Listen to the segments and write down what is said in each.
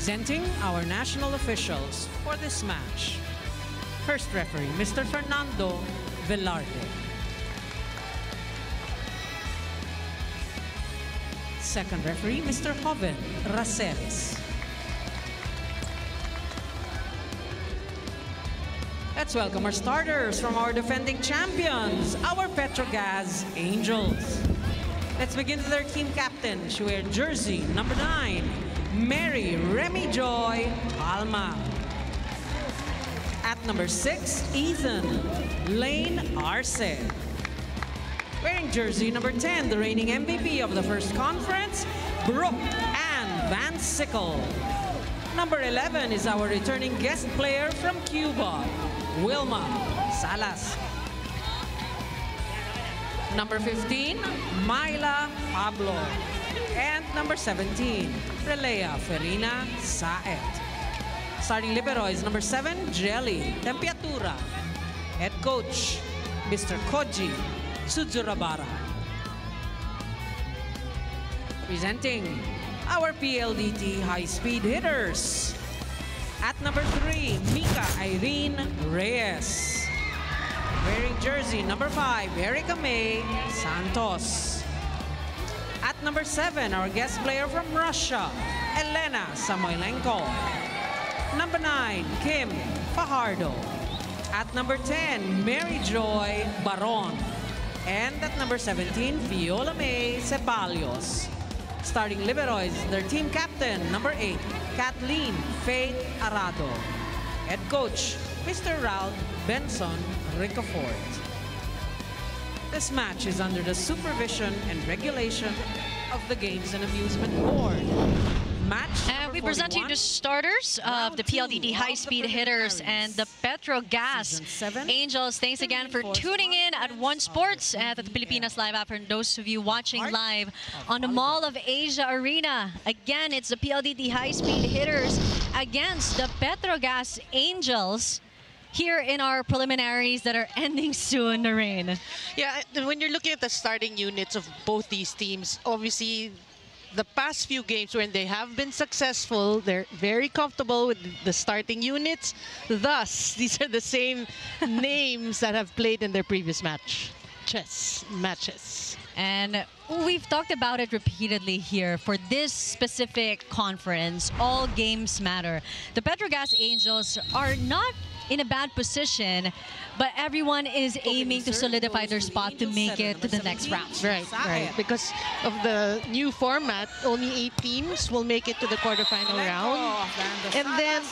Presenting our national officials for this match. First referee, Mr. Fernando Velarde. Second referee, Mr. Joven Raceres. Let's welcome our starters from our defending champions, our PETRO GAZZ Angels. Let's begin with their team captain. She wears jersey number 9, Mary Remy Joy Palma. At number 6, Ethan Lane Arce. Wearing jersey number 10, the reigning MVP of the first conference, Brooke Ann Van Sickle. Number 11 is our returning guest player from Cuba, Wilma Salas. Number 15, Myla Pablo. And number 17, Relea Ferina Saet. Starting libero is number 7, Jelly Tempiatura. Head coach, Mr. Koji Suzurabara. Presenting our PLDT high-speed hitters. At number 3, Mika Irene Reyes. Wearing jersey number 5, Erica May Santos. At number 7, our guest player from Russia, Elena Samoilenko. Number 9, Kim Fajardo. At number 10, Mary Joy Baron. And at number 17, Viola May Ceballos. Starting libero is their team captain, number 8, Kathleen Faith Arado. Head coach, Mr. Ralph Benson Ricafort. This match is under the supervision and regulation of the Games and Amusement Board. Match we present you the starters of the PLDT high-speed hitters and the PETRO GAZZ Angels. Thanks again for tuning in at One Sports at the Pilipinas Live app. For those of you watching live on the Mall of Asia Arena, again, it's the PLDT high-speed hitters against the PETRO GAZZ Angels here in our preliminaries that are ending soon, Noreen. Yeah, when you're looking at the starting units of both these teams, obviously, the past few games when they have been successful, they're very comfortable with the starting units. Thus, these are the same names that have played in their previous matches. And we've talked about it repeatedly here. For this specific conference, all games matter. The PETRO GAZZ Angels are not in a bad position, but everyone is aiming to solidify their spot to make it to the next round. Right. Because of the new format, only 8 teams will make it to the quarterfinal round. And then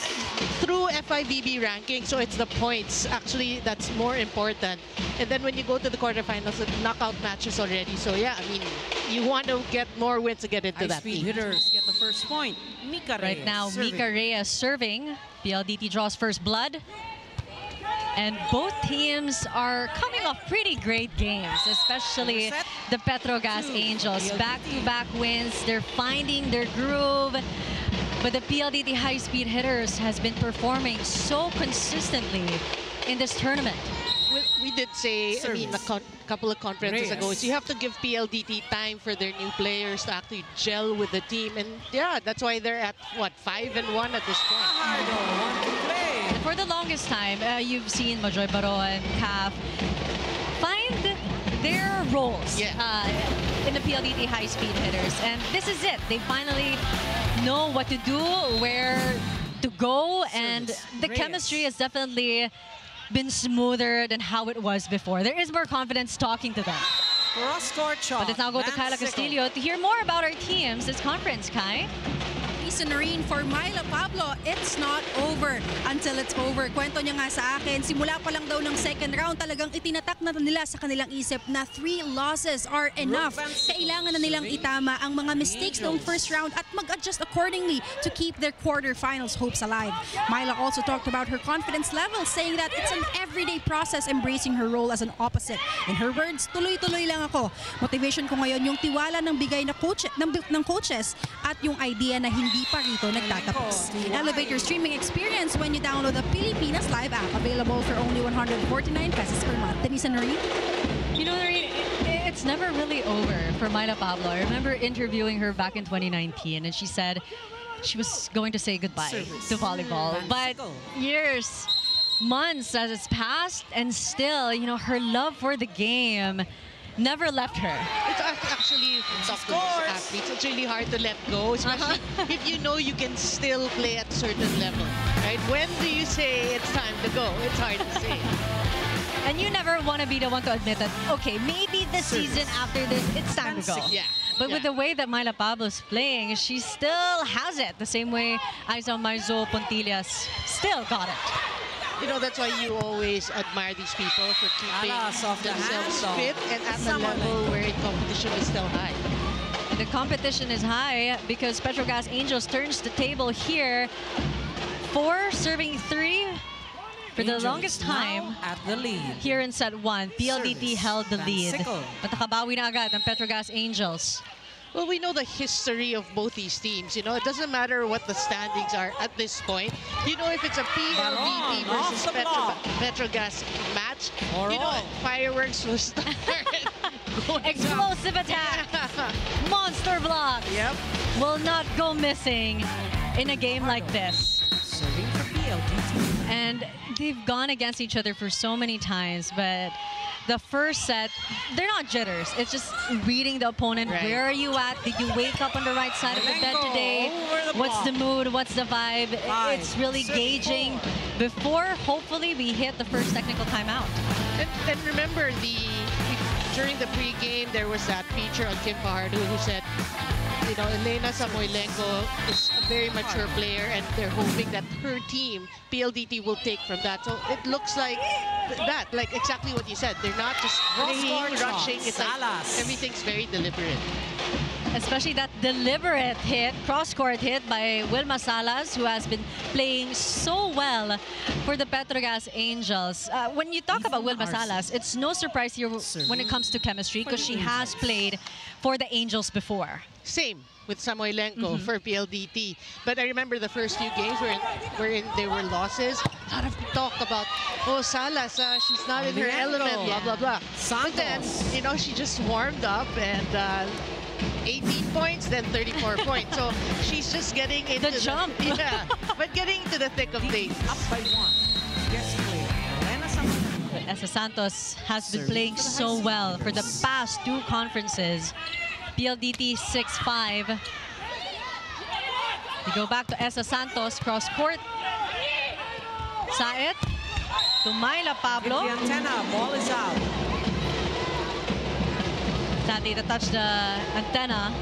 through FIVB ranking, so it's the points actually that's more important. And then when you go to the quarterfinals, the knockout matches already. So yeah, I mean, you want to get more wins to get into that team. Hitters get the first point. Mika Reyes right now, serving. Mika Reyes serving. PLDT draws first blood. And both teams are coming off pretty great games, especially the PETRO GAZZ Angels. Back-to-back wins, they're finding their groove. But the PLDT high-speed hitters has been performing so consistently in this tournament. We did say, I mean, a couple of conferences ago, so you have to give PLDT time for their new players to actually gel with the team. And yeah, that's why they're at, what, 5-1 at this point. For the longest time, you've seen Majoy Baron, CAF find their roles in the PLDT high-speed hitters. And this is it. They finally know what to do, where to go, and the chemistry has definitely been smoother than how it was before. There is more confidence talking to them. But let's now go to Kyla Castillo to hear more about our teams this conference. Kai? Noreen, for Myla Pablo, it's not over until it's over. Kwento niya nga sa akin, simula pa lang daw ng second round, talagang itinatak na nila sa kanilang isip na 3 losses are enough. Kailangan na nilang itama ang mga mistakes noong first round at mag-adjust accordingly to keep their quarterfinals hopes alive. Myla also talked about her confidence level, saying that it's an everyday process embracing her role as an opposite. In her words, tuloy-tuloy lang ako. Motivation ko ngayon yung tiwala ng bigay na ng coaches at yung idea na hindi pa rito nagtatapos. Elevate your streaming experience when you download the Pilipinas Live app, available for only 149 pesos per month. Denise and Noreen? You know, Noreen, it's never really over for Myla Pablo. I remember interviewing her back in 2019, and she said, she was going to say goodbye Service. to volleyball. But years, months has passed, and still, you know, her love for the game never left her. It's actually tough to most athletes. It's really hard to let go, especially if you know you can still play at a certain level, right? When do you say it's time to go? It's hard to say. And you never want to be the one to admit that, okay, maybe this season after this, it's time to go. Yeah. But with the way that Myla Pablo's playing, she still has it. The same way Aiza Marzo Pontillas still got it. You know, that's why you always admire these people for keeping themselves fit and at the level where competition is still high. The competition is high because PETRO GAZZ Angels turns the table here. 4 serving 3 for the longest time at the lead. Here in set 1. PLDT held the lead. Sickle. But nakabawi na agad ang PETRO GAZZ Angels. Well, we know the history of both these teams. You know, it doesn't matter what the standings are at this point. You know, if it's a PLDT versus PETRO GAZZ match, you know, fireworks will start. Explosive attack. Monster block. Yep. Will not go missing in a game like this. Serving for PLDT. And they've gone against each other for so many times, but the first set, they're not jitters. It's just reading the opponent. Right. Where are you at? Did you wake up on the right side of the bed today? What's the mood? What's the vibe? It's really gauging before, hopefully, we hit the first technical timeout. And remember, during the pregame, there was that feature on Kim Fajardo who said, you know, Elena Samoilenko is a very mature player, and they're hoping that her team, PLDT, will take from that. So it looks like that, like exactly what you said. They're not just playing, rushing. It's like everything's very deliberate. Especially that deliberate hit, cross-court hit by Wilma Salas, who has been playing so well for the PETRO GAZZ Angels. When you talk about Wilma Salas, it's no surprise here when it comes to chemistry because she has played for the Angels before. Same with Samoilenko for PLDT. But I remember the first few games wherein there were losses. A lot of talk about, oh, Salas, she's not in her element, blah, blah, blah. But then, you know, she just warmed up and 18 points, then 34 points. So she's just getting into the jump. Yeah, but getting into the thick of things. Up by 1. Guest player, Essa Santos has been playing so well for the past 2 conferences. PLDT 6-5. We go back to Essa Santos, cross court. Saet to Myla Pablo. the antenna, ball is out. Sadly, to touch the antenna.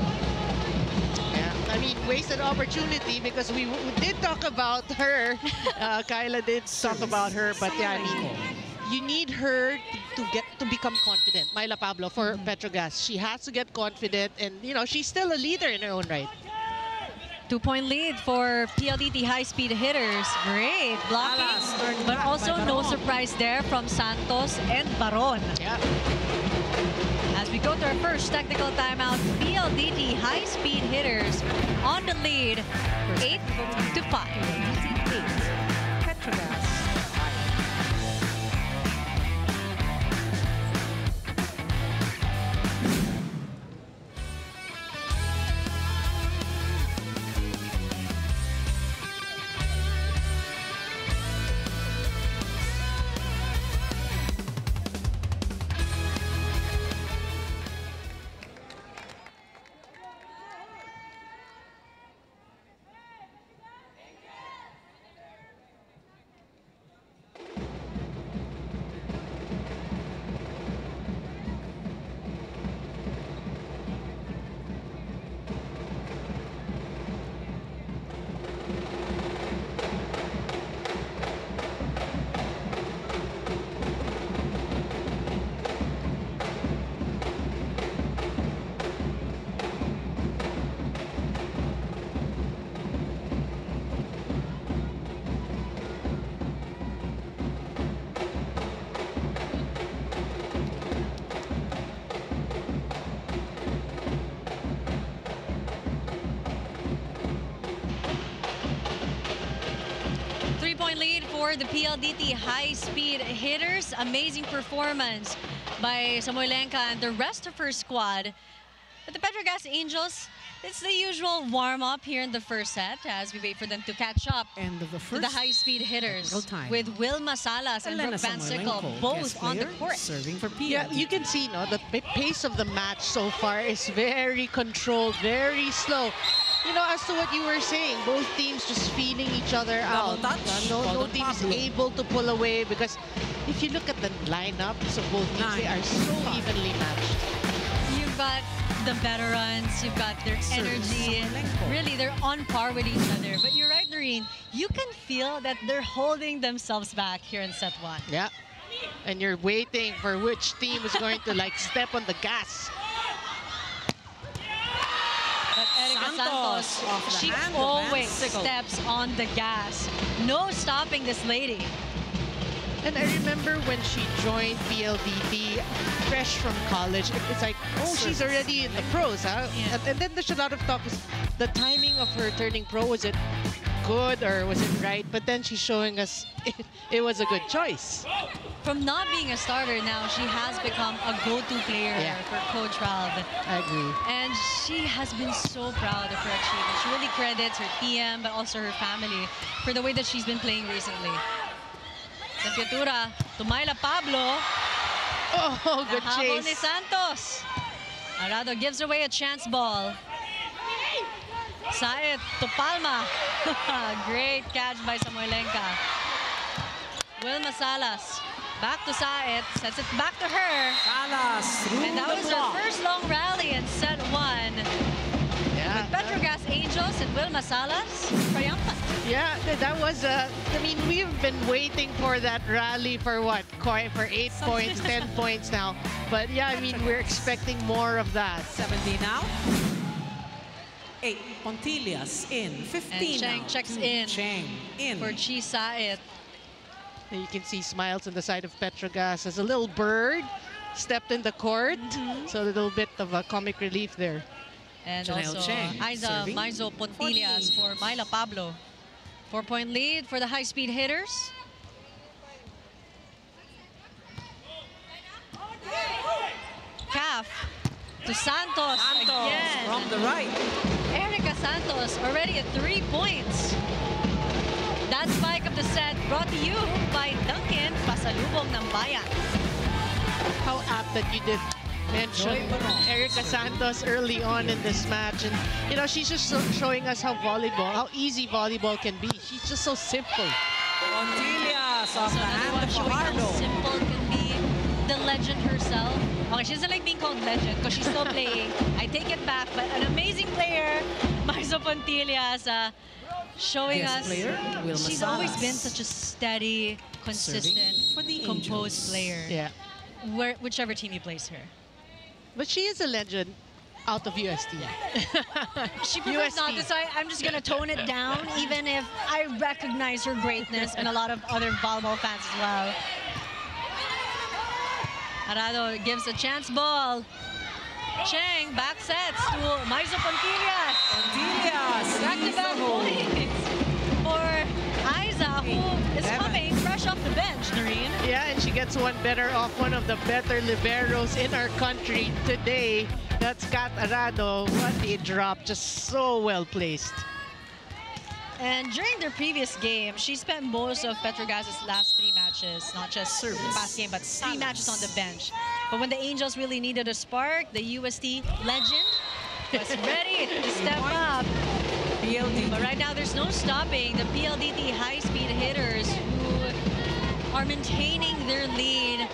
Yeah, I mean, wasted opportunity because we did talk about her. Kyla did talk about her, but yeah, I mean, you need her to become confident. Myla Pablo for PETRO GAZZ. She has to get confident, and you know, she's still a leader in her own right. 2-point lead for PLDT high-speed hitters. Great blocking, but also no surprise there from Santos and Baron. Yeah. As we go to our first technical timeout, PLDT high-speed hitters on the lead, 8-5. PETRO GAZZ. Lead for the PLDT high-speed hitters. Amazing performance by Samoilenko and the rest of her squad. But the Petro Gazz Angels, it's the usual warm-up here in the first set as we wait for them to catch up End of the to first. the high-speed hitters time. with Wilma Salas and Elena Brooke Van Sickle Samoilenko, both guest on the player, court. Serving for PLDT. Yeah, you can see, no, the pace of the match so far is very controlled, very slow. You know, as to what you were saying, both teams just feeling each other out. touch, No Golden team is Pablo. able to pull away because if you look at the lineups of both teams, they are so evenly matched. You've got the veterans, you've got their energy. Samoilenko. Really, they're on par with each other. But you're right, Noreen, you can feel that they're holding themselves back here in set one. Yeah. And you're waiting for which team is going to like step on the gas. But Erica Santos Santos, off the she hand of always Van Sickle. steps on the gas. No stopping this lady. And I remember when she joined PLDT, fresh from college, it's like, oh, she's already in the pros, huh? Yeah. And then there's a lot of talk, is the timing of her turning pro, was it good or was it right? But then she's showing us it was a good choice. From not being a starter now, she has become a go-to player for Coach Ralph. I agree. And she has been so proud of her achievements. She really credits her TM, but also her family for the way that she's been playing recently. Tempiatura to Myla Pablo. Oh, good Nahabol ni chase. Santos. Arado gives away a chance ball. Saet to Palma. Great catch by Samoilenko. Wilma Salas. Back to Saet. Sets it back to her. Salas through And that the was block. her first long rally in set one. Yeah, Petro Gazz Angels and Wilma Salas, triumphant. yeah, that was, I mean, we've been waiting for that rally for what? For 8 points, 10 points now. But yeah, I mean, we're expecting more of that. 70 now. 8. Pontillas in. 15 And Cheng now. checks in Cheng in. for Chi Saet. And you can see smiles on the side of Petro Gazz as a little bird stepped in the court. So a little bit of a comic relief there. And Janelle also Cheng Aiza serving Maizo Pontillas for Myla Pablo. 4-point lead for the high-speed hitters. Calf to Santos again. from the right. Erica Santos already at 3 points. That spike of the set brought to you by Duncan Pasalubong ng Bayan. How apt that you did mention Erica Santos early on in this match. And, you know, she's just showing us how easy volleyball can be. She's just so simple. Pontillas off the hand of Showing how Fajardo. simple it can be. The legend herself. Okay, she doesn't like being called legend because she's still playing. I take it back, but an amazing player, Maizo Pontillas, showing Guest us player, Wilma she's always Salas. been such a steady, consistent, for the composed Angels. player. Yeah. Whichever team you place her. But she is a legend out of UST. She prefers not UST. to, so I'm just going to tone it down, even if I recognize her greatness and a lot of other volleyball fans as well. Arado gives a chance ball. Cheng back sets to Maizo Pontillas. Pontillas. Back-to-back points for Aiza, who is coming fresh off the bench, Noreen. Yeah, and she gets one better off one of the better liberos in our country today. That's Kat Arado. What a drop. Just so well placed. And during their previous game, she spent most of Petro Gazz's last 3 matches, not just the past game, but 3 matches on the bench. But when the Angels really needed a spark, the UST legend was ready to step up. PLDT. But right now, there's no stopping the PLDT high-speed hitters who are maintaining their lead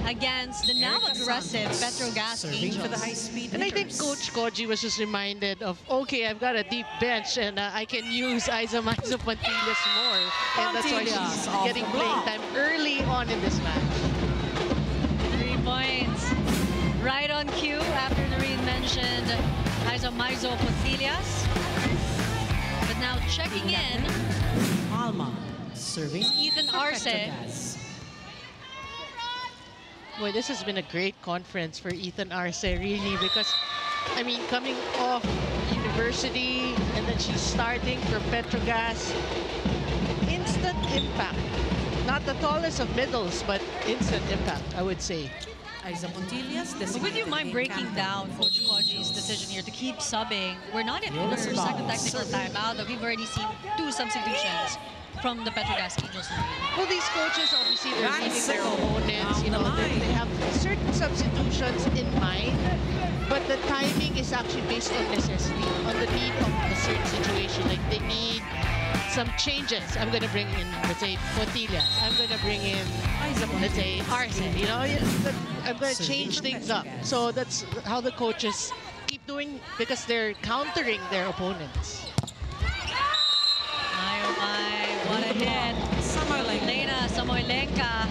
against the now aggressive Petro Gazz Serving for the Angels. high-speed And I think hitters. Coach Koji was just reminded of, okay, I've got a deep bench and I can use Aiza Maizo Pontillas more. And that's why Pontillas she's off getting the playing block. time early on in this match. 3 points. Right on cue after Noreen mentioned Aiza Maizo Pontillas. But now checking in, Alma serving. Ethan for Arce. Petro Gazz. Boy, this has been a great conference for Ethan Arce, really, because, I mean, coming off university and then she's starting for Petro Gazz, instant impact. Not the tallest of middles, but instant impact, I would say. Isa Pontillas. Would you mind breaking down Coach Koji's decision here to keep subbing? We're not in our second technical timeout, but we've already seen 2 substitutions from the PETRO GAZZ Angels. Well, these coaches, obviously, they're reading their opponents. You know, they have certain substitutions in mind, but the timing is actually based on necessity, on the need of a certain situation. Like, they need some changes. I'm going to bring in, let's say, Pontillas. I'm going to bring in, let's say, Arce. You know, I'm going to change things up. So that's how the coaches keep doing, because they're countering their opponents. Oh my, what a hit. Lena Samoilenka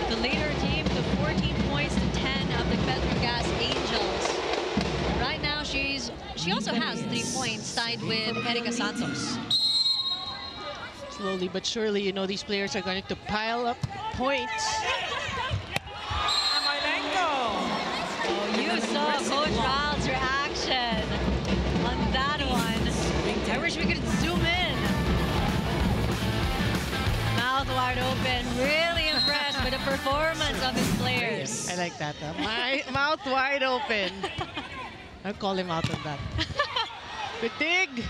to lead her team to 14 points to 10 of the PETRO GAZZ Angels. Right now, she also has 3 points tied with Erika Santos. Slowly but surely, you know, these players are going to pile up points. Oh, you saw Coach Raul's reaction on that one. I wish we could zoom in. Mouth wide open, really impressed with the performance of his players. I like that. My mouth wide open. I'll call him out on that. Good dig.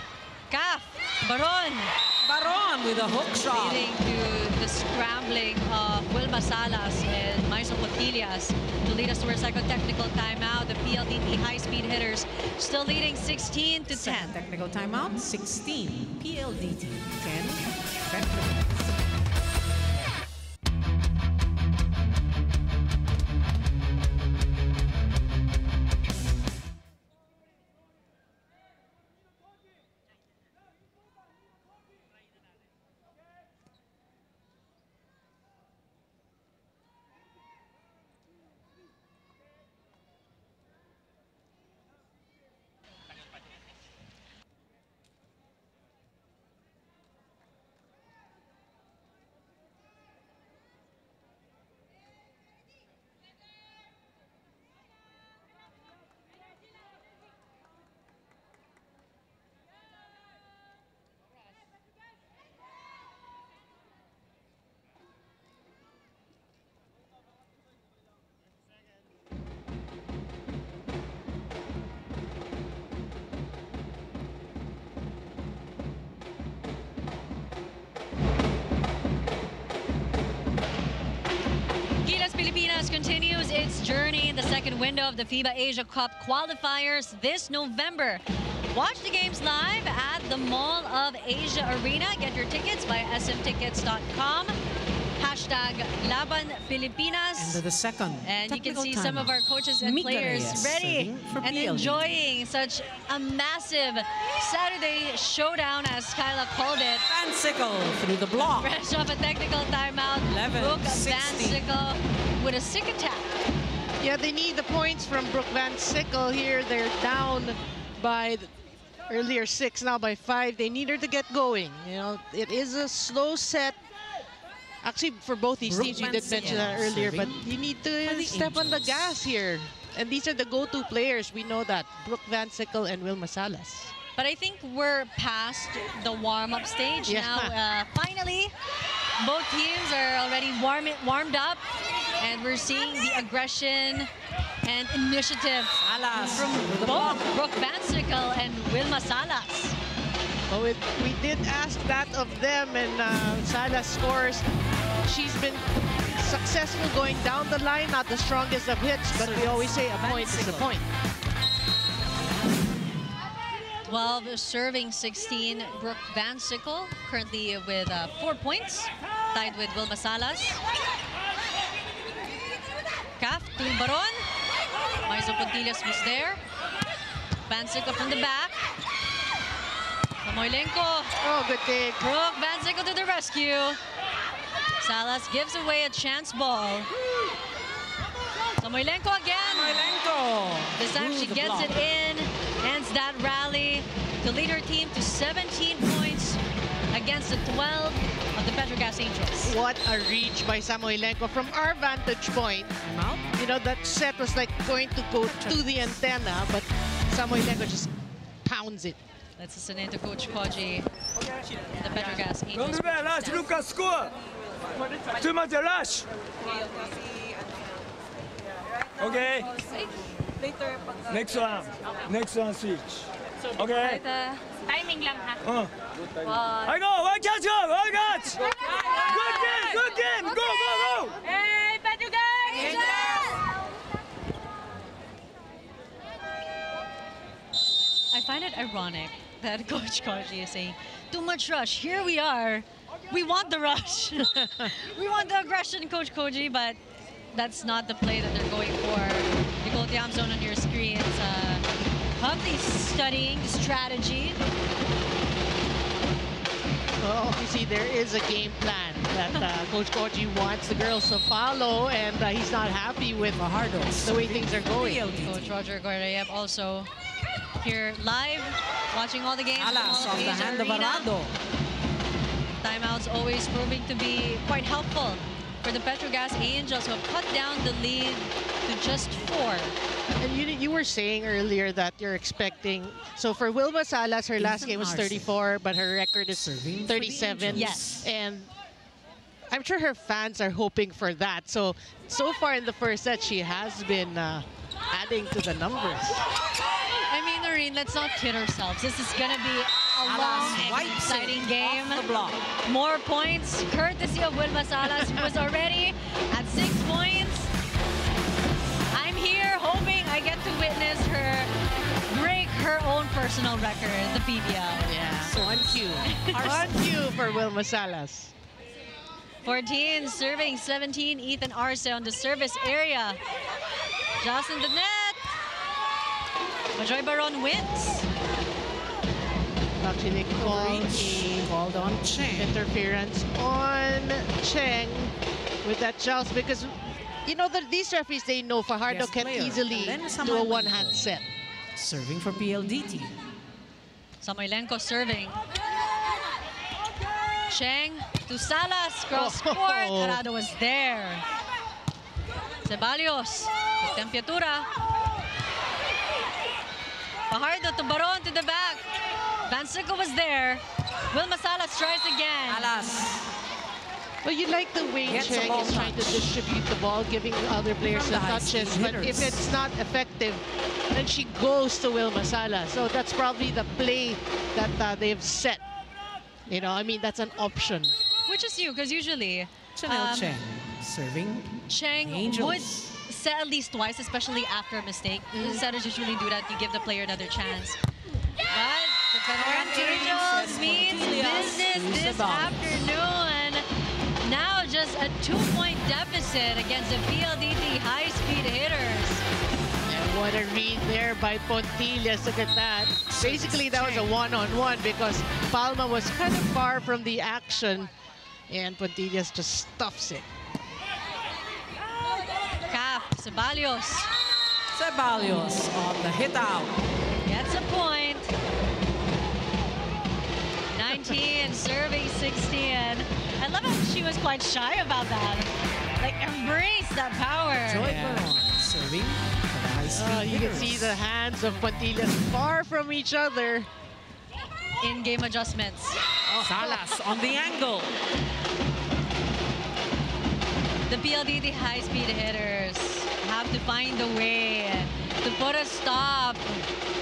Kaf, Baron. Baron with a hook shot. Leading to the scrambling of Wilma Salas and Maison Pontillas to lead us to our second technical timeout. The PLDT high-speed hitters still leading 16 to 10. Second technical timeout, 16. PLDT, 10. PETRO. Pilipinas continues its journey in the second window of the FIBA Asia Cup qualifiers this November. Watch the games live at the Mall of Asia Arena. Get your tickets via smtickets.com. Hashtag Laban Pilipinas. And the second. And you can see some of our coaches and players ready and enjoying such a massive Saturday showdown, as Kyla called it. Van Sickle through the block. Fresh off a technical timeout. Brooke Van Sickle with a sick attack. Yeah, they need the points from Brooke Van Sickle here. They're down by earlier 6, now by 5. They need her to get going. You know, it is a slow set. Actually, for both these teams, we did mention that earlier, but you need to step on the gas here. And these are the go-to players. We know that. Brooke Van Sickle and Wilma Salas. But I think we're past the warm-up stage. Yeah. Now, finally, both teams are already warmed up. And we're seeing the aggression and initiative from both Brooke Van Sickle and Wilma Salas. Oh, we did ask that of them, and Salas scores. She's been successful going down the line, not the strongest of hits, but we always say a point is a point. 12 serving 16, Brooke Van Sickle, currently with 4 points, tied with Wilma Salas. Kaf to Baron. Maison Pontillas was there. Van Sickle from the back. Samoilenko. Oh, good dig. Brooke Van Sickle to the rescue. Salas gives away a chance ball. Samoilenko again. Samoilenko. This time she gets it in. Ends that rally to lead her team to 17 points against the 12 of the PETRO GAZZ Angels. What a reach by Samoilenko from our vantage point. You know, that set was like going to go to the antenna, but Samoilenko just pounds it. Let's listen in to Coach Koji, the PETRO GAZZ Angels. Don't rush, Lucas, score! Too much rush! Okay. Later. Next one switch. Okay. Timing lang ha. I go. One catch. One catch. Good game. Go. Hey, Petro guys! I find it ironic that Coach Koji is saying, too much rush. Here we are. We want the rush. We want the aggression, Coach Koji, but that's not the play that they're going for. The goal zone on your screen. It's Huntley studying strategy. Well, you see, there is a game plan that Coach Koji wants the girls to follow, and he's not happy with the way things are going. Coach Roger Guerreyev also here live, watching all the games. Alas off the hand of Arado. Timeouts always proving to be quite helpful for the PETRO GAZZ Angels, who have cut down the lead to just 4. And you were saying earlier that you're expecting, so for Wilma Salas, her last game was 34, but her record is 37. Yes. And I'm sure her fans are hoping for that. So far in the first set, she has been adding to the numbers. I mean, Noreen, let's not kid ourselves. This is going to be a long and exciting game. More points, courtesy of Wilma Salas, who was already at 6 points. I'm here hoping I get to witness her break her own personal record, the PVL. Yeah, on cue. On cue for Wilma Salas. 14 serving 17, Ethan Arce on the service area. Just in the net. Majoy Baron wins. Actually, they called on Cheng. Interference on Cheng with that joust, because you know that these referees, they know Fajardo can easily do a one-hand set. Serving for PLDT. Samoylenko serving. Cheng to Salas, cross court. Arado was there. Ceballos, Tempiatura. Fajardo to Baron to the back. Van Sickle was there. Wilma Salas tries again. Alas. Well, you like the way Cheng is trying to distribute the ball, giving other players the touches, but if it's not effective, then she goes to Wilma Salas. So that's probably the play that they've set. You know, I mean, that's an option. Which is you, because usually Chanel Cheng serving. Cheng Angels. would set at least twice, especially after a mistake. Setters usually do that. You give the player another chance. But the Federal Angels means business this afternoon. Now just a 2-point deficit against the PLDT high-speed hitters. And what a read there by Pontillas. Look at that. Basically, that was a one-on-one because Palma was kind of far from the action, and Pontillas just stuffs it. Cap, Ceballos. Ceballos on the hit out. Gets a point. 19, serving 16. I love how she was quite shy about that. Like, embrace that power. Joy Baron serving for the high-speed You can see the hands of Pontillas far from each other. In-game adjustments. Salas on the angle. The PLDT high-speed hitters have to find a way to put a stop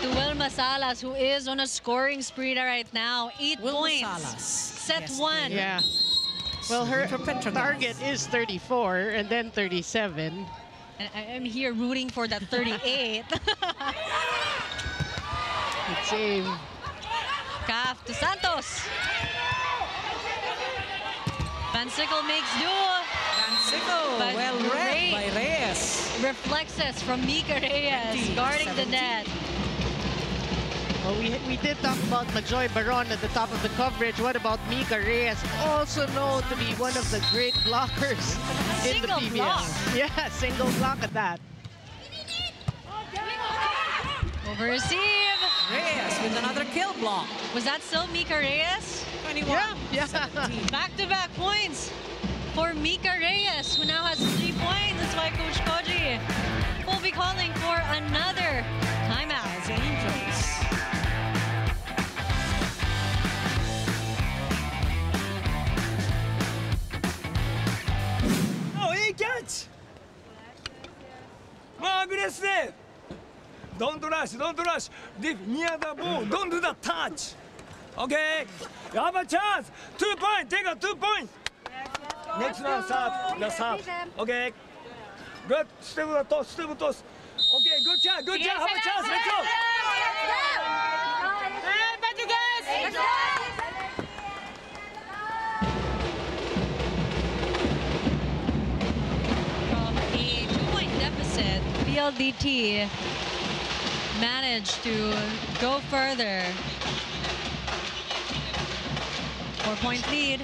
to Wilma Salas, who is on a scoring spree right now. 8 points. Salas. Set 1. Yeah. Well, her target is 34 and then 37. And I'm here rooting for that 38. Good save. Calf to Santos. Van Sickle makes do. Van Sickle, But well read by Reyes. Reflexes from Mika Reyes guarding the net. Well, we did talk about Majoy Baron at the top of the coverage. What about Mika Reyes, also known to be one of the great blockers in the PVL. Block. Yeah, single block at that. Over receive. Reyes with another kill block. Was that still Mika Reyes? 21. Yeah. Back-to-back points for Mika Reyes, who now has 3 points. That's why Coach Koji will be calling for another timeout. As Angels. Oh, he gets! Come on, aggressive. Don't rush, don't rush. Deep near the ball, don't do the touch. Okay, you have a chance. 2 points, take a 2 points. Next one, serve, the serve. Okay, good. Step the toss, step the toss. Okay, good job, good job. Have a chance, let's go. Hey, Petro Gazz! From a 2-point deficit, PLDT managed to go further. 4-point lead.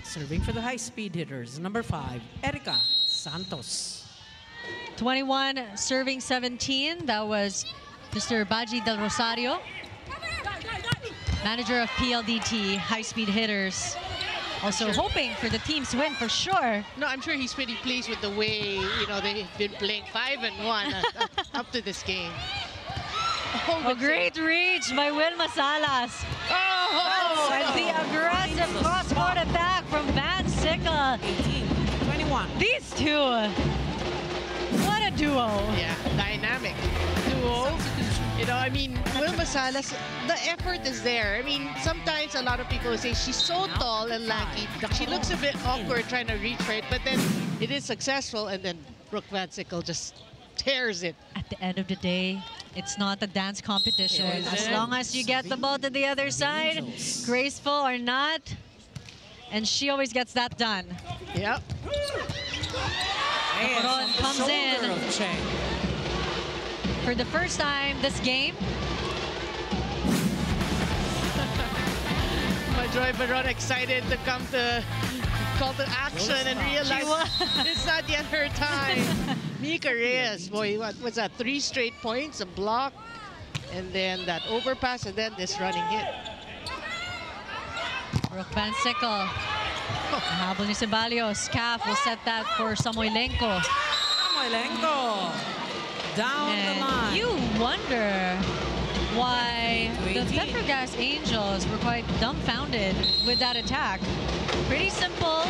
Serving for the high-speed hitters, number 5, Erica Santos. 21 serving 17. That was Mr. Baji Del Rosario, manager of PLDT high-speed hitters. Also hoping for the team's win for sure. No, I'm sure he's pretty pleased with the way, you know, they've been playing 5-1 up to this game. A great reach by Wilma Salas. Oh! And the aggressive cross-court attack from Van Sickle. 18-21. These two, what a duo. Yeah, dynamic duo. You know, I mean, Wilma Salas, the effort is there. I mean, sometimes a lot of people say she's so tall and lanky. She looks a bit awkward trying to reach for it, but then it is successful, and then Brooke Van Sickle just tears it. At the end of the day, it's not a dance competition. As long as you get the ball to the other side, graceful or not, and she always gets that done. Yep. Ron comes in for the first time this game. Joy Baron excited to come to call to action and realize it's not yet her time. Mika Reyes, boy, what was that? 3 straight points, a block, and then that overpass, and then this running hit. Brooke Van Sickle. Habol ni Ceballos. Calf will set that for Samoylenko. Samoylenko down the line. You wonder why the PETRO GAZZ Angels were quite dumbfounded with that attack. Pretty simple,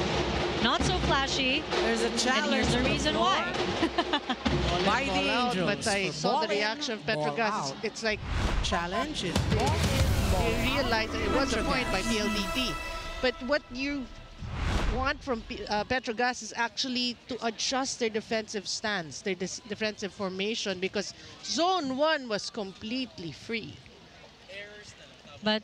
not so flashy. There's a challenge. And here's the reason why. By the Angels. But I saw the reaction of PETRO GAZZ. It's like challenge is they realized that it was a point by PLDT. But what you want from PETRO GAZZ is actually to adjust their defensive stance, their defensive formation, because Zone 1 was completely free. But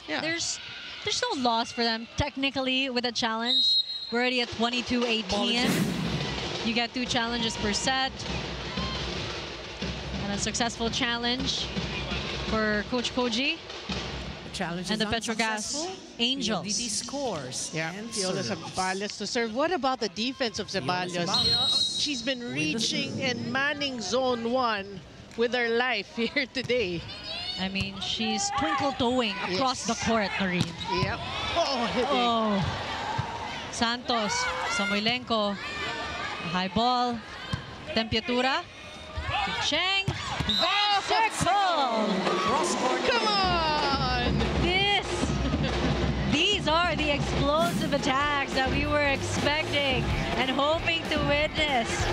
yeah, there's no loss for them technically with a challenge. We're already at 22-18. You get 2 challenges per set. And a successful challenge for Coach Koji. Challenge and the PETRO GAZZ Angels. PLDT scores. Yeah, Viola Ceballos to serve. What about the defense of Ceballos? She's been reaching and manning Zone 1 with her life here today. I mean, she's twinkle-toeing across the court, Noreen. Yep. Oh, hitting. Oh. Santos, Samoylenko, high ball, Tempiatura, to Cheng, Van Sickle. Come on! These are the explosive attacks that we were expecting and hoping to witness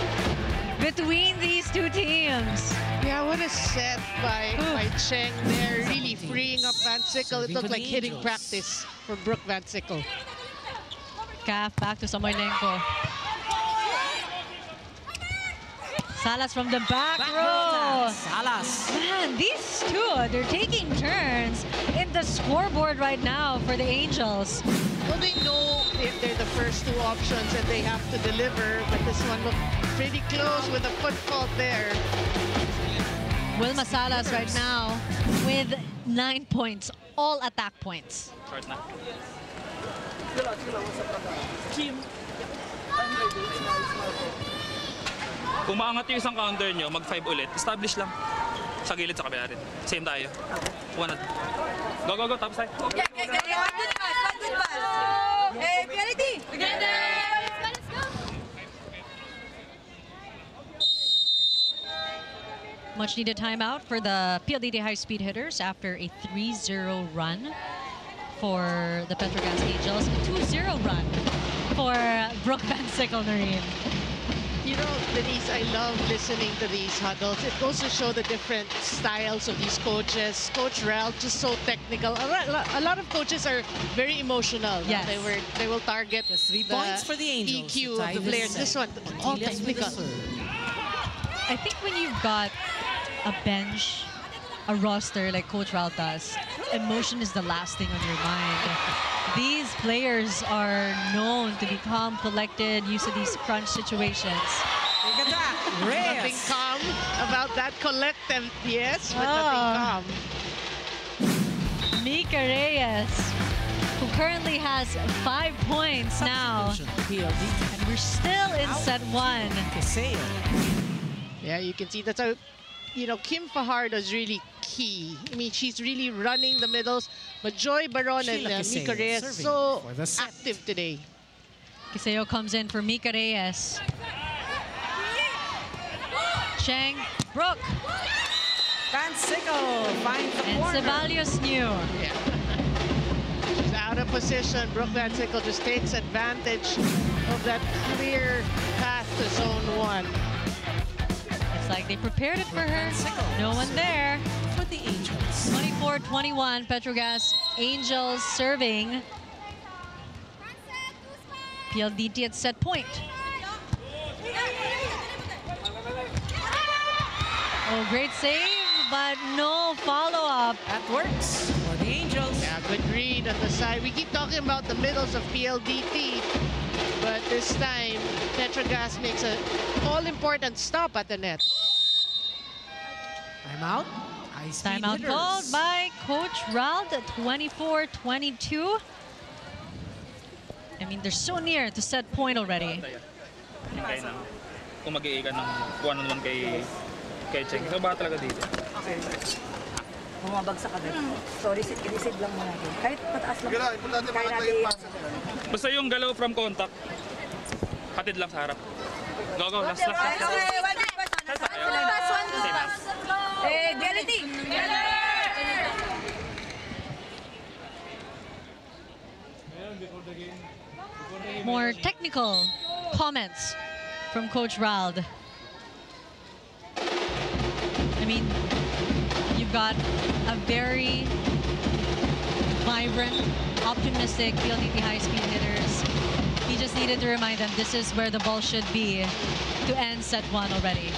between these two teams. Yeah, what a set by Cheng there, really freeing up Van Sickle. It looked like hitting practice for Brooke Van Sickle. Calf back to Samoylenko. Salas from the back row. Salas. Man, these two, they're taking turns in the scoreboard right now for the Angels. Well, they know if they're the first 2 options and they have to deliver, but this one looked pretty close with a foot fault there. Wilma Salas right now with 9 points, all attack points. Kung maangat yung isang counter nyo, mag-5 ulit, establish lang. Sa gilid sa kabila rin. Same tayo. One at... Go, go, go. Tapos tayo. Okay, okay, okay. One good pass, one good pass. Hey, PLDT! Together! Let's go! Much needed timeout for the PLDT high-speed hitters after a 3-0 run for the PETRO GAZZ Angels. A 2-0 run for Brooke Van sickle, Noreen. You know, Denise, I love listening to these huddles. It goes to show the different styles of these coaches. Coach Ralph, just so technical. A lot of coaches are very emotional. Yes. They will target Just 3 points for the Angels. EQ to tie of the players. set. This one, all Elias with the technical. serve. I think when you've got a bench, a roster like Coach Ralph does, emotion is the last thing on your mind. These players are known to be calm, collected, used to these crunch situations. Big attack. Nothing Reyes. calm about that collective, yes, but nothing calm. Mika Reyes, who currently has 5 points now. PLDT. And we're still in set 1. Caseo. Yeah, you can see that's how, you know, Kim Fajardo is really key. I mean, she's really running the middles, but Joy Baron and Sheila Mika Caseo Reyes serving so for the set. active today. Kiseo comes in for Mika Reyes. Cheng, Brooke, Van Sickle finds the and corner. Ceballos knew. Yeah. She's out of position. Brooke Van Sickle just takes advantage of that clear path to zone 1. It's like they prepared it for her. No one there. For the Angels. 24-21, PETRO GAZZ Angels serving. PLDT at set point. Oh, great save, but no follow-up. That works for the Angels. Yeah, good read on the side. We keep talking about the middles of PLDT, but this time, PETRO GAZZ makes an all-important stop at the net. Timeout. High-speed Timeout hitters. called by Coach Ralph at 24-22. I mean, they're so near to set point already. Yung kayo na, kung mag-iiga ng one-on-one kay Cheng. So ba talaga dito? Bumabagsak agad. Sorry, receive lang mo natin. Kahit pataas lang. Kaya natin Basta yung galaw from contact, hatid lang sa harap. Go, go, last. Okay, one pass. Reality. More technical comments from Coach Ralph. I mean, you've got a very vibrant, optimistic PLDT high-speed hitters. He just needed to remind them this is where the ball should be to end set 1 already.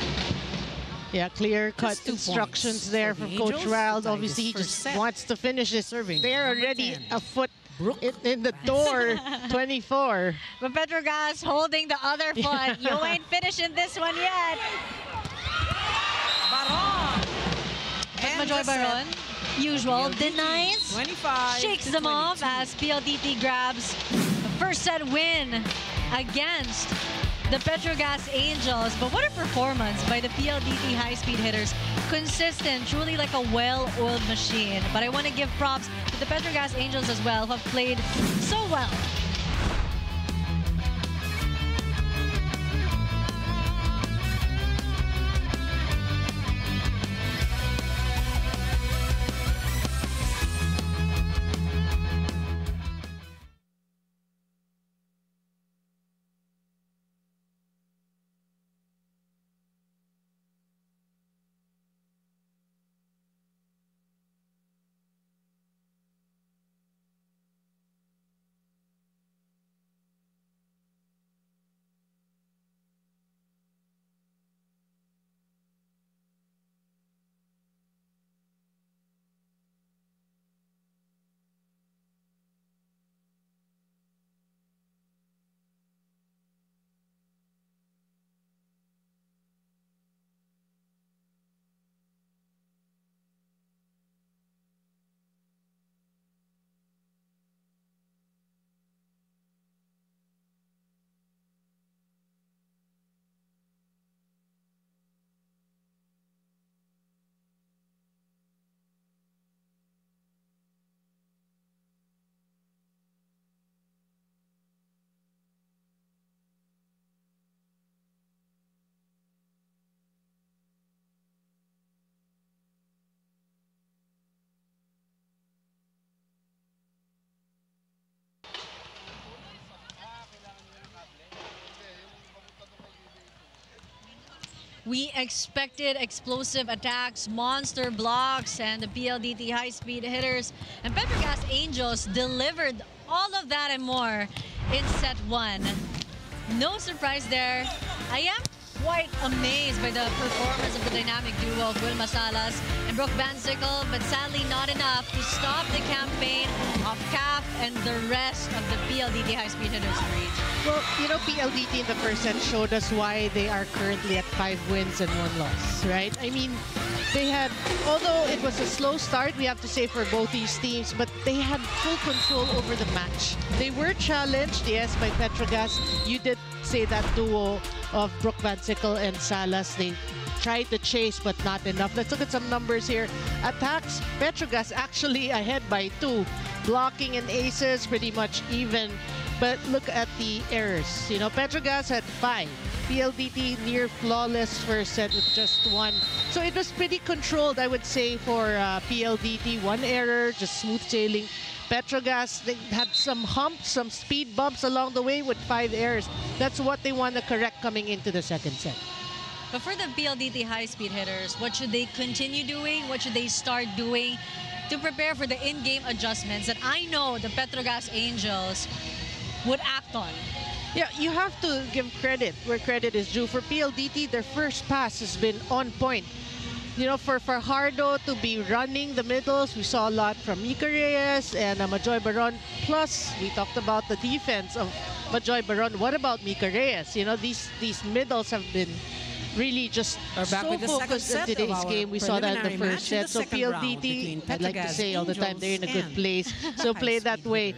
Yeah, clear-cut Just 2 instructions points there for the from Coach Angels. Ralph. To tie Obviously, this he first just set. wants to finish this. Serving They're number already 10. a foot Brooke. in the door. 24. But PETRO GAZZ holding the other foot. You ain't finishing this one yet. Baron. And Majoy the set. Baron, usual, PLDT, denies, 25 shakes to them off 22. as PLDT grabs the first set win against the PETRO GAZZ Angels. But what a performance by the PLDT high-speed hitters. Consistent, truly like a well-oiled machine. But I want to give props to the PETRO GAZZ Angels as well, who have played so well. We expected explosive attacks, monster blocks, and the PLDT high-speed hitters. And PETRO GAZZ Angels delivered all of that and more in set 1. No surprise there. I am quite amazed by the performance of the dynamic duo of Wilma Salas and Brooke Bansicle, but sadly not enough to stop the campaign of CAF and the rest of the PLDT high-speed hitters reach. Well, you know, PLDT in the first set showed us why they are currently at 5 wins and 1 loss, right? I mean, they had, although it was a slow start, we have to say, for both these teams, but they had full control over the match. They were challenged, yes, by PETRO GAZZ. You did say that duo of Brooke Bansicle and Salas. They tried to chase, but not enough. Let's look at some numbers here. Attacks, PETRO GAZZ actually ahead by 2. Blocking and aces, pretty much even. But look at the errors. You know, PETRO GAZZ had 5. PLDT near flawless first set with just 1. So it was pretty controlled, I would say, for PLDT. 1 error, just smooth sailing. PETRO GAZZ, they had some humps, some speed bumps along the way with 5 errors. That's what they want to correct coming into the second set. But for the PLDT high-speed hitters, what should they continue doing? What should they start doing to prepare for the in-game adjustments that I know the PETRO GAZZ Angels would act on? Yeah, you have to give credit where credit is due. For PLDT, their first pass has been on point. You know, for Fajardo to be running the middles, we saw a lot from Mika Reyes and Majoy Baron. Plus, we talked about the defense of Majoy Baron. What about Mika Reyes? You know, these middles have been really just so focused in today's game. We saw that in the first set. So PLDT, I'd like to say all the time, they're in a good place. So play that way.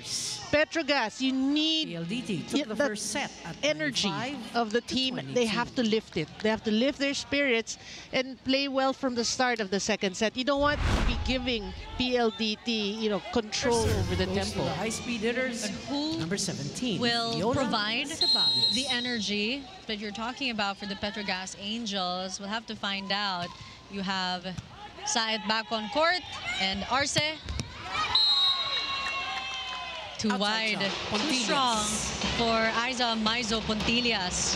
PETRO GAZZ, you need PLDT took the first set at energy of the team. They have to lift it. They have to lift their spirits and play well from the start of the second set. You don't want to be giving PLDT, you know, control over the tempo. The high-speed hitters, who number 17, will provide the energy that you're talking about for the PETRO GAZZ Angels? We'll have to find out. You have Saet back on court and Arce. Too wide, too strong for Aiza Maizo Pontillas.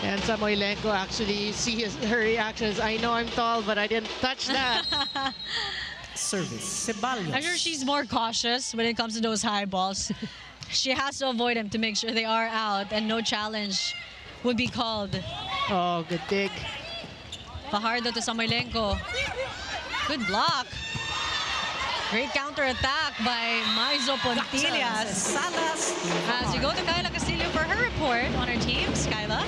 And Samoilenko, actually, see her reactions. I know I'm tall, but I didn't touch that. Service, Ceballos. I'm sure she's more cautious when it comes to those high balls. She has to avoid them to make sure they are out and no challenge would be called. Oh, good dig. Fajardo to Samoilenko. Good block. Great counter-attack by Maizo Pontillas. As we go to Kyla Castillo for her report on her teams. Kyla?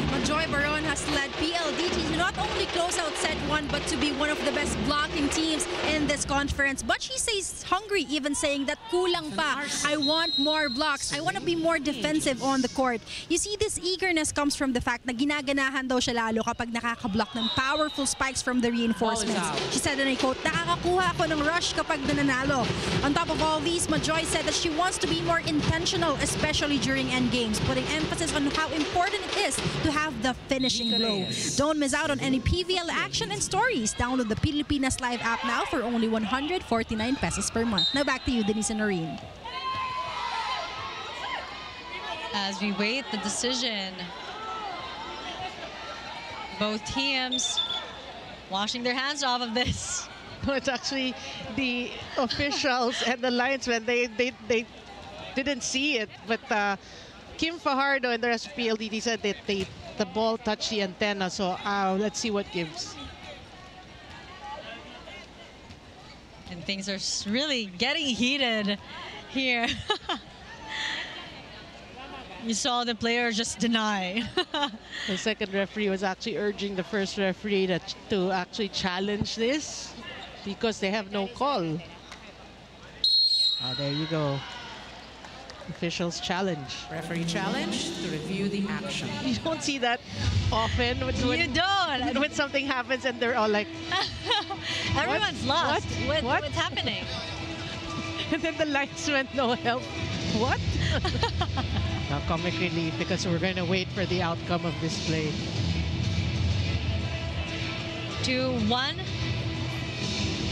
Majoy Baron has led PLDT to not only close out set 1 but to be one of the best blocking teams in this conference. But she says hungry, even saying that kulang pa. I want more blocks. I want to be more defensive on the court. You see, this eagerness comes from the fact na ginaganahan daw siya lalo kapag nakaka-block ng powerful spikes from the reinforcements. She said, and I quote, nakakakuha ako ng rush kapag nananalo. On top of all these, Majoy said that she wants to be more intentional, especially during end games, putting emphasis on how important it is to have the finishing blow. Don't miss out on any PVL action and stories. Download the Pilipinas Live app now for only 149 pesos per month. Now back to you, Denise and Noreen. As we wait the decision, both teams washing their hands off of this. It's actually the officials and the linesmen. They didn't see it, but Kim Fajardo and the rest of PLDT said that the ball touched the antenna. So let's see what gives. And things are really getting heated here. You saw the player just deny. The second referee was actually urging the first referee to actually challenge this because they have no call. There you go. Officials challenge. Referee challenge to review the action. You don't see that often. You don't. When something happens and they're all like... Everyone's lost. What? What's happening? And then the linesman, no help. What? Now comic relief because we're going to wait for the outcome of this play. 2-1.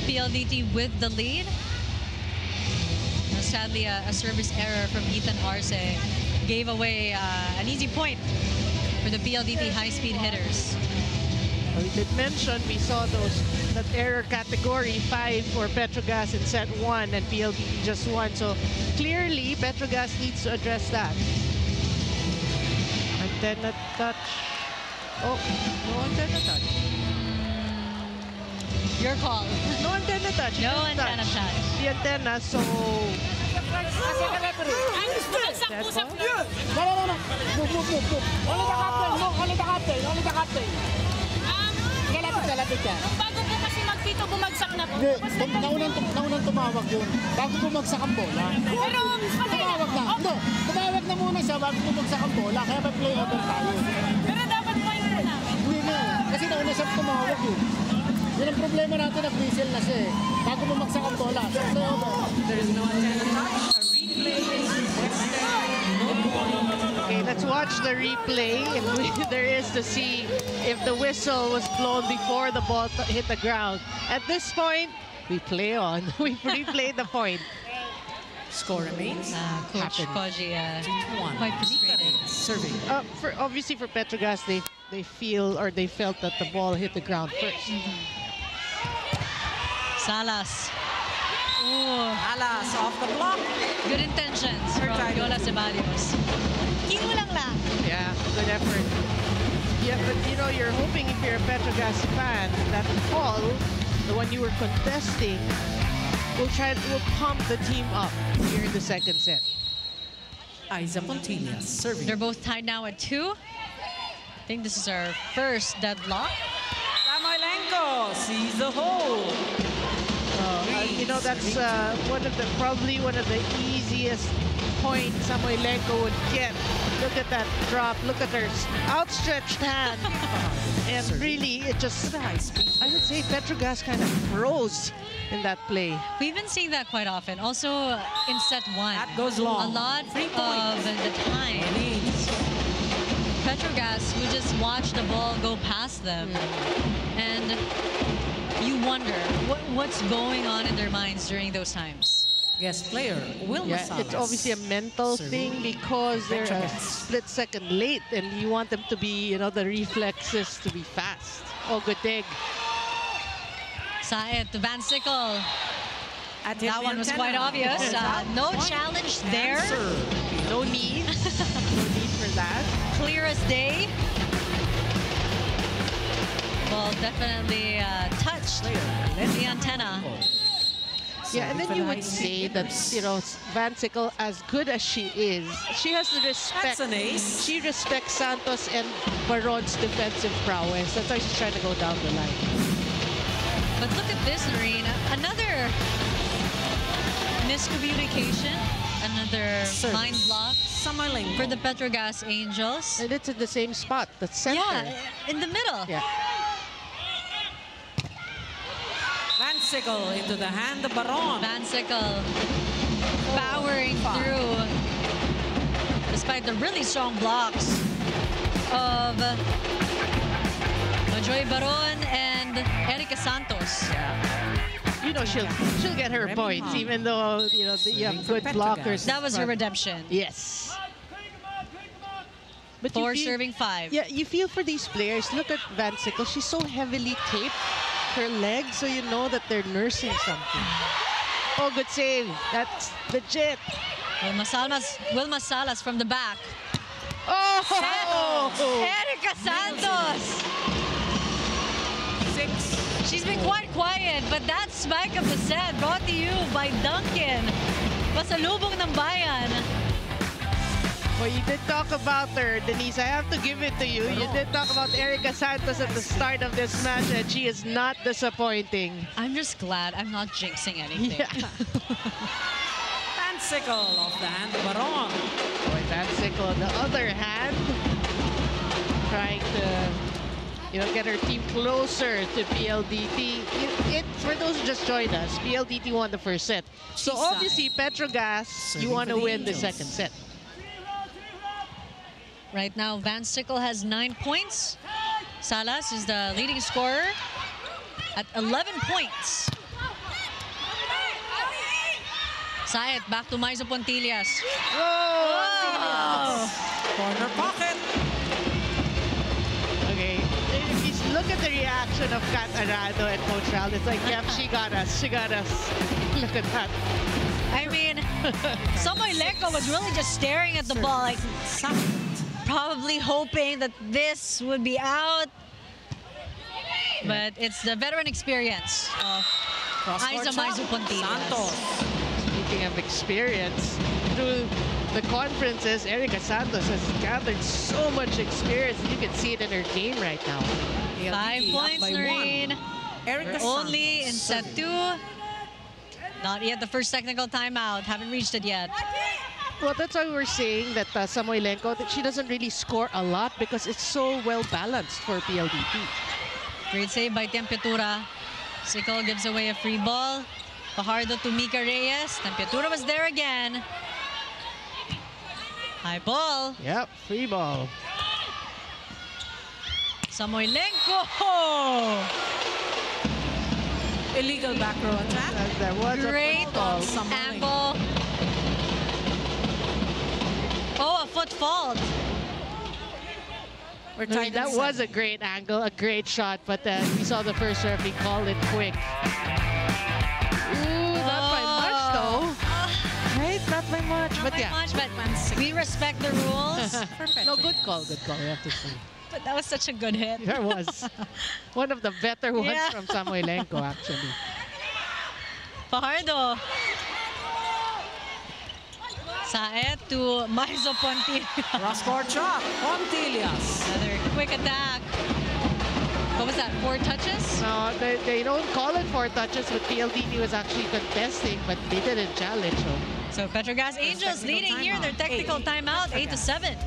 PLDT with the lead. Now, sadly, a service error from Ethan Arce gave away an easy point for the PLDT high-speed hitters. We did mention we saw that error category 5 for PETRO GAZZ in set 1 and PLDT just 1. So clearly PETRO GAZZ needs to address that. Antenna touch. Oh, no antenna touch. Your call. No antenna touch. No antenna touch. The antenna, so... Bago po kasi magpito, bumagsak na po. Naunang tumawag yun. Bago bumagsak ang bola. Pero Tumawag na. Hindi. Tumawag na muna siya bago bumagsak ang bola. Kaya may play over tayo. Pero dapat point po namin. Hindi na. Kasi nauna siya tumawag yun. Yan ang problema natin, nag-whistle na siya eh. Bago bumagsak ang bola. So play over. There is no antenna touch. A replay is requested. No point. Okay, let's watch the replay. And there is to see if the whistle was blown before the ball hit the ground. At this point, we play on. We replay the point. Score remains. Coach Koji, quite frustrated. Serving. Obviously for PETRO GAZZ, they feel or they felt that the ball hit the ground first. Salas. Ooh. Alas off the block. Good intentions from Yola Ceballos. Kinulang lang. Yeah, good effort. Yeah, but you know, you're hoping if you're a PETRO GAZZ fan, that call, the one you were contesting, will pump the team up here in the second set. Aiza Pontillas serving. They're both tied now at 2. I think this is our first deadlock. Samoilenko sees the hole. You know, that's probably one of the easiest points Samoilenko would get. Look at that drop. Look at her outstretched hand. And really, it just, I would say PETRO GAZZ kind of froze in that play. We've been seeing that quite often. Also in set 1. That goes long. A lot of the time, PETRO GAZZ would just watch the ball go past them. And you wonder what's going on in their minds during those times. Guest player, Wilma Salas. It's obviously a mental thing because they're a split second late and you want them to be, you know, the reflexes to be fast. Oh, good dig. Saet to Van Sickle. That one was quite obvious. No challenge there. No need. No need for that. Clear as day. Well, definitely touched the antenna. Yeah, and then you would say that, you know, Van Sickle, as good as she is, she has the respect. That's an ace. She respects Santos and Baron's defensive prowess. That's why she's trying to go down the line. But look at this, Noreen. Another miscommunication. Another mind block for the PETRO GAZZ Angels. And it's in the same spot, the center. Yeah, in the middle. Yeah. Van Sickle into the hand of Baron. Van Sickle powering through despite the really strong blocks of Joy Baron and Erica Santos. Yeah. You know, she'll get her points, even though, you know, you have good blockers. That was her redemption. Yes. But for serving 5. Yeah, you feel for these players. Look at Van Sickle. She's so heavily taped her legs, so you know that they're nursing something. Oh, good save. That's legit. Wilma Salas from the back. Oh! Erica Santos! 6. She's been quite quiet, but that spike of the set brought to you by Duncan. Pasalubong ng bayan. Well, you did talk about her, Denise. I have to give it to you. You did talk about Erica Santos at the start of this match, and she is not disappointing. I'm just glad I'm not jinxing anything. Yeah. Van Sickle off the hand of Baron. Boy, Van Sickle on the other hand, trying to, you know, get her team closer to PLDT. For those who just joined us, PLDT won the first set. So obviously, PETRO GAZZ, you want to win the second set. Right now, Van Sickle has 9 points. Salas is the leading scorer at 11 points. Saet back to Maiza Pontillas. Whoa! Corner pocket. the reaction of Kat Arado and Coach Ral. It's like, yep, she got us. She got us. Look at that. I mean, Samoilenko was really just staring at the ball, like probably hoping that this would be out. But it's the veteran experience of Aiza Santos. Speaking of experience, through the conferences, Erica Santos has gathered so much experience. You can see it in her game right now. 5 points, Noreen. Erica Only in Santos, set 2. Not yet the first technical timeout. Haven't reached it yet. Well, that's why we're saying that Samoilenko, that she doesn't really score a lot because it's so well balanced for PLDT. Great save by Temperatura. Sickle gives away a free ball. Fajardo to Mika Reyes. Temperatura was there again. High ball. Yep, free ball. Samoilenko. illegal back row attack. There was Great a angle. Oh, a foot fault. That was a great angle, a great shot, but we saw the first referee call it quick. Ooh, not by much though. Right, not by much, Not but by yeah. much, but we respect the rules. No, good call, we have to say. But that was such a good hit. There was one of the better ones Yeah. from Samoilenko, actually. Fajardo. Saet to Maizo Pontillas. Cross-court shot, Pontillas. Another quick attack. What was that, 4 touches? No, they don't call it 4 touches, but PLDT was actually contesting, but they didn't challenge. So PETRO GAZZ Angels leading here their technical timeout, 8-7.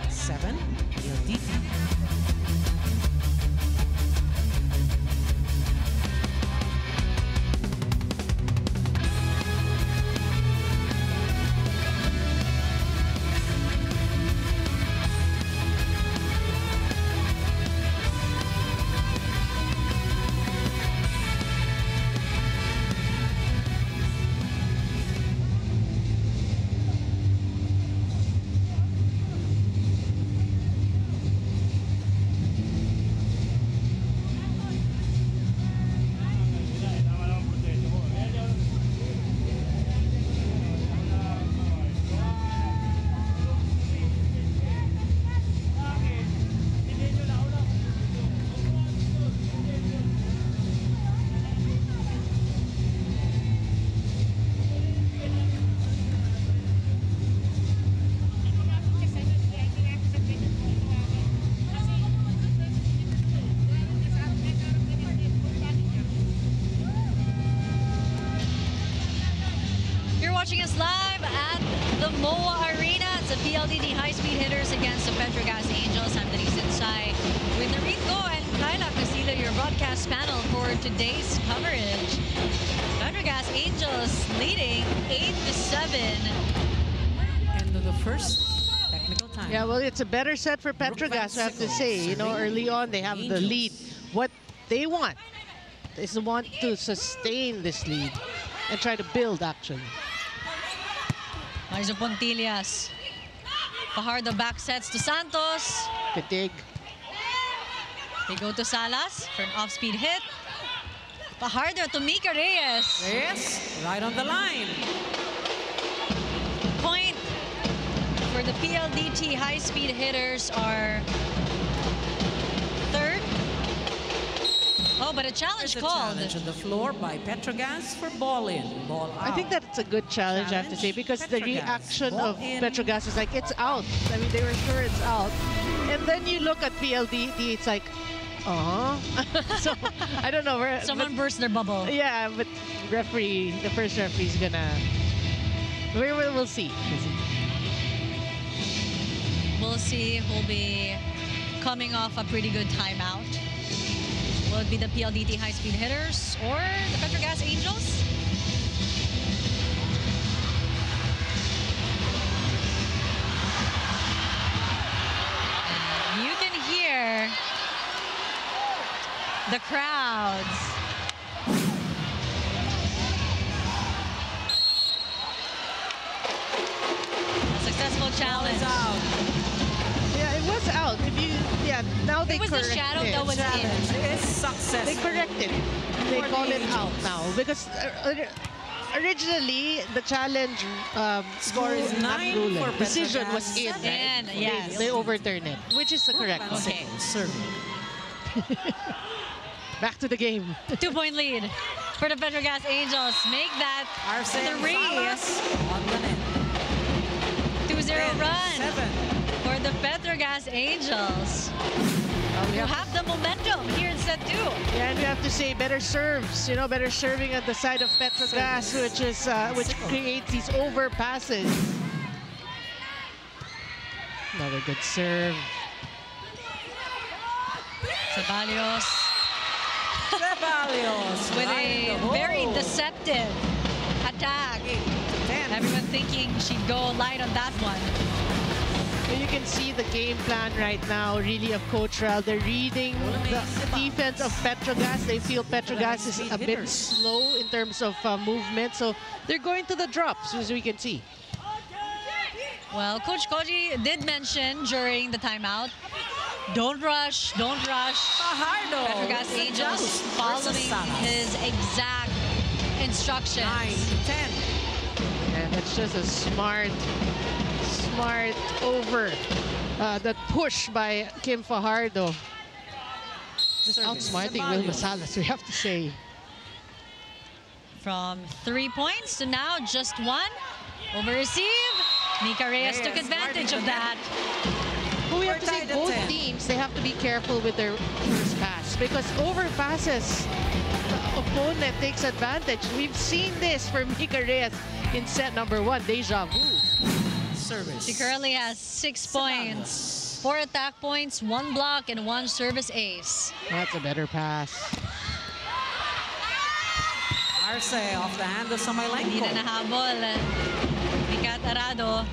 7, PLDT. Watching us live at the MOA Arena. It's the PLDT high-speed hitters against the PETRO GAZZ Angels. I'm Denise Insai with Rico and Kyla Castillo, your broadcast panel for today's coverage. PETRO GAZZ Angels leading 8-7. End of the first technical time. Yeah, well, it's a better set for PETRO GAZZ, I have to say. You know, early on they have the lead. What they want is to want to sustain this lead and try to build, actually. Maizo Pontillas. Fajardo back sets to Santos. Good dig. They go to Salas for an off-speed hit. Fajardo to Mika Reyes. Reyes, right on the line. Point for the PLDT high-speed hitters are third. Oh, but a challenge There's a called. challenge on the floor by PETRO GAZZ for ball in, ball out. I think that's a good challenge, I have to say, because the PETRO GAZZ, reaction ball of in. PETRO GAZZ is like, it's out. I mean, they were sure it's out. And then you look at PLDT, it's like, so, I don't know. Someone burst their bubble. Yeah, but the first referee's gonna, we'll see. We'll see who'll be coming off a pretty good timeout. Will it be the PLDT high-speed hitters or the PETRO GAZZ Angels? You can hear the crowds. A successful challenge. Yeah, it was was out. If you, now they It was the correct shadow it. that was in. Challenge is successful. They correct it. They For call the it out Angels. now because originally the challenge Score is 9 for decision PETRO was GAZZ. in. And, Right? yes. They overturn it, which is the correct one. Okay. Serving. Back to the game. 2-point lead for the PETRO GAZZ Angels. Make that Arsene 3. Salas on the net. 2-0 run 7. for the PETRO GAZZ Angels. We You have have the momentum here in set 2. Yeah, and we have to say better serves, better serving at the side of PETRO GAZZ, which creates these overpasses. Another good serve. Ceballos Ceballos with right in a the very hole. deceptive attack. 10. Everyone thinking she'd go light on that one. And you can see the game plan right now, really, of Coach Rel. They're reading the defense of PETRO GAZZ. They feel PETRO GAZZ is a bit slow in terms of movement, so they're going to the drops, as we can see. Well, Coach Koji did mention during the timeout, don't rush, don't rush. Fajardo. PETRO GAZZ Angels following his exact instructions. 9-10. And it's just a smart over that push by Kim Fajardo. Just outsmarting Wilma Salas, we have to say. From 3 points to now just 1. Over receive. Mika Reyes took advantage of that. But we have to say both teams, they have to be careful with their first pass because over passes, the opponent takes advantage. We've seen this for Mika Reyes in set number 1, deja vu. Service. She currently has 6 points, 4 attack points, 1 block, and 1 service ace. That's a better pass. Arce off the hand of Hindi na Samaylenko. nahabol. Mikat Arado.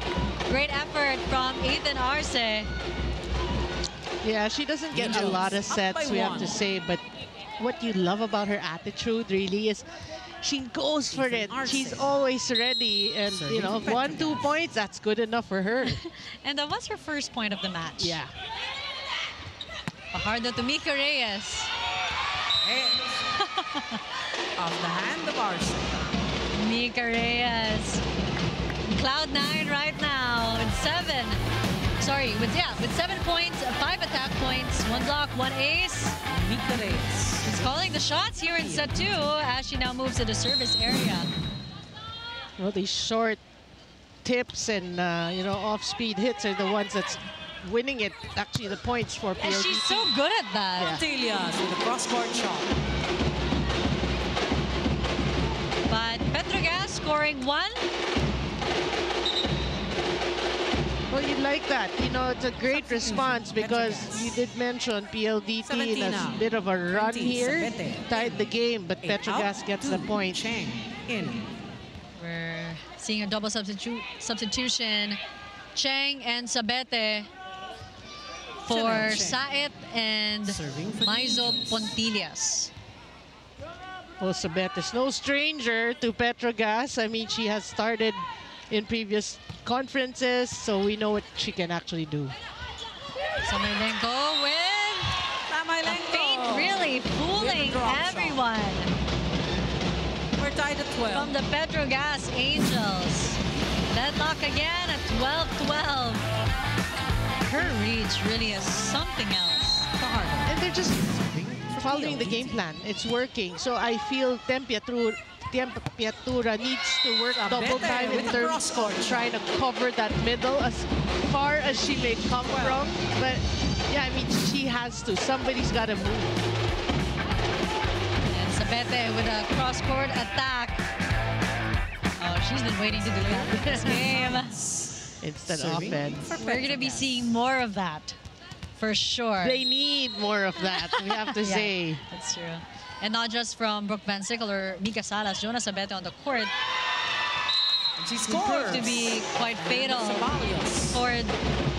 Great effort from Ethan Arce. Yeah, she doesn't get a Angels lot of up sets, by we have 1. to say, but what you love about her attitude really is she goes for it. Arce. She's always ready, and Serving for 1-2 PETRO points, that's good enough for her. And that was her first point of the match. Yeah. Fajardo to Mika Reyes. Off the hand of Arce. Mika Reyes. Cloud 9 right now with 7. Sorry, with 7 points, 5 attack points, 1 block, 1 ace. Mika Reyes. She's calling the shots here in set 2 as she now moves to the service area. Well, these short tips and off-speed hits are the ones that's winning it. Actually, the points for PLDT. And she's so good at that. Tilias with a cross-court shot. But PETRO GAZZ scoring 1. Well, you like that. It's a great response because you did mention PLDT in a bit of a run 20, here. Sabete. Tied the game, but 8 PETRO out, GAZZ gets 2, the point. Cheng in. We're seeing a double substitution. Cheng and Sabete for Saet and Serving for the Maizo Angels. Pontillas. Well, Sabete is no stranger to PETRO GAZZ. I mean, she has started in previous conferences, so we know what she can actually do. Samaylenko with a feint, really fooling everyone. We're tied at 12. From the PETRO GAZZ Angels. Deadlock again at 12-12. Her reach really is something else. And they're just following the game plan. It's working. So I feel Tempiatura needs to work double time in terms of trying to cover that middle as far as she may come from. But yeah, I mean, she has to. Somebody's got to move. And Sabete with a cross-court attack. Oh, she's been waiting to do that in this game. Instant offense. We're going to be seeing more of that, for sure. They need more of that, we have to say. That's true. And not just from Brooke Van Sickle or Mika Salas, Jonas Sabete on the court. She It proved scores. to be quite fatal for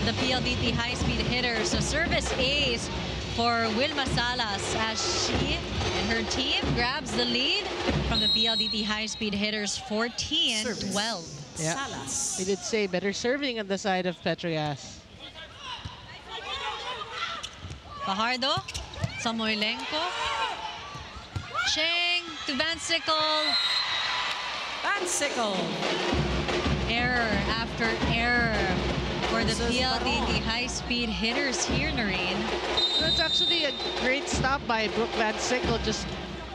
the PLDT high-speed hitters. So service ace for Wilma Salas as she and her team grabs the lead from the PLDT high-speed hitters 14-12. Yeah. Salas. We did say better serving on the side of PETRO GAZZ. Fajardo, Samoylenko, Cheng to Van Sickle. Van Sickle. Error after error for the PLDT high-speed hitters here, Noreen. That's actually a great stop by Brooke Van Sickle, just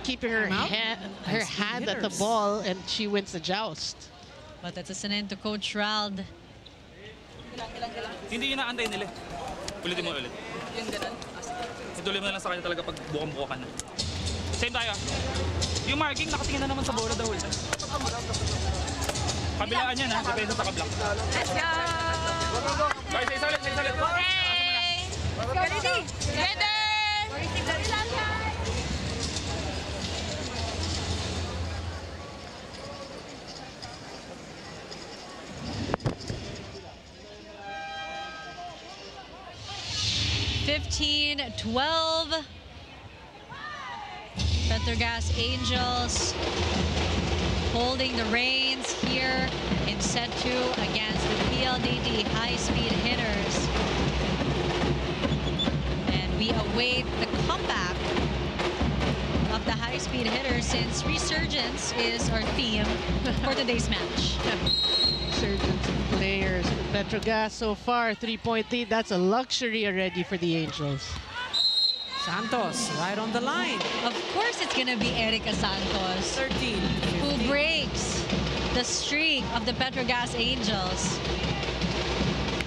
keeping her hand at the ball, and she wins the joust. But that's a sinin to Coach Rald. Hindi yun naantay nila. Ulitin mo ulit. Ituloy mo na lang sa kanya talaga pag bukang-buka ka na. Same tayo. Yung marking nakatingin na naman sa bola the whole time. Kabilaan yan ha, depende sa kablock. Let's go! Okay, sa isa ulit, sa isa ulit. Okay! Ready? Together! 15-12. PETRO GAZZ Angels holding the reins here in set 2 against the PLDT high-speed hitters. And we await the comeback of the high-speed hitters, since resurgence is our theme for today's match. Resurgence players. PETRO GAZZ so far, 3-point lead. That's a luxury already for the Angels. Santos right on the line. Of course it's gonna be Erica Santos, 13. who breaks the streak of the PETRO GAZZ Angels.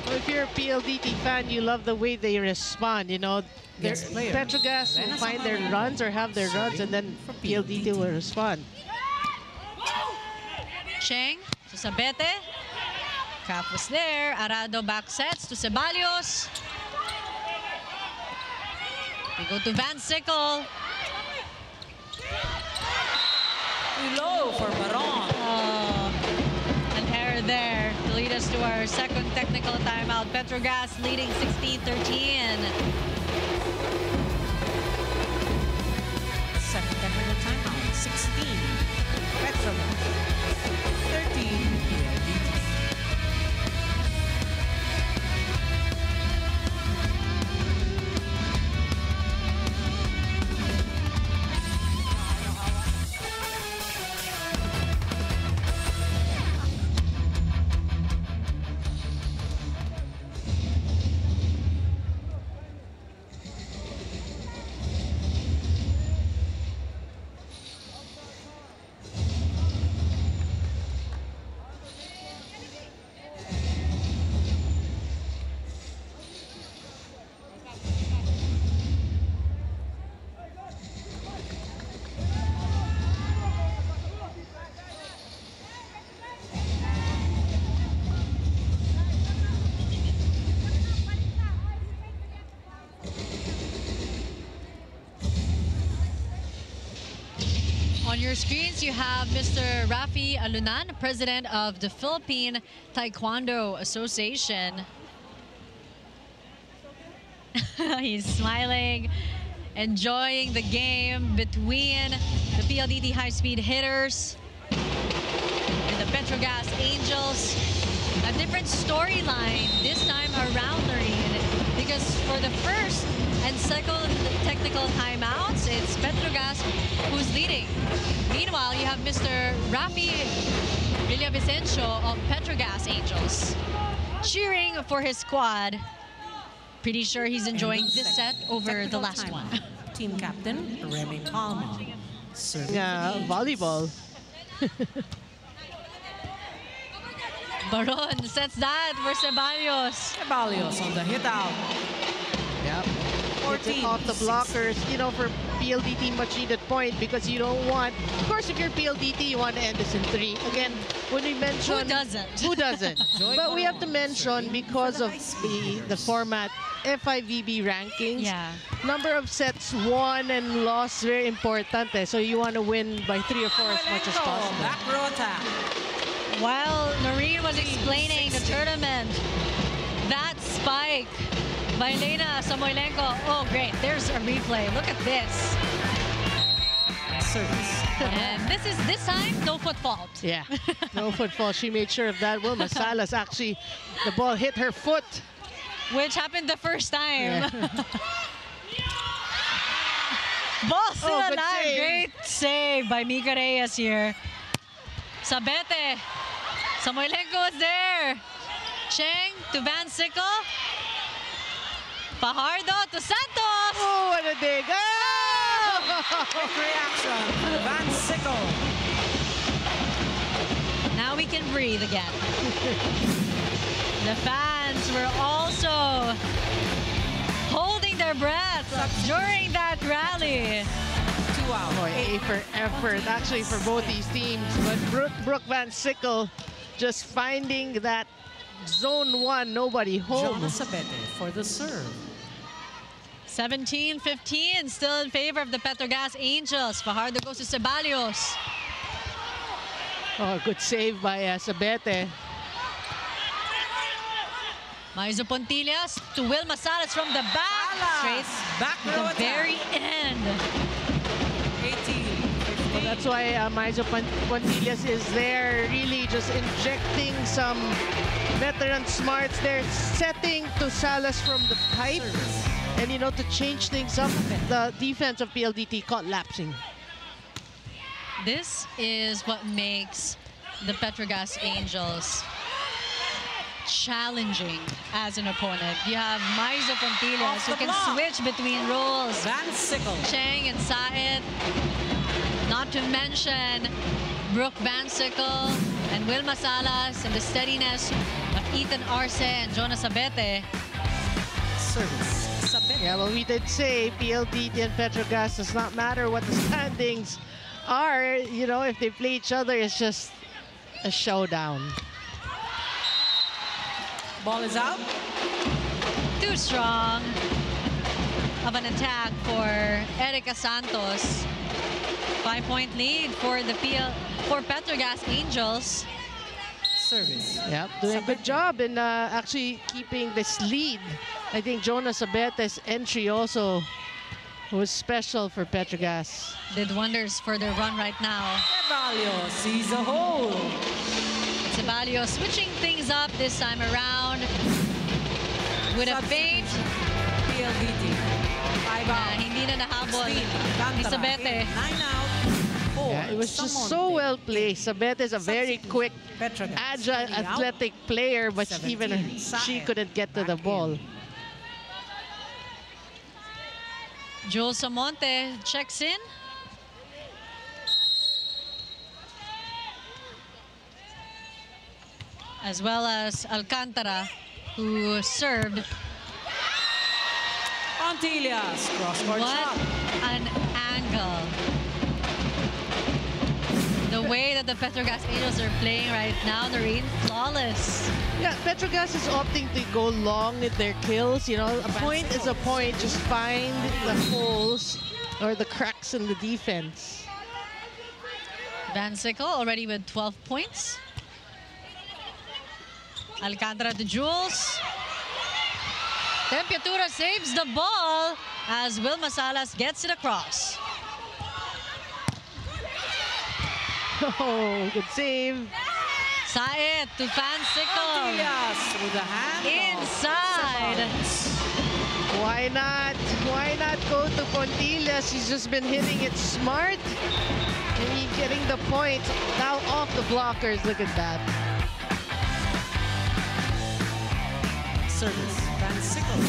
Well, if you're a PLDT fan, you love the way they respond. You know, PETRO GAZZ will find their runs or have their runs, and then PLDT will respond. Cheng to Sabete. Cap was there. Arado back sets to Ceballos. We go to Van Sickle. Too low for Baron. Oh, an error there to lead us to our second technical timeout. PETRO GAZZ leading 16-13. Second technical timeout. 16. PETRO GAZZ. 13. PLDT. On your screens, you have Mr. Rafi Alunan, president of the Philippine Taekwondo Association. He's smiling, enjoying the game between the PLDT high-speed hitters and the PETRO GAZZ Angels. A different storyline this time around, Noreen, because for the first and second technical timeouts, it's PETRO GAZZ who's leading. Meanwhile, you have Mr. Rafi Villavicencio of PETRO GAZZ Angels cheering for his squad. Pretty sure he's enjoying this set over the last one. Team captain, Remy Palma. Volleyball. Baron sets that for Ceballos. Ceballos on the hit out. Yep. 14. Off the blockers, you know, for PLDT, much needed point, because you don't want, of course, if you're PLDT, you want to end this in 3. Again, when we mention... Who doesn't? Who doesn't? But we have to mention, because of the format, FIVB rankings, number of sets won and lost, very important. So you want to win by 3 or 4 as much as possible. Back row attack. While Noreen was explaining the tournament, that spike by Lena Samoylenko. Oh, great. There's a replay. Look at this. Service. And this time, no foot fault. Yeah, no foot fault. She made sure of that. Wilma Salas, actually, the ball hit her foot. Which happened the first time. Yeah. Ball still Oh, good alive. save. Great save by Mika Reyes here. Sabete. Samoilenko was there. Cheng to Van Sickle. Fajardo to Santos. Oh, what a dig. Oh! Quick reaction. Van Sickle. Now we can breathe again. The fans were also holding their breath during that rally. 2 out. Boy, A for effort, actually, for both these teams. But Brooke Van Sickle just finding that zone 1, nobody home. Jonas Sabete for the serve. 17-15, still in favor of the PETRO GAZZ Angels. Fajardo goes to Ceballos. Oh, good save by Sabete. Maizo Pontillas to Wilma Salas from the back. Straight Back to row the attack. very end. 18-15. Well, that's why Maizo Pontillas is there, really just injecting some veteran smarts there, setting to Salas from the pipe. And, you know, to change things up, the defense of PLDT caught lapsing. This is what makes the PETRO GAZZ Angels challenging as an opponent. You have Maizo Pontillas Off the who can block. switch between roles. Van Sickle. Cheng and Said. Not to mention Brooke Van Sickle and Wilma Salas, and the steadiness of Ethan Arce and Jonas Sabete. Service. Sabete. Yeah, well, we did say PLDT and PETRO GAZZ does not matter what the standings are. You know, if they play each other, it's just a showdown. Ball is out. Too strong of an attack for Erica Santos. 5-point lead for the PETRO GAZZ Angels. Service. Yeah, doing a good job in actually keeping this lead. I think Jonas Sabete's entry also was special for PETRO GAZZ. Did wonders for their run right now. Ceballos sees a hole. Ceballos switching things up this time around with a feint. PLDT. 5 out. Hindi na nahabol 16. ni Alcantara. Sabete. 9 out. 4. Yeah, it was just so well placed. Sabete is a very quick, PETRO GAZZ. agile, 20 out. athletic player, but 17. even she Saed. couldn't get to the Back ball. in. Joel Samonte checks in. As well as Alcantara, who served. Pontillas. Cross-court What shot. an angle. The way that the PETRO GAZZ Angels are playing right now, they're flawless. Yeah, PETRO GAZZ is opting to go long with their kills. You know, a point is a point. Just find the holes or the cracks in the defense. Van Sickle already with 12 points. Alcantara to Jules. Temperatura saves the ball as Wilma Salas gets it across. Oh, good save. Saed to Van Sickle. Pontillas with a hand. Inside. Why not? Why not go to Pontillas? He's just been hitting it smart. And he's getting the point. Now off the blockers. Look at that. Service. Van Sickle.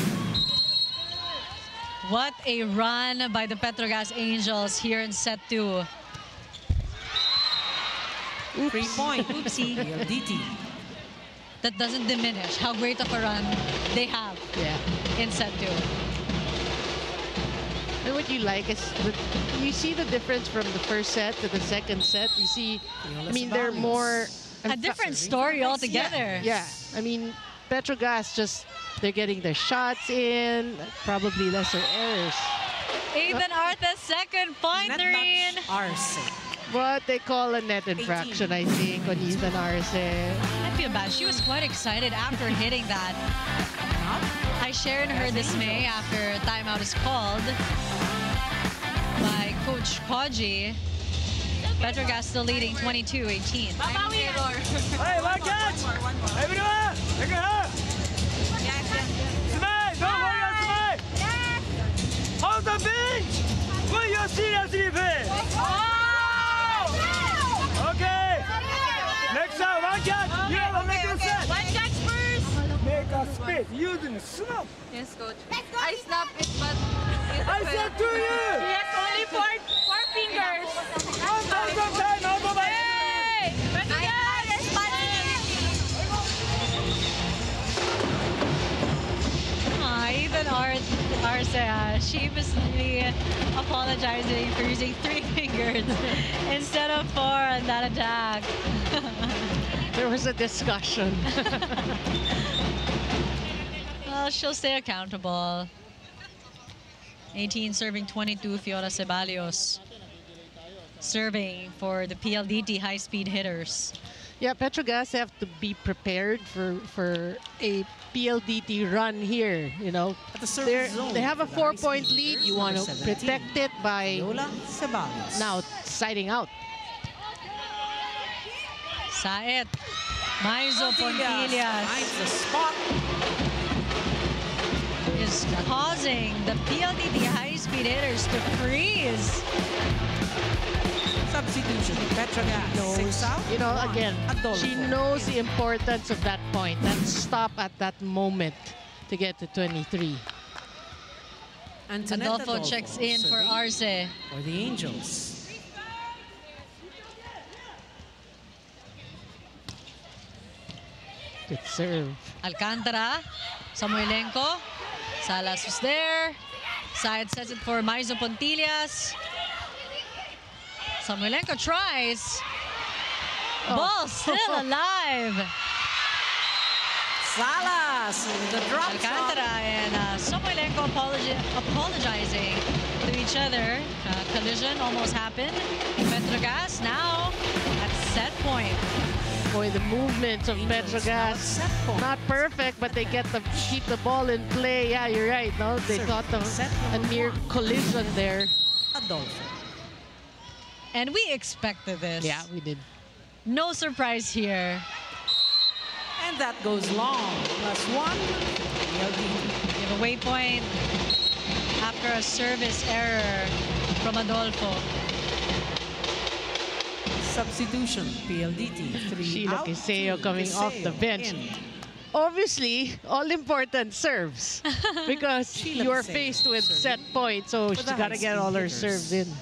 What a run by the PETRO GAZZ Angels here in set 2. 3-point. Oopsie. PLDT. That doesn't diminish how great of a run they have in set 2. And what you like is that you see the difference from the first set to the second set. You see, I mean, they're more... A different story altogether. Yeah, I mean, PETRO GAZZ just, they're getting their shots in, probably lesser errors. Ethan Arthur's second point, Net Noreen. touch Arce. What they call a net infraction, I think, on Ethan Arce. I feel bad. She was quite excited after hitting that. I shared her dismay after timeout is called by Coach Koji. PETRO GAZZ still leading 22-18. Hey, one catch! Everyone! Take a hug! Smile! Don't worry, smile! Hold the bench! Put your This using snap. Yes, coach. I snap it, but I said to you. Yes, only four fingers. 1,000 time out of my Hey! Petro Gazz! Even Arce, sheepishly apologizing for using 3 fingers instead of 4 on that attack. There was a discussion. Well, she'll stay accountable. 18 serving 22, Fiora Ceballos. Serving for the PLDT high-speed hitters. Yeah, PETRO GAZZ have to be prepared for a PLDT run here. You know, they have a 4-point lead. You want to protect it by now siding out. Saet, Maizo Pontillas Finds the spot. is causing the PLDT high-speed hitters to freeze. Substitution. Petro Gazz. 6 out. You know, again, Adolfo. she knows the importance of that point, that stop at that moment to get to 23. Antoinette Adolfo checks in for serving Arce. for the Angels. Good serve. Alcantara, Samuelenko, Salas was there. Saet sets it for Maizo Pontillas. Samuelenko tries. Ball still alive. Salas with the drop Alcantara shot. and Samuelenko apologizing to each other. Collision almost happened. PETRO GAZZ now at set point. Boy, the movements of PETRO GAZZ, not perfect, but they get to keep the ball in play. Yeah, you're right. No, they thought of a near collision there. Adolfo. And we expected this. Yeah, we did. No surprise here. And that goes long. +1. PLDT. Giveaway point after a service error from Adolfo. Substitution. PLDT. 3 Sheila out. Quiseo coming off the bench. In. Obviously, all-important serves because Sheila you are Quiseo faced with serving set points, so she's the got to get high-speed all her hitters. serves in.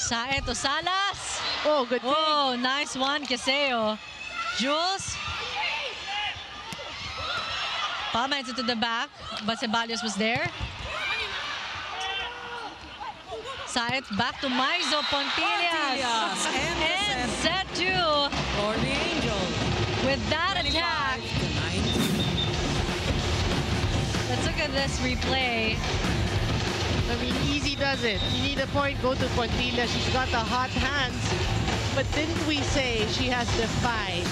Saet to Salas. Oh, good thing. Oh, nice one, Quiseo. Jules. Palma it to the back, but Ceballos was there. Saet back to Maizo Pontillas. Pontillas. And set 2 For the Angels. with that attack. 25 to 19. Let's look at this replay. I mean, easy does it. You need a point, go to Pontilla. She's got the hot hands. But didn't we say she has defied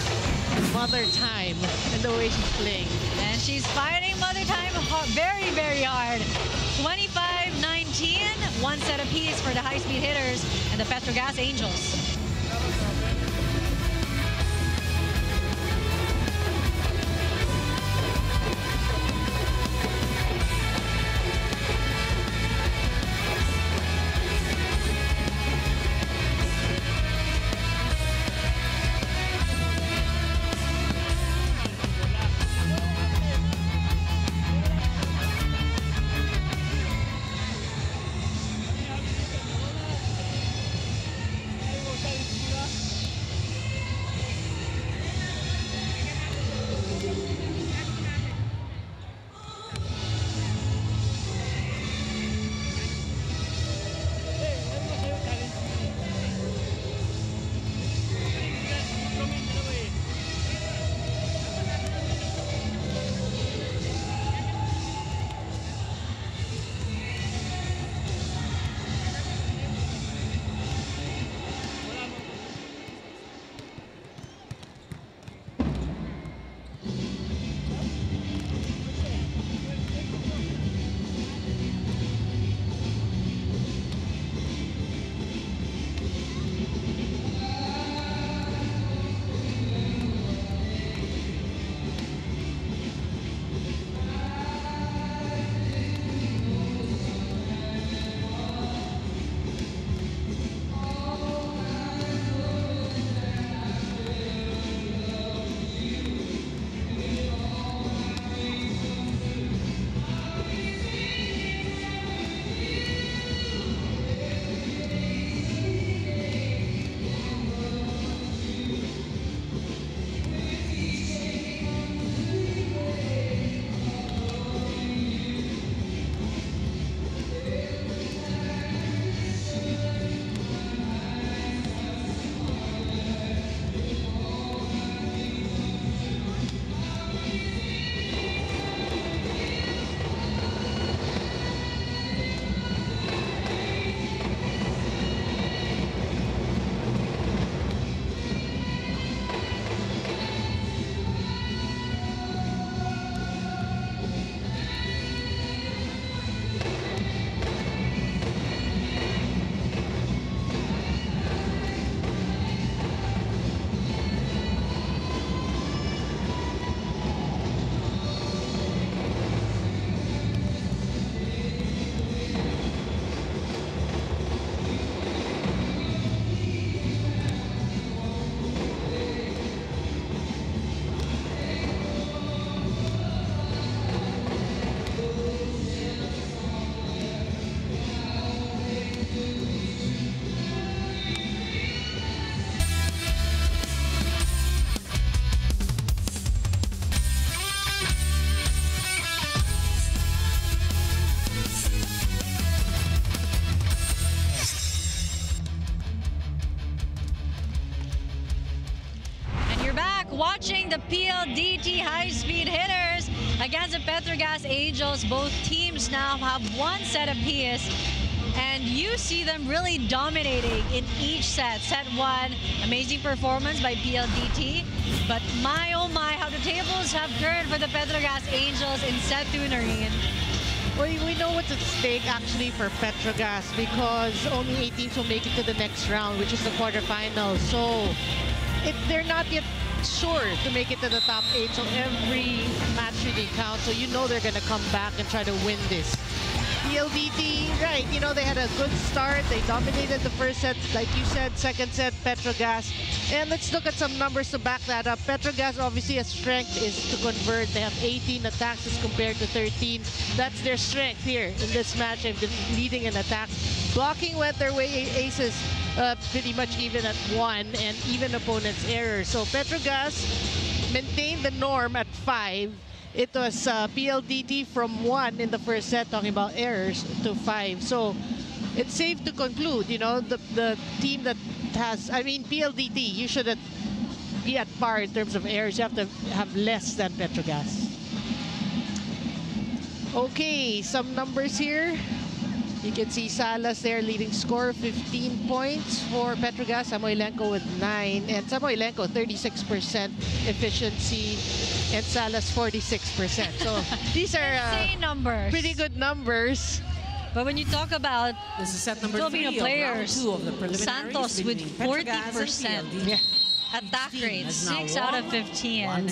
Mother Time in the way she's playing? And she's fighting Mother Time very, very hard. 25-19, one set apiece for the high-speed hitters and the PETRO GAZZ Angels. watching the PLDT high-speed hitters against the PETRO GAZZ Angels. Both teams now have one set apiece, and you see them really dominating in each set. Set 1, amazing performance by PLDT, but my oh my, how the tables have turned for the PETRO GAZZ Angels in set 2, Noreen. Well, we know what's at stake actually for PETRO GAZZ, because only 8 teams will make it to the next round, which is the quarterfinals. So they're not yet sure to make it to the top 8, so every match really counts. So you know they're going to come back and try to win this. PLDT, right, you know, they had a good start. They dominated the first set, like you said. Second set, PETRO GAZZ. And let's look at some numbers to back that up. PETRO GAZZ, obviously, a strength is to convert. They have 18 attacks as compared to 13. That's their strength here in this match. They've been leading in attacks. Blocking went their way, aces pretty much even at 1, and even opponents' errors. So PETRO GAZZ maintained the norm at 5. It was PLDT from 1 in the first set, talking about errors, to 5. So it's safe to conclude, you know, the team that has, I mean, PLDT, you shouldn't be at par in terms of errors. You have to have less than PETRO GAZZ. Okay, some numbers here. You can see Salas there, leading score, 15 points for PETRO GAZZ. Samoilenko with 9. And Samoilenko, 36% efficiency. And Salas, 46%. So these are insane numbers. Pretty good numbers. But when you talk about this is set number Filipino 3 players, of round 2 of the preliminaries, Santos with 40% attack rate, 6 out of 15.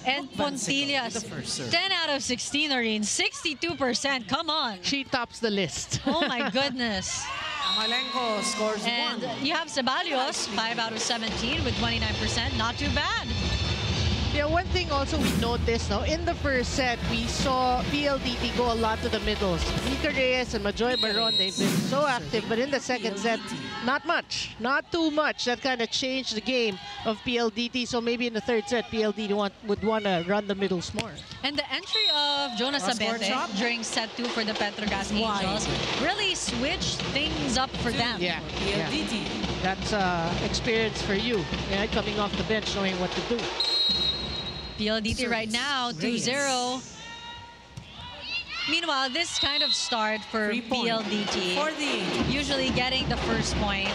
And Pontillas, 10 out of 16 are in 62%. Come on. She tops the list. Oh my goodness. Amalenko scores 1. And you have Ceballos, 5 out of 17 with 29%. Not too bad. Yeah, one thing also we noticed now, in the first set, we saw PLDT go a lot to the middles. Mika Reyes and Majoy Baron, they've been so active, but in the second set, not much, not too much. That kind of changed the game of PLDT, so maybe in the third set, PLDT would want to run the middles more. And the entry of Jonas Abete during set 2 for the PETRO GAZZ Angels really switched things up for them. Yeah, PLDT. That's experience for you, yeah, coming off the bench, knowing what to do. PLDT right now, 2-0. Meanwhile, this kind of start for PLDT, usually getting the first point,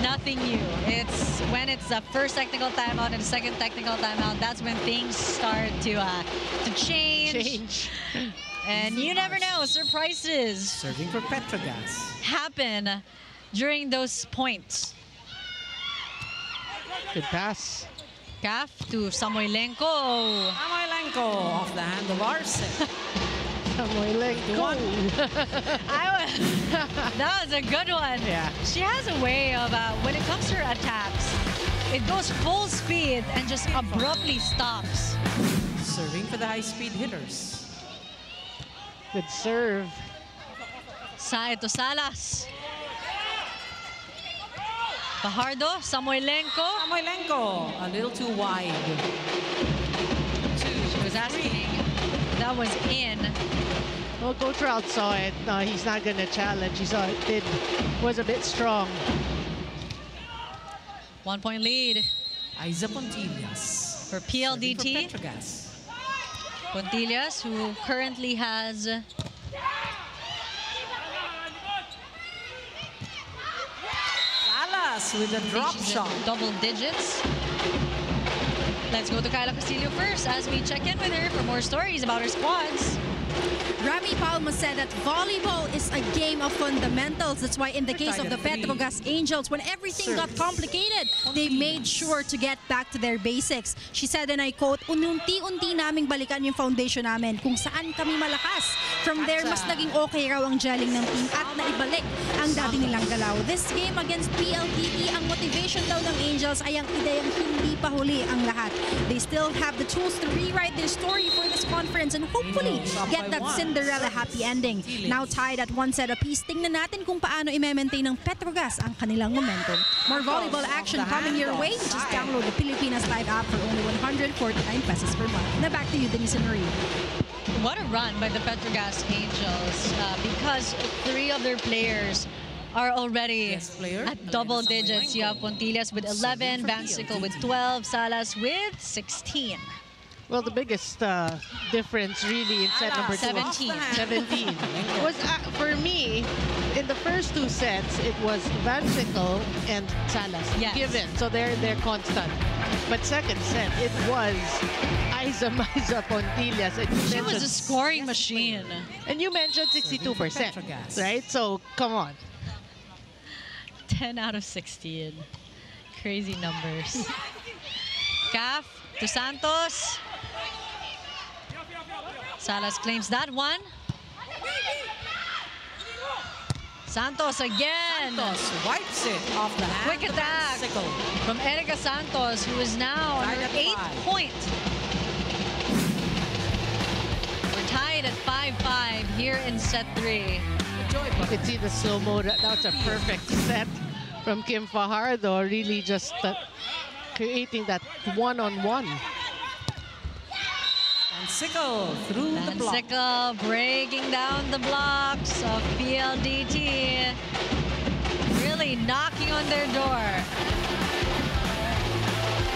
nothing new. It's when it's the first technical timeout and the second technical timeout, that's when things start to change. And you never know, surprises serving for PETRO GAZZ happen during those points. Good pass. Calf to Samoilenko. Samoilenko off the hand of Arsen. Samoilenko. That was a good one. Yeah. She has a way of, when it comes to her attacks, it goes full speed and just abruptly stops. Serving for the high-speed hitters. Good serve. Ito Salas. Fajardo, Samoilenko. Samoilenko, a little too wide. She was asking. That was in. Well, Coach Trout saw it. No, he's not going to challenge. He saw it was a bit strong. 1 point lead. Aiza Pontillas. For PLDT. For PETRO GAZZ. Pontillas, who currently has with a drop shot. Double digits. Let's go to Kyla Castillo first as we check in with her for more stories about her squads. Rami Palma said that volleyball is a game of fundamentals. That's why in the case of the PETRO GAZZ Angels, when everything got complicated, they made sure to get back to their basics. She said, and I quote, unti-unti naming balikan yung foundation namin kung saan kami malakas. From there, mas naging okay raw ang gelling ng team at naibalik ang dati nilang galaw. This game against PLDT, ang motivation daw ng Angels ay ang ideyang hindi pa huli ang lahat. They still have the tools to rewrite their story for this conference and hopefully get that Cinderella happy ending. Now tied at 1 set apiece, tingnan natin kung paano i-maintain ng PETRO GAZZ ang kanilang momentum. More volleyball action coming your way. Just download the Pilipinas Live app for only 149 pesos per month. Now back to you, Denise and Marie. What a run by the PETRO GAZZ Angels because 3 of their players are already Yes, player. at double digits. You have Pontillas with 11, Van Sickle with 12, Salas with 16. Well, the biggest difference really in set number 2 17. 17 was for me in the first 2 sets. It was Van Sickle and Salas given, so they're constant. But second set, it was Aiza Pontillas. And she was a scoring machine. And you mentioned 62%, right? So come on. 10 out of 16. Crazy numbers. Caf to Santos. Salas claims that one. Santos again. Santos wipes it off the hand. Quick attack from Erica Santos, who is now on her 8th point. We're tied at 5-5 here in set 3. You can see the slow-mo. That was a perfect set from Kim Fajardo, really just creating that one-on-one. Van Sickle through the block. Van Sickle breaking down the blocks of PLDT. Really knocking on their door.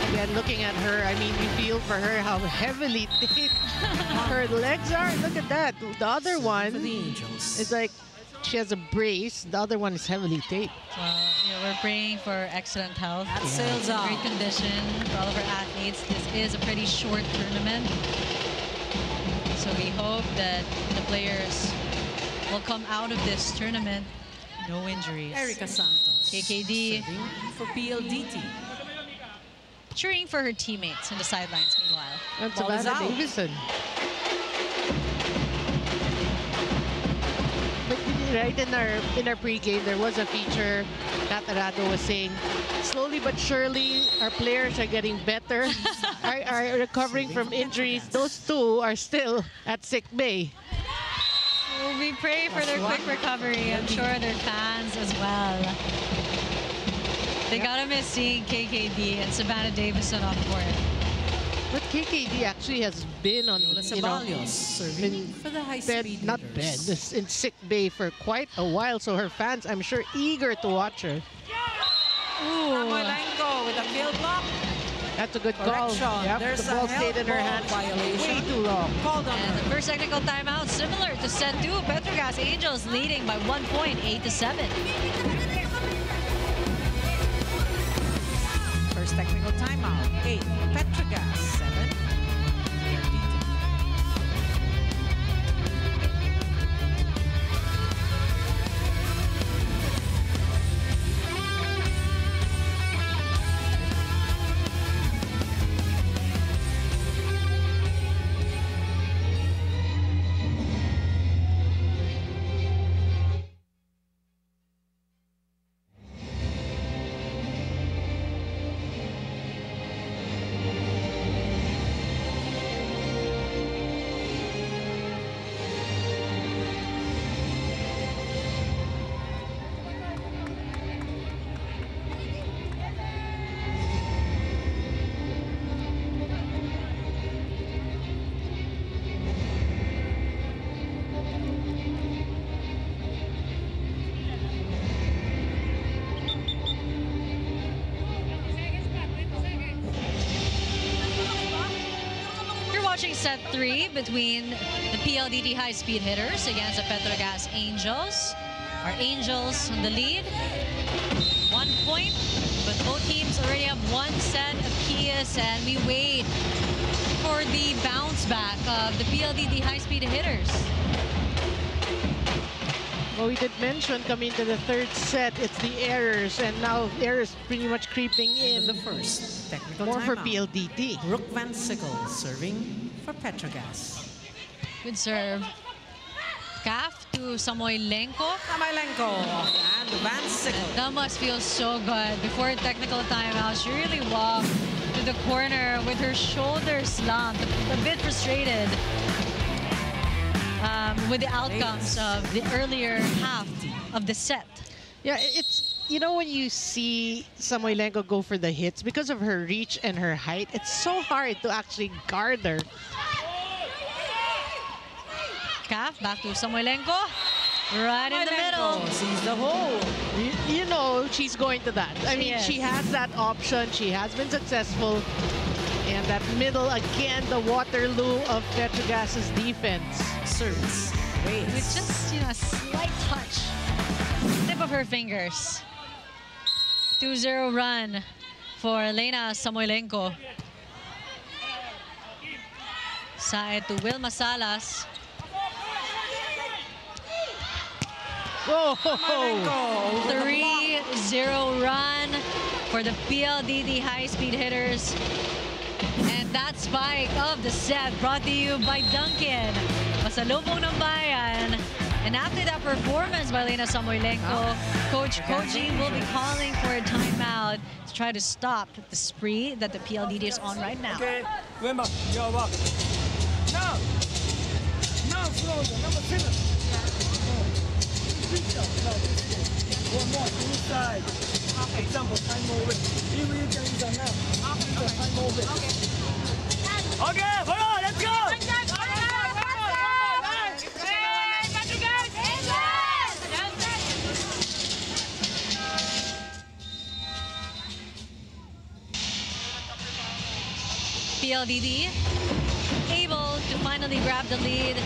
Again, looking at her, I mean, you feel for her how heavily taped her legs are. Look at that. The other one is like she has a brace. The other one is heavily taped. Well, we're praying for excellent health. That sails out. Great condition for all of our athletes. This is a pretty short tournament. So we hope that the players will come out of this tournament. No injuries. Erica Santos. KKD for PLDT. Cheering for her teammates in the sidelines meanwhile. And Savannah Davison. But right in our pregame, there was a feature that Arado was saying, slowly but surely, our players are getting better, are recovering from injuries. Those two are still at sick bay. Well, we pray for their quick recovery. I'm sure their fans as well. They gotta miss seeing KKD and Savannah Davison on court. But KKD actually has been on, serving for the high-speed not bed, in sick bay for quite a while. So her fans, I'm sure, eager to watch her. Samoilenko with a kill block. That's a good call. Yep, There's the ball stayed in her hands way too long. And the first technical timeout, similar to set 2. PETRO GAZZ Angels leading by 1 point, 8-7. First technical timeout, 8. PETRO GAZZ, 7. Set 3 between the PLDT high-speed hitters against the PETRO GAZZ Angels. Our Angels on the lead, 1 point, but both teams already have 1 set apiece, and we wait for the bounce back of the PLDT high-speed hitters. Well, we did mention coming to the 3rd set, it's the errors, and now errors pretty much creeping in. The first technical more for timeout. PLDT. Brooke Van Sickle serving for PETRO GAZZ. Good serve. Caf to Samoilenko. Samoilenko and Van Sickle. That must feel so good. Before a technical timeout, she really walked to the corner with her shoulders slumped, a bit frustrated with the outcomes of the earlier half of the set. Yeah, it's, you know, when you see Samoilenko go for the hits, because of her reach and her height, it's so hard to actually guard her. Caf back to Samoilenko. Right in the middle. Sees the hole. You know she's going to that. I mean, she has that option. She has been successful. And that middle, again, the Waterloo of PETRO GAZZ's defense. Service. With just, a slight touch. Tip of her fingers. 2-0 run for Elena Samoilenko. Side to Wilma Salas. Whoa! 3-0 run for the PLDT high-speed hitters. And that spike of the set brought to you by Duncan. Pasalubong ng bayan. And after that performance by Elena Samoilenko, Coach Koji will be calling for a timeout to try to stop the spree that the PLDT is on right now. Okay, Wemba, your work. Now, Florida, number 7. One more, inside. Example, time over. If you can use that now. Time over. Okay, hold on, let's go! PLDT able to finally grab the lead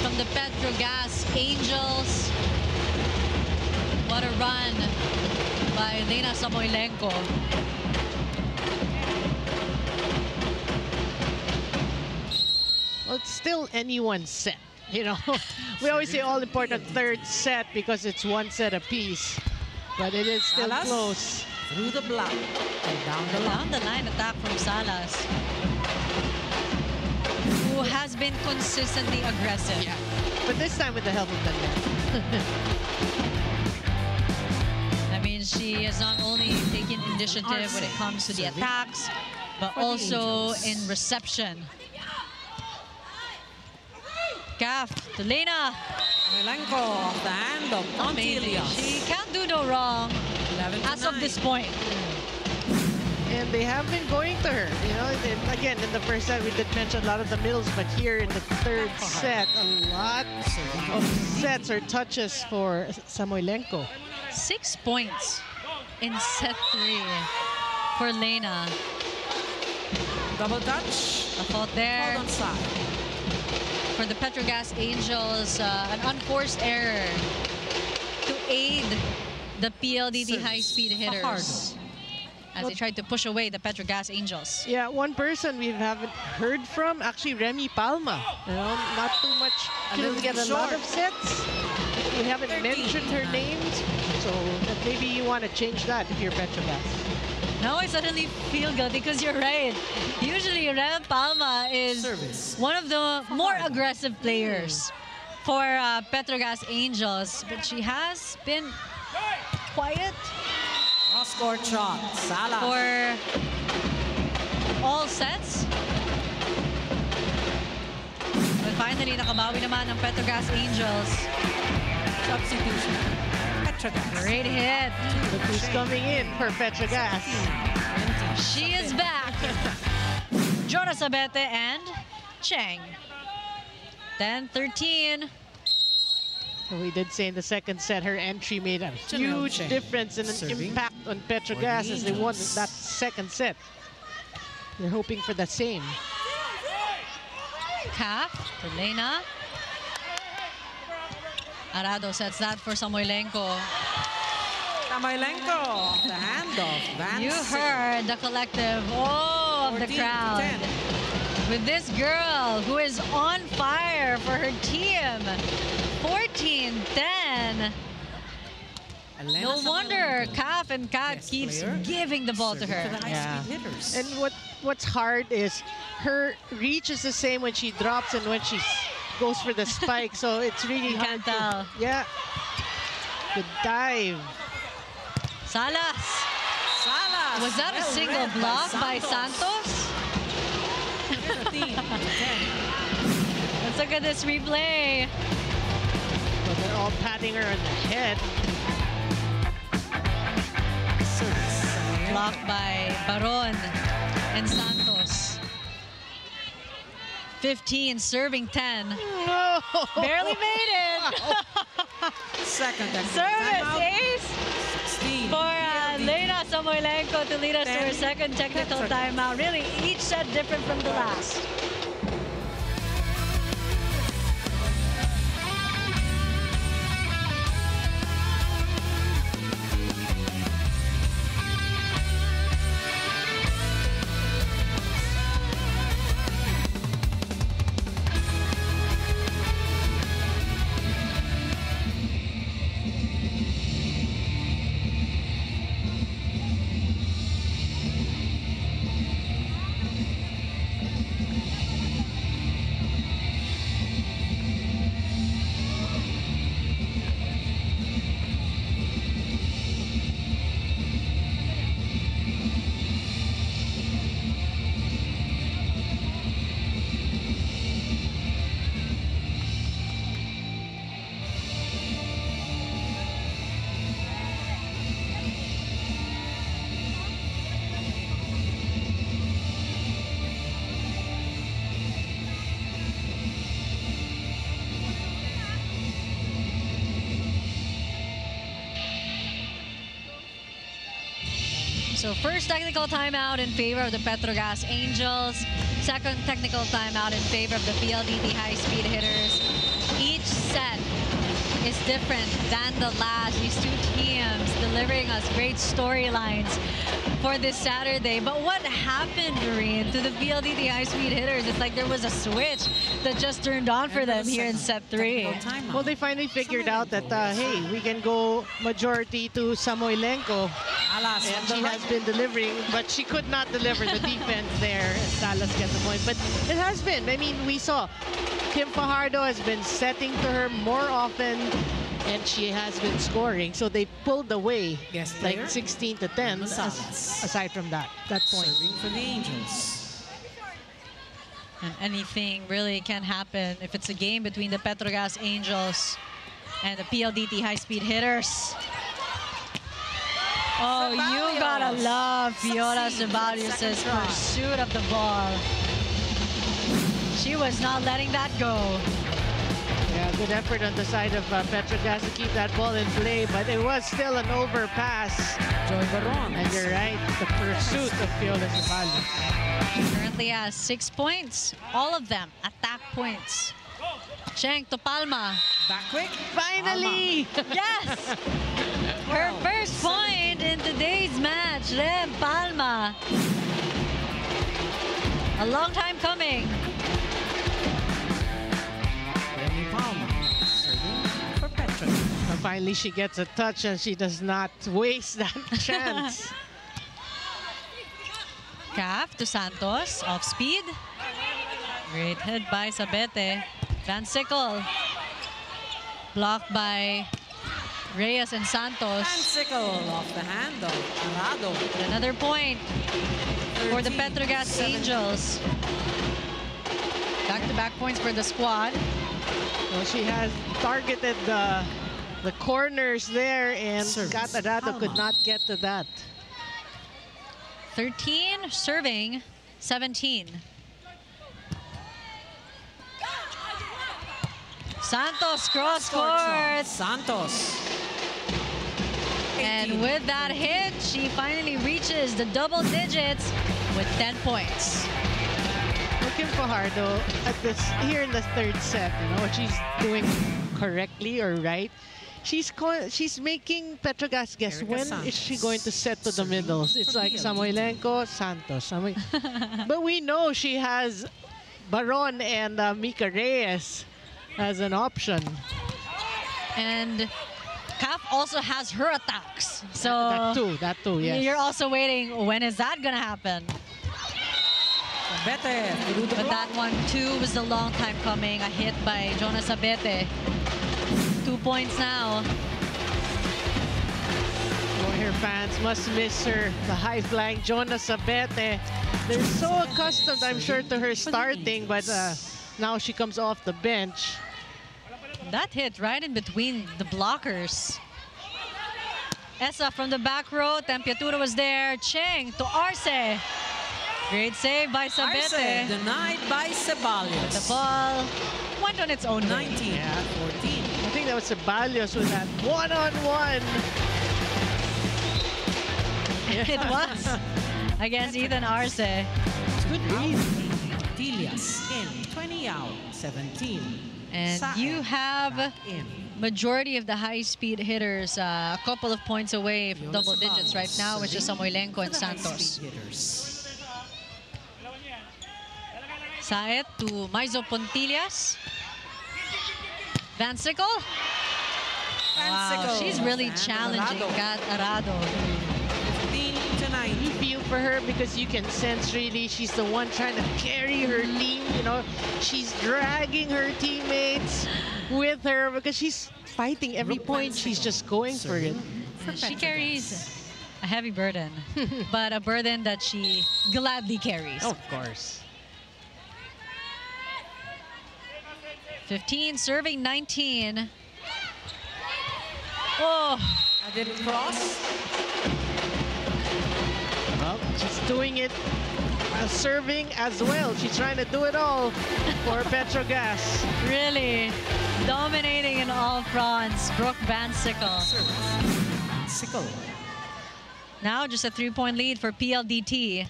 from the PETRO GAZZ Angels. What a run by Elena Samoilenko. Well, it's still anyone's set. We always say all important third set because it's one set apiece. But it is still Salas close. Through the block and down the line attack from Salas, who has been consistently aggressive. Yeah. But this time with the help of the net. I mean, she has not only taken initiative when it comes to the attacks, but also in reception. Calf to Lena. Samoilenko off the hand of Montilia. She can't do no wrong as of this point. And they have been going to her. And again, in the first set, we did mention a lot of the middles, but here in the third set, a lot of sets or touches for Samoilenko. 6 points in set 3 for Lena. Double touch. A fault there. Hold on side. For the PETRO GAZZ Angels, an unforced error to aid the PLDT high-speed hitters as they tried to push away the PETRO GAZZ Angels. Yeah, one person we haven't heard from, actually Remy Palma. Not too much. She doesn't get a lot of sets. We haven't mentioned her names, so maybe you want to change that if you're PETRO GAZZ. Now I suddenly feel guilty because you're right. Usually Rem Palma is one of the more aggressive players for PETRO GAZZ Angels, but she has been quiet. Cross-court shot. Salas. For all sets. But finally, nakabawi naman ng PETRO GAZZ Angels. Substitution. PETRO GAZZ. Great hit. Look who's coming in for PETRO GAZZ. She is back. Jonas Abete and Cheng. 10-13. We did say in the second set, her entry made a huge difference and an impact on PETRO GAZZ as they won that second set. They're hoping for the same. Calf to Lena. Arado sets that for Samoilenko. Samoilenko, the hand of Van. You heard the collective of the crowd. With this girl who is on fire for her team. 14-10. No wonder Calf and Kat keeps giving the ball to her. Yeah. And what's hard is her reach is the same when she drops and when she goes for the spike. So it's really you hard can't tell. Yeah. Good dive. Salas. Salas. Was that a single block by Santos? Let's look at this replay. Well, they're all patting her on the head. Blocked by Baron and Santos. 15 serving 10. No. Barely made it. Second technical Service timeout. ace 16. for PLDT. Lena Samoilenko to lead us to her 10. second technical timeout. Really, each set different from the last. So first technical timeout in favor of the PETRO GAZZ Angels. Second technical timeout in favor of the PLDT high-speed hitters. Each set is different than the last. These two teams delivering us great storylines for this Saturday. But what happened, Doreen, to the PLDT high-speed hitters? It's like there was a switch that just turned on for them here in set 3. Well, they finally figured out that, hey, we can go majority to Samoilenko. Alas, And she has been delivering, but she could not deliver the defense there. Salas gets the point. But it has been. I mean, we saw Kim Fajardo has been setting to her more often, and she has been scoring. So they pulled away Guest like player, 16 to 10. Gonzalez. Aside from that point. serving for the Angels. And anything really can happen if it's a game between the PETRO GAZZ Angels and the PLDT high-speed hitters. Oh, you gotta love Fiora Ceballos' pursuit of the ball. She was not letting that go. Yeah, good effort on the side of PETRO GAZZ to keep that ball in play, but it was still an overpass. Joy Baron. And you're right, the pursuit of Fiora Ceballos. She currently has 6 points, all of them attack points. Cheng to Palma. Back quick. Finally! Yes! Her first point in today's match, Rem Palma. A long time coming. Remy Palma serving for PETRO. And finally, she gets a touch and she does not waste that chance. Calf to Santos, off speed. Great hit by Sabete. Van Sickle. Blocked by Reyes and Santos. And Sickle off the hand of Arado. Another point for the 13, PETRO GAZZ 17. Angels. Back-to-back points for the squad. Well, she has targeted the corners there, and Service. Arado could Palma. not get to that. 13 serving, 17. Santos cross court. Santos. And with that hit, she finally reaches the double digits with 10 points. Kim Fajardo at this here in the third set, you know what she's doing correctly or right. She's making PETRO GAZZ guess Erica when Santos. is she going to set to the Serving middles. It's for like PLDT. Samoilenko, Santos. But we know she has Baron and Mika Reyes as an option. And Kaf also has her attacks. So That too, yes. you're also waiting, when is that gonna happen? Sabete through the But block. that one too was a long time coming. A hit by Jonas Sabete. 2 points now. Her fans must miss her. The high-flying Jonas Sabete. They're so accustomed, I'm sure, to her starting, but now she comes off the bench. That hit right in between the blockers. Essa from the back row. Tempiatura was there. Cheng to Arce. Great save by Arce Sabete. denied by Ceballos. The ball went on its own way. 19-14. I think think that was Ceballos with that one-on-one. It was against Ethan Arce. Good read. Tilias in 20 out, 17. And you have majority of the high-speed hitters a couple of points away from double digits right now, which is Samoylenko and Santos. Saet to Maizo Pontillas. Van Sickle. Wow, she's really challenging Kat Arado. 15 to 9. You feel for her because you can sense really she's the one trying to carry her team. You know, she's dragging her teammates with her because she's fighting every point. She's just going for it. She carries a heavy burden, but a burden that she gladly carries. Of course. 15 serving 19. Oh, I didn't cross. Well, she's doing it serving as well. She's trying to do it all for PETRO GAZZ. really dominating in all fronts. Brooke Van Sickle. Sickle. Now just a 3-point lead for PLDT.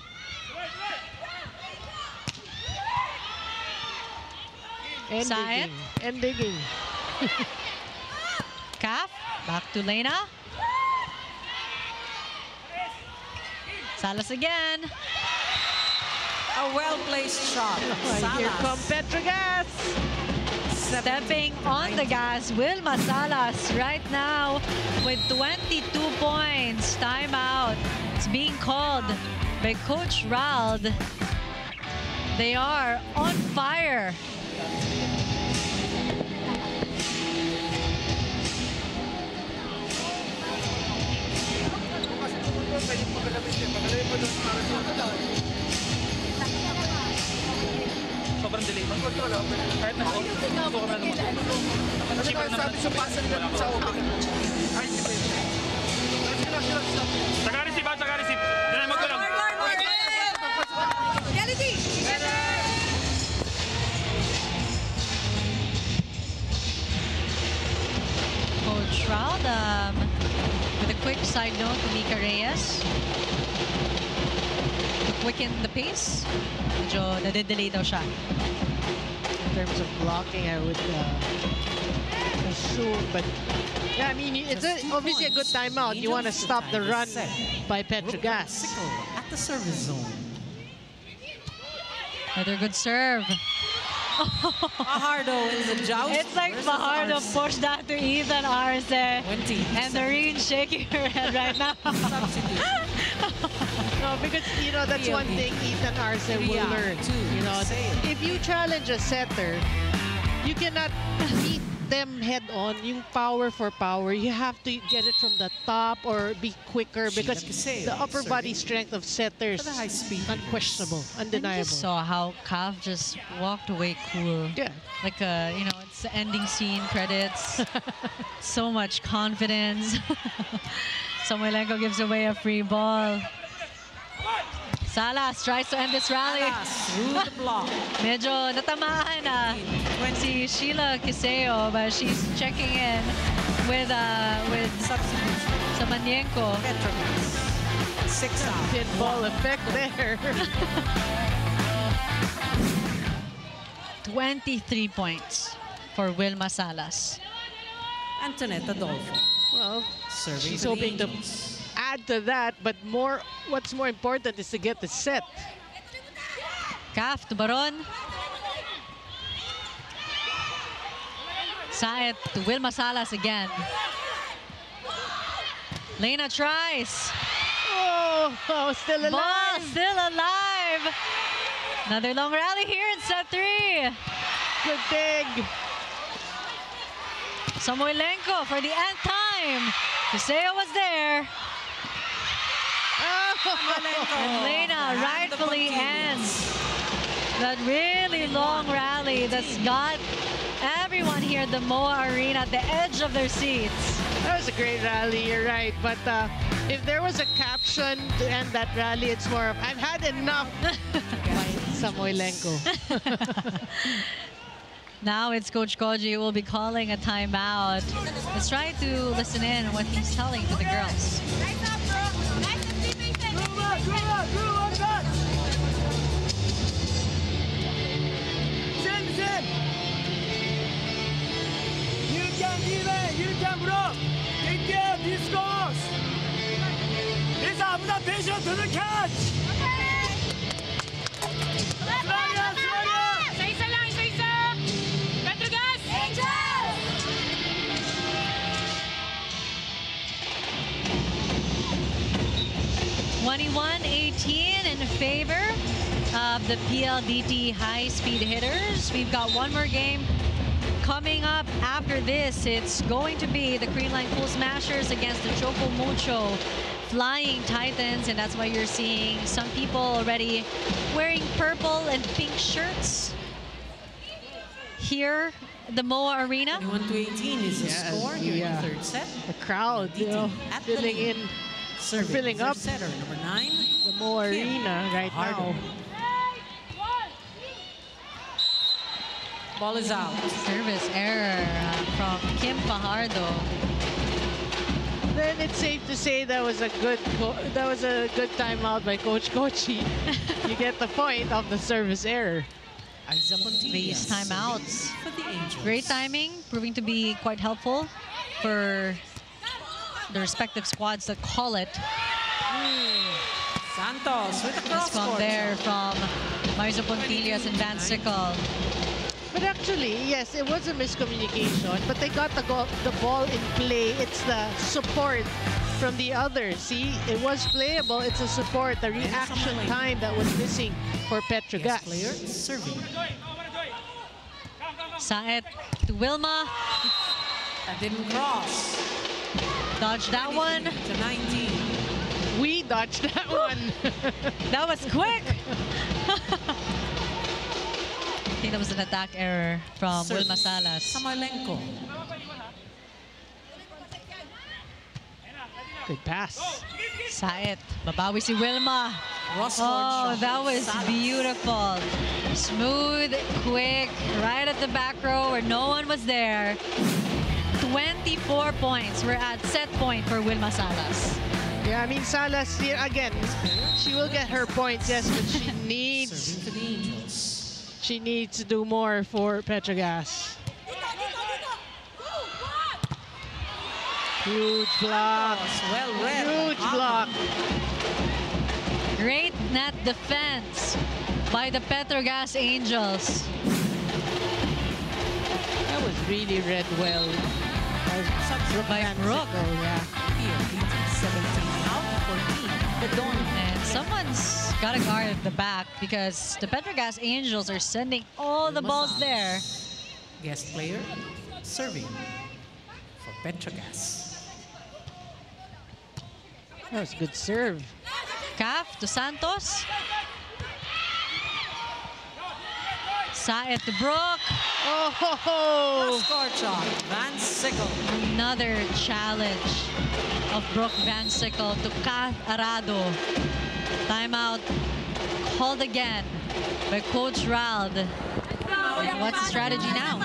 And Saet. digging. And digging. Calf, back to Lena. Salas again. A well-placed shot. Here come PETRO GAZZ. Stepping on the gas, Wilma Salas right now with 22 points. Timeout. It's being called by Coach Rald. They are on fire. Sobrang delay. Kahit na sobra naman. Sabi sa pasang ganun sa open. Ay, Taga-receive ha, taga-receive. Yan ay magulong. Reality! Coach Rald with a quick side note to Mika Reyes. To quicken the pace. Medyo nade-delay daw siya. In terms of blocking, I would assume, but yeah, I mean, it's obviously a good timeout. You want to stop the run by PETRO GAZZ. Sickle at the service zone. Another good serve. Fajardo in the joust. It's like versus Fajardo Arce. pushed that to Ethan Arce. 20. And Noreen shaking her head right now. No, because, you know, that's one thing Ethan Arce will learn. You know, if you challenge a setter, you cannot meet them head-on. Yung power for power, you have to get it from the top or be quicker because the upper body strength of setters is unquestionable, undeniable. I just saw how Kav just walked away cool. Yeah. Like, you know, it's the ending scene credits. So much confidence. Samoylenko gives away a free ball. Salas tries to end this rally. Through the block. Medyo natamaan na si Sheila Kiseo, but she's checking in with Substitution. Samanyenko. PETRO GAZZ. 6 out. Pinball effect there. 23 points for Wilma Salas. Antoinette Adolfo. Well, Serving she's for the hoping to Angels. add to that, but what's more important is to get the set. Calf to Baron. Saet to Wilma Salas again. Lena tries. Oh, still alive. Ball still alive. Another long rally here in set 3. Good dig. Samoylenko for the nth time. Kiseo was there. And Lena rightfully ends that really long rally that's got everyone here at the MOA Arena at the edge of their seats. That was a great rally, you're right. But if there was a caption to end that rally, it's more of, I've had enough by Samoylenko. Now it's Coach Koji who will be calling a timeout. Let's try to listen in on what he's telling to the girls. You can delay, you can block. Take care, discourse. It's adaptation to the catch. Isa-isa lang, isa-isa! Petro Gazz! Angels! 21-18 in favor of the PLDT high-speed hitters. We've got one more game coming up after this. It's going to be the Green Line Pool Smashers against the Choco Mucho Flying Titans, and that's why you're seeing some people already wearing purple and pink shirts here at the MOA Arena. 21-18 is the score here in the third set. The crowd, you know, filling in, filling up setter, number 9. the MOA Arena right now. Ball is out. Service error from Kim Fajardo. Then it's safe to say that was a good timeout by Coach Kochi. You get the point of the service error. These timeouts, for the Angels. great timing, proving to be quite helpful for the respective squads that call it. Santos with a cross From court there shot. from Marzo Pontillas and Van Sickle. But actually, yes, it was a miscommunication, but they got the ball in play. It's the support from the others. See, it was playable. It's a support, the reaction time that was missing for PETRO Yes, GAZZ. player serving. Saet to Wilma. That didn't cross. Dodged that one. To 19. We dodged that one. That was quick. I think that was an attack error from Wilma Salas. Samoilenko. Good pass. Saet. Babawi si Wilma. Cross-court Oh, shot. that was Salas. beautiful. Smooth, quick, right at the back row where no one was there. 24 points. We're at set point for Wilma Salas. Yeah, I mean, Salas here again. She will get her points, yes, but she needs Serving for the Angels. she needs to do more for PETRO GAZZ. Huge block. Well read. Huge block. Great net defense by the PETRO GAZZ Angels. That was really read well. By Brooke. Yeah. Here, 17 out, 14. Bedon. And someone's got to guard at the back because the PETRO GAZZ Angels are sending all the balls there. Guest player serving for PETRO GAZZ. That was a good serve. Calf to Santos. Saet to Brooke. Oh, ho, ho. Cross-court shot. Van Sickle. Another challenge of Brooke Van Sickle to Kath Arado. Timeout called again by Coach Rald. And what's the strategy now?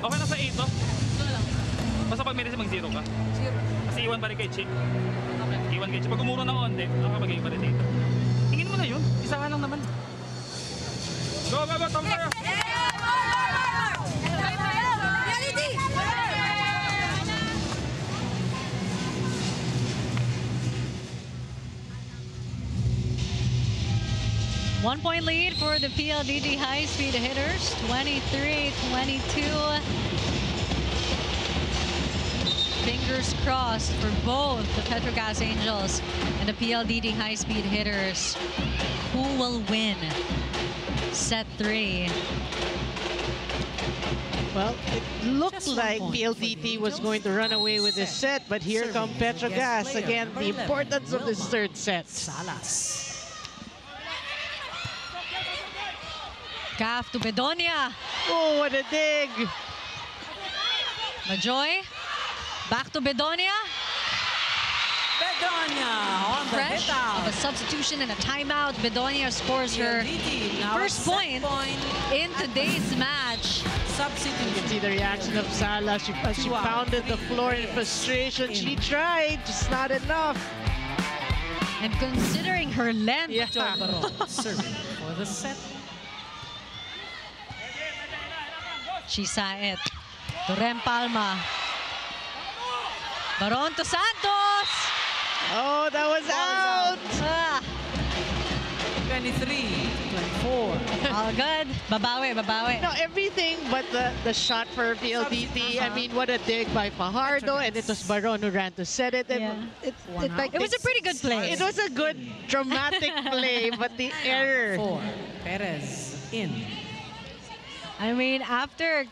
Okay na sa 8 to. Basta pag may mag-0 ka. Kasi iwan pa rin kay Chick. Iwan kay Chick. Pag umuro ng onde, nakapag-iwan pa rin dito. Tingin mo na yun. Isahan lang naman. Go, go, go, Tom Sawyer! Reality! 1-point lead for the PLDT high-speed hitters, 23-22. Fingers crossed for both the PETRO GAZZ Angels and the PLDT high-speed hitters. Who will win set 3? Well, it looked Just 1 like point PLDT for was the going to run away with this set, but here Serving come is the PETRO guest GAZZ. player, Again, number the 11, importance of this Wilma third set. Salas. Calf to Bedonia. Oh, what a dig! Majoy. Back to Bedonia. Bedonia on the Fresh hit out. of a substitution and a timeout. Bedonia scores her first point in today's match. Substitute. You can see the reaction of Sala. She pounded the floor in frustration. She tried, just not enough. And considering her length, Joy Baron serving for the set. she saw it. To Rem Palma. Baron to Santos. Oh, that was out. 23-24. All good. Babawi, babawi. No, everything but the shot for PLDT. I mean, what a dig by Fajardo, and it was Baron who ran to set it. Yeah. It was a pretty good play. It was a good dramatic play, but the error. 4. Perez in. I mean, after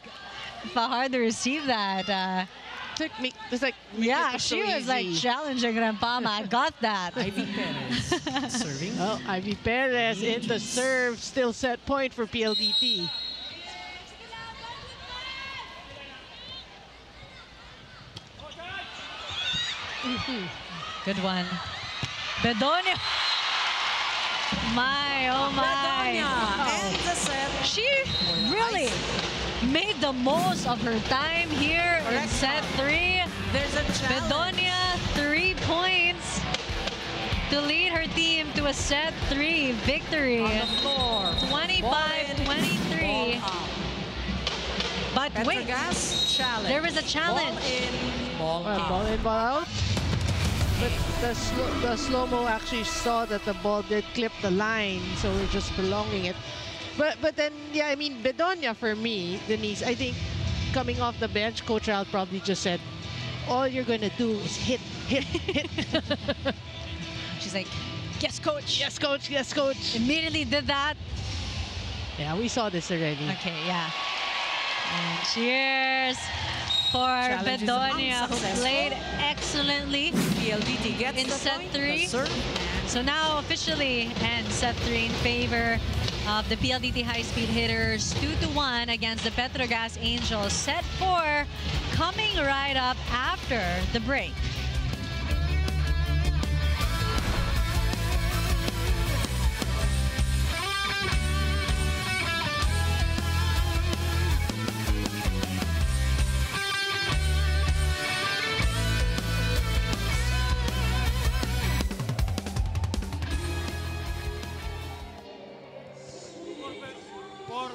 Fajardo received that, Took me. It's like yeah, it's she so was like easy. challenging Rampama. I got that. Ivy Perez serving. Oh, Ivy Perez in the serve, still set point for PLDT. Good one. Bedonia. My, oh my. Bedonia ends the set. She really made the most of her time here in set 3. There's a challenge. Bedonia, 3 points to lead her team to a set 3 victory. On the floor. 25-23. But PETRO wait, GAZZ challenge. there was a challenge. Ball in, Ball in, ball out. But the slow-mo actually saw that the ball did clip the line, so we're just prolonging it. But then, yeah, I mean, Bedonia for me, Denise, I think coming off the bench, Coach Al probably just said, all you're going to do is hit, hit, hit. She's like, yes, coach. Yes, coach, yes, coach. Immediately did that. Yeah, we saw this already. Okay, yeah. And cheers for Challenge is Bedonia, who unsuccessful. played excellently PLDT gets in the set point. 3. The serve. So now officially ends set 3 in favor of the PLDT high-speed hitters, 2-1 against the PETRO GAZZ Angels. Set 4 coming right up after the break.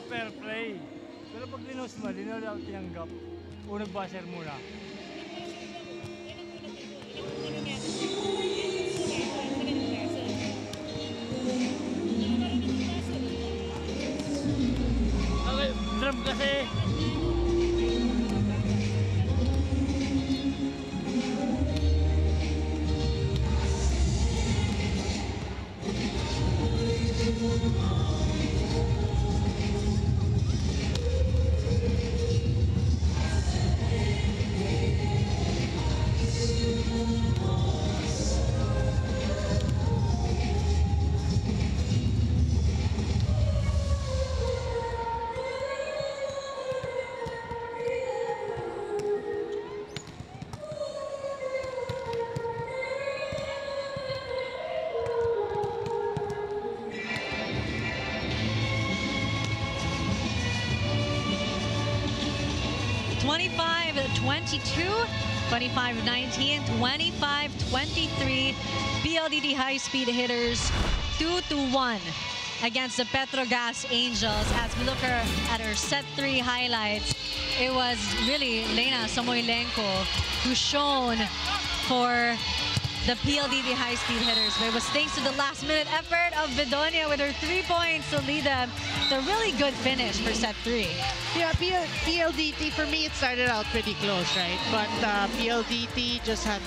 Fair play. Pero pag linus mo, linaw lang tinanggap. Unang baser muna. Okay, drum kasi. (25-22), 25-19, 25-23. PLDT high-speed hitters 2-1 against the PETRO GAZZ Angels. As we look at her set 3 highlights, it was really Lena Samoilenko who shone for the PLDT high-speed hitters. But it was thanks to the last-minute effort of Bedonia with her 3 points to lead them. The really good finish for set 3. Yeah, PLDT, for me, it started out pretty close, right? But PLDT just had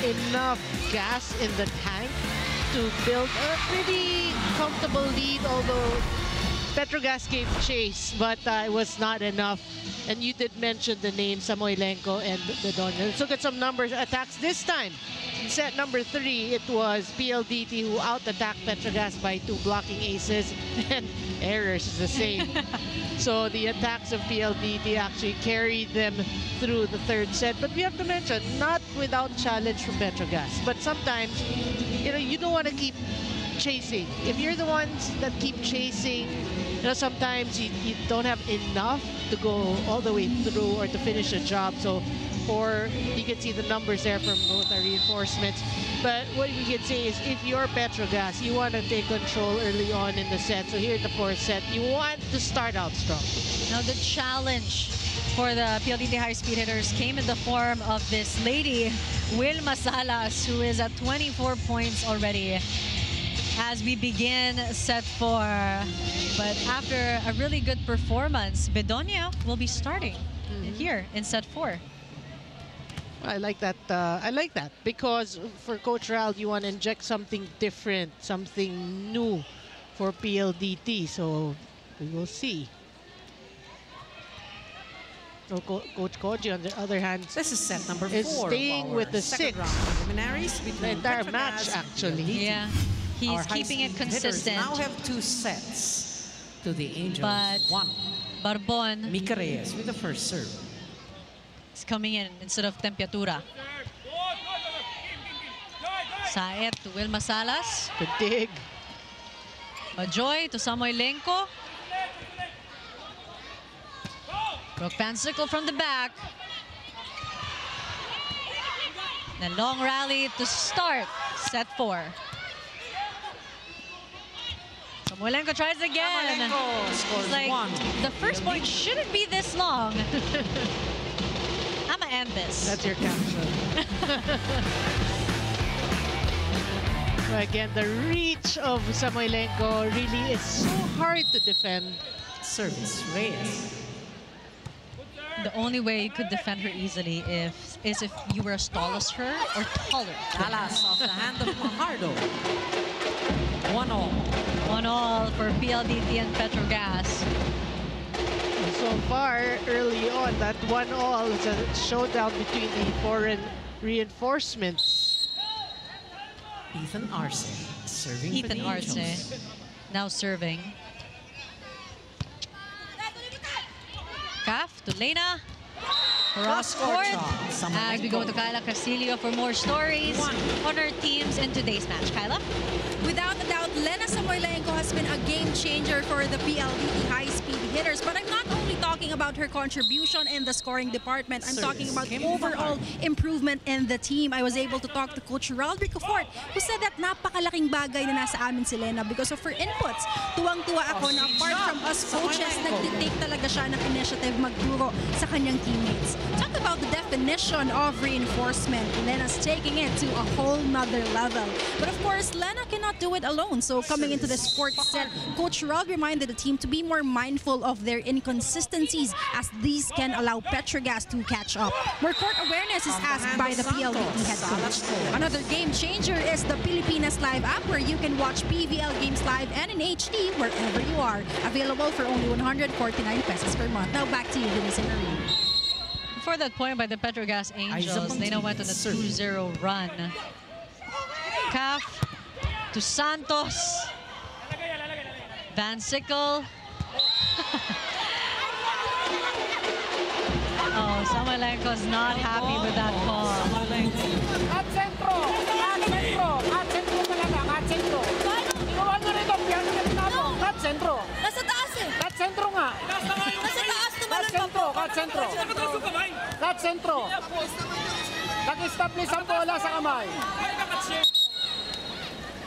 enough gas in the tank to build a pretty comfortable lead, although PETRO GAZZ gave chase, but it was not enough. And you did mention the name Samoilenko and Bedonia. Let's look at some numbers. Attacks this time. set number 3, it was PLDT who out-attacked PetroGazz by 2 blocking aces, and errors is the same. So the attacks of PLDT actually carried them through the 3rd set. But we have to mention, not without challenge from PetroGazz. But sometimes, you don't want to keep chasing. If you're the ones that keep chasing, sometimes you don't have enough to go all the way through or to finish a job. Or you can see the numbers there from both our reinforcements. But what we can say is, if you're PetroGazz, you want to take control early on in the set. So here in the 4th set, you want to start out strong. Now the challenge for the PLDT high-speed hitters came in the form of this lady, Wilma Salas, who is at 24 points already as we begin set 4. But after a really good performance, Bedonia will be starting here in set 4. I like that. I like that because for Coach Ral, you want to inject something different, something new for PLDT. So we will see. So Coach Koji, on the other hand, this is set number 4. Is staying with the 6. Preliminaries the entire match, actually. Yeah, he's keeping it consistent. Now have 2 sets to the Angels. But 1. Barbon, Mika Reyes with the first serve. Is coming in instead of Tempiatura. Saet to Wilma Salas. Good dig. Majoy to Samoylenko. Brooke Van Sickle from the back. The long rally to start set 4. Samoylenko tries again. Samoylenko scores like, 1. the first point shouldn't be this long. I'm gonna end this. That's your caption. So again, the reach of Samoylenko really is so hard to defend. Service, Reyes. The only way you could defend her easily is if you were as tall as her or taller. Salas off the hand of Fajardo. 1-all. 1-all for PLDT and PetroGazz. So far, early on, that 1-all is a showdown between the foreign reinforcements. Ethan Arce serving Ethan for the Arce Angels. now serving. Kaf to Lena. Cross court. As we go to Kyla Castillo for more stories on our teams in today's match. Kyla? Without a doubt, Lena Samoylenko has been a game changer for the PLDT high-speed hitters. But I'm not only talking about her contribution in the scoring department. I'm talking about overall improvement in the team. I was able to talk to Coach Raldrick Fort, who said that napakalaking bagay na nasa amin si Lena because of her inputs. Tuwang-tuwa ako na apart from us coaches, nagtitake talaga siya ng initiative magturo sa kanyang teammates. Talk about the definition of reinforcement. Lena's taking it to a whole nother level. But of course, Lena cannot do it alone. So coming into this 4th set, Coach Rod reminded the team to be more mindful of their inconsistencies as these can allow PetroGazz to catch up. More court awareness is asked by the PLDT head coach. Another game changer is the Pilipinas Live app where you can watch PVL games live and in HD wherever you are. Available for only 149 pesos per month. Now back to you, Denise and Marie. Before that point by the PetroGazz Angels, Lena went on a 2-0 run. Kaf to Santos. Van Sickle. Oh, Samoylenko's not happy with that call. At centro! At centro! At centro talaga! At centro! Ikaw nyo rito! Piano na tinapong! At centro! Nasa taas eh. At centro nga! Nasa taas, tumalon pa po. At centro! At centro! Nag-establish ang bola sa kamay.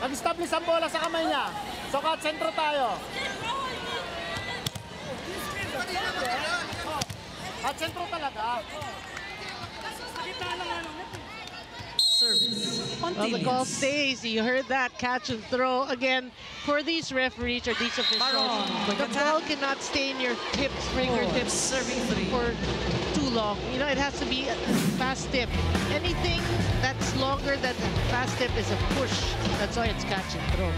Nag-establish ang bola sa kamay niya. So, at centro tayo. At centro talaga. Well, the call stays. You heard that catch and throw. Again, for these referees or these officials, the ball cannot stay in your hips, fingertips for too long. You know, it has to be a fast tip. Anything that's longer than a fast tip is a push. That's why it's catch and throw.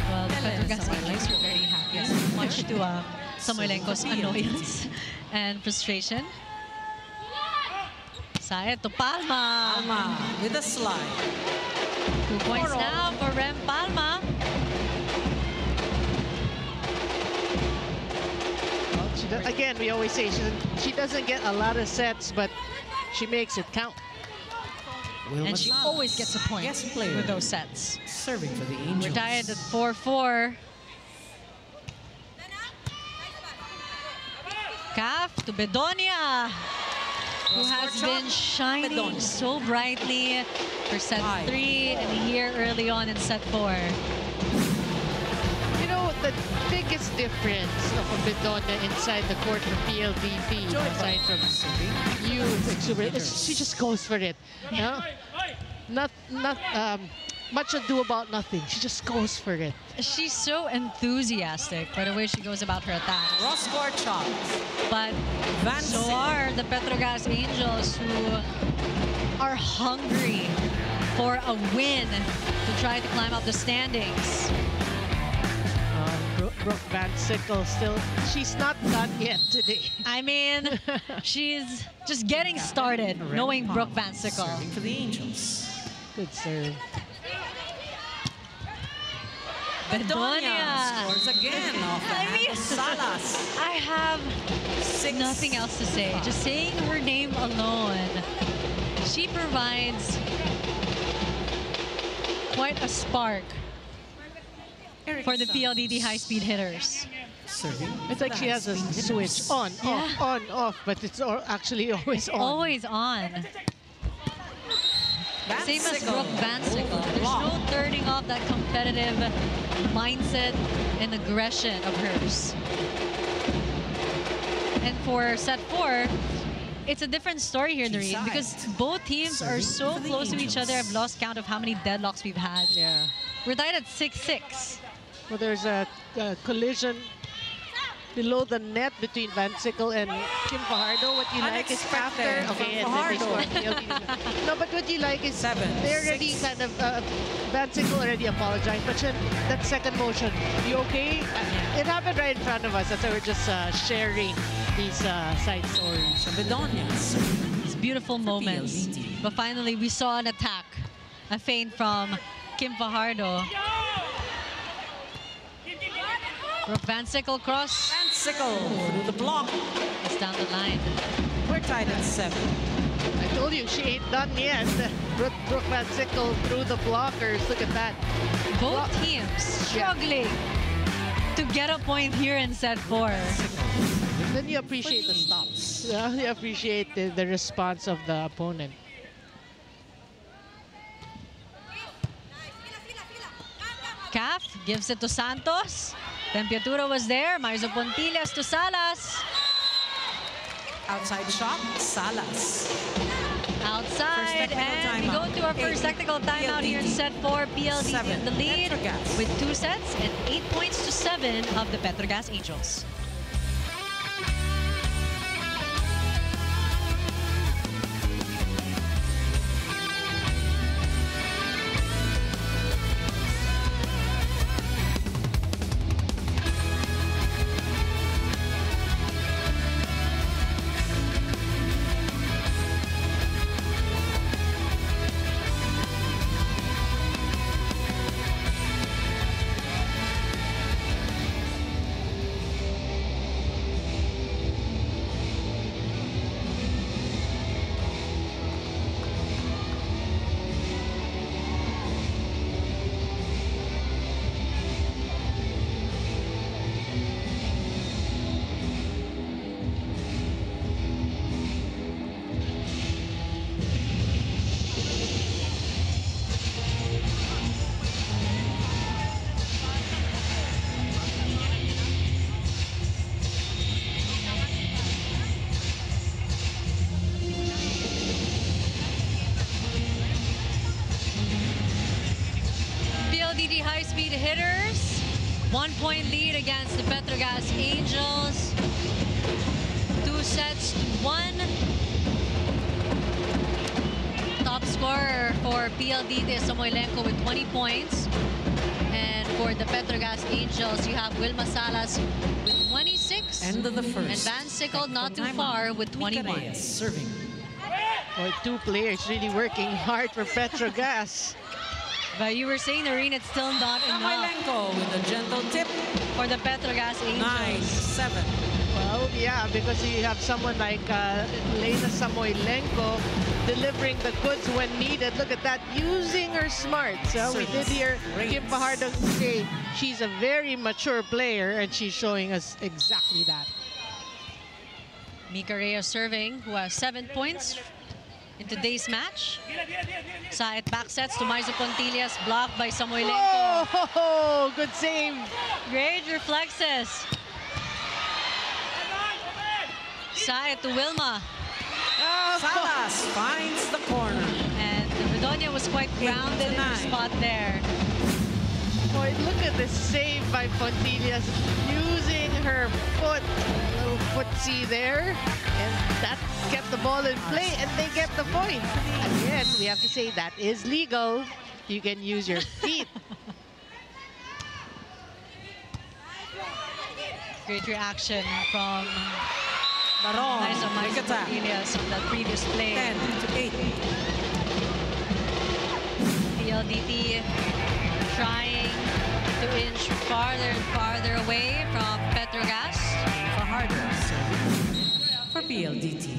Well, the PetroGazz Angels were very happy, much to Samoylenko's annoyance and frustration. Outside to Palma. Palma with a slide. 2 points now for Rem Palma. Well, again, we always say she doesn't get a lot of sets, but she makes it count. And she always gets a point with those sets. Serving for the Angels. We're tied at 4-4. Caf to Bedonia, who has been shining so brightly for set 3 and here early on in set 4. You know, the biggest difference of a Bedonia inside the court for PLDT, aside from you, she just goes for it. No? Not much ado about nothing. She just goes for it. She's so enthusiastic by the way she goes about her attack. Cross court shot. But so are the PETRO GAZZ Angels, who are hungry for a win to try to climb up the standings. Brooke Van Sickle still, she's not done yet today. I mean, she's just getting started, knowing Brooke Van Sickle. Serving for the Angels. Good serve. Bedonia scores again off the hand of Salas. I have nothing else to say. Just saying her name alone, she provides quite a spark for the PLDT high-speed hitters. Serving. It's like she has a switch on, off, but it's actually always on. Always on. Same as Brooke Van Sickle. There's no turning off that competitive mindset and aggression of hers. And for set 4, it's a different story here, Noreen, because both teams are so close to each other. I've lost count of how many deadlocks we've had. Yeah. We're tied at 6-6. Well, there's a collision below the net between Van Sickle and Kim Fajardo. What you like is after. Okay, and then they score. No, but what you like is they already kind of Van Sickle already apologized. But that second motion, you okay? It happened right in front of us. That's why we're just sharing these side stories. These beautiful moments. But finally, we saw an attack, a feint from Kim Fajardo. Van Sickle cross. Van Sickle through the block. It's down the line. We're tied at 7. I told you she ain't done yet. Brooke Van Sickle through the blockers. Look at that. Both teams struggling to get a point here in set 4. Then you appreciate the stops. Yeah, you appreciate the response of the opponent. Caf gives it to Santos. Temperatura was there. Marzo Pontillas to Salas. Outside shot, Salas. Outside, and we go to our first technical timeout here in set 4. PLDT in the lead with 2 sets and 8 points to 7 of the PETRO GAZZ Angels. PLDT high-speed hitters, 1-point lead against the PETRO GAZZ Angels. 2 sets to 1. Top scorer for PLDT is Samoilenko with 20 points. And for the PETRO GAZZ Angels, you have Wilma Salas with 26. End of the first. And Van Sickle not too far with 21. Serving. Or two players really working hard for PETRO GAZZ. But you were saying, Noreen, it's still not enough Samoilenko with a gentle tip. for the PETRO GAZZ Angels. 9-7. Well, yeah, because you have someone like Lena Samoilenko delivering the goods when needed. Look at that, using her smarts. We did hear Kim Fajardo say she's a very mature player, and she's showing us exactly that. Mika Reyes serving, who has 7 points in today's match. Side back sets to Maizo Pontillas, blocked by Samoilenko. Oh, good save. Great reflexes. Side to Wilma. Salas finds the corner. And Bedonia was quite grounded in her spot there. Boy, look at this save by Pontillas, using her foot, a little footsie there, and that kept the ball in play, and they get the point. Again, we have to say that is legal. You can use your feet. Great reaction from Baron. Maizo Pontillas on that previous play. 10-8. PLDT trying to inch farther and farther away from PETRO GAZZ. Fajardo for PLDT.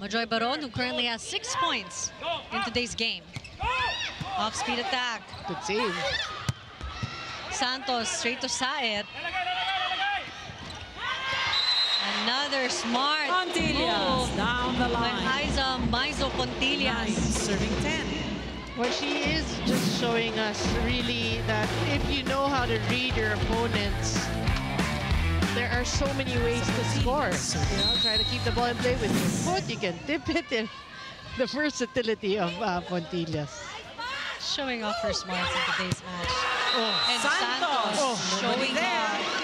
Majoy Baron, who currently has 6 points in today's game. Off-speed attack. Good save. Santos straight to Saet. Another smart Pontillas move down the by line. Maizo Pontillas. Serving 10. Well, she is just showing us really that if you know how to read your opponents, there are so many ways to score. You know, try to keep the ball in play with your foot. You can tip it. And the versatility of Pontillas. Showing off her smarts in today's match. And Santos showing off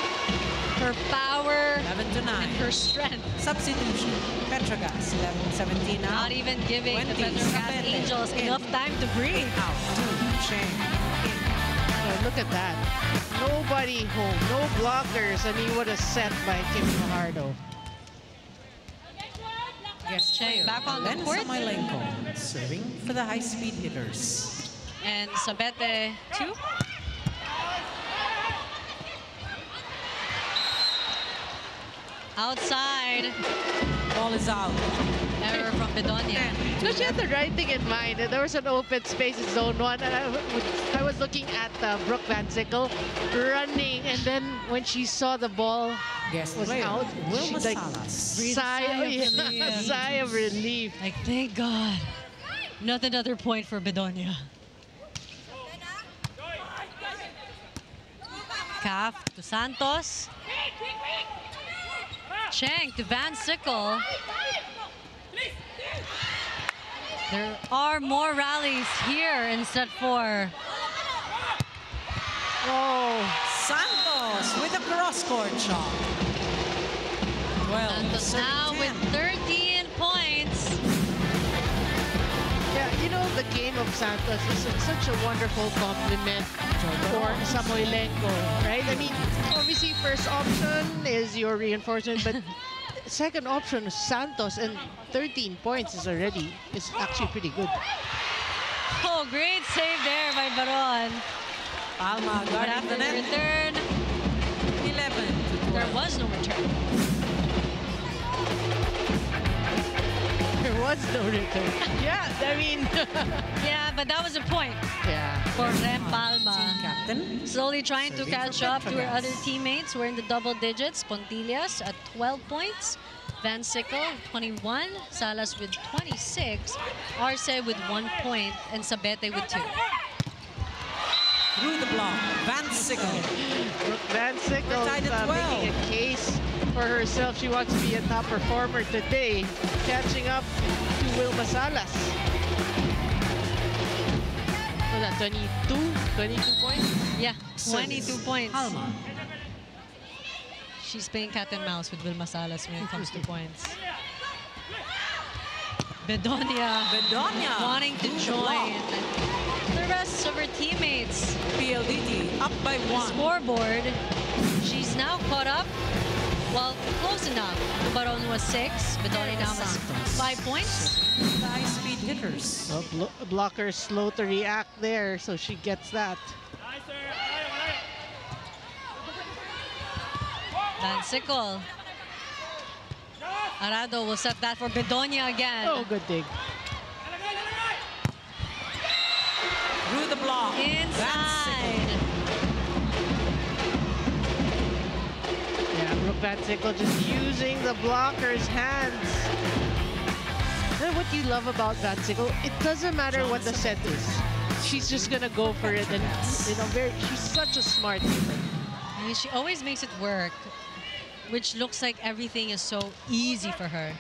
her power 11-9. and her strength. Substitution. PETRO GAZZ 11-17 now. Not even giving the 20, PETRO GAZZ Sabete. Angels enough time to breathe. Out. 2. Cheng. Oh, look at that. Nobody home. No blockers. I mean, what a set by Kim Fajardo. Guest Cheng player, back on the Len court. Samoilenko serving for the high-speed hitters. And Sabete 2. Outside. Ball is out. Error from Bedonia. No, she had the right thing in mind. There was an open space in zone 1, and I was looking at Brooke Van Sickle running, and then when she saw the ball Guest was player, out, Wilma she like Salas. sigh of relief. Like, thank God. Not another point for Bedonia. Calf to Santos. Cheng to Van Sickle. There are more rallies here in set 4. Oh, Santos with a cross-court shot. Santos now with 13 points. yeah, you know, the game of Santos is such a wonderful compliment for Samoilenko, right? I mean, obviously, first option is your reinforcement, but second option is Santos, and 13 points is actually pretty good. Oh, great save there by Baron. Palma But guarding after the the net. return, 11-12. there was no return. There was no return. Yeah, I mean, Yeah, but that was a point yeah. for Rem Team Palma. captain. Slowly trying to Serving catch for up to her PETRO other GAZZ. teammates who are in the double digits. Pontillas at 12 points. Van Sickle, 21. Salas with 26. Arce with 1 point. And Sabete with 2. Through the block. Van Sickle. Van Sickle We're tied at 12. making a case for herself. She wants to be a top performer today, catching up to Wilma Salas. Was that 22 points? Yeah, 22 points. Palma. She's playing cat and mouse with Wilma Salas when it comes to points. Bedonia wanting to join the rest of her teammates. PLDT up by 1. Scoreboard. She's now caught up Well, close enough. Baron was 6. Bedonia now has 5 points. The high-speed hitters. Well, blocker slow to react there, so she gets that. Van Sickle. Arado will set that for Bedonia again. Oh, good dig. Through the block. Inside. Yeah, Brooke Van Sickle just using the blocker's hands. And what you love about Van Sickle, it doesn't matter what the set is. She's just gonna go for it, and she's such a smart hitter. I mean, she always makes it work, which looks like everything is so easy for her.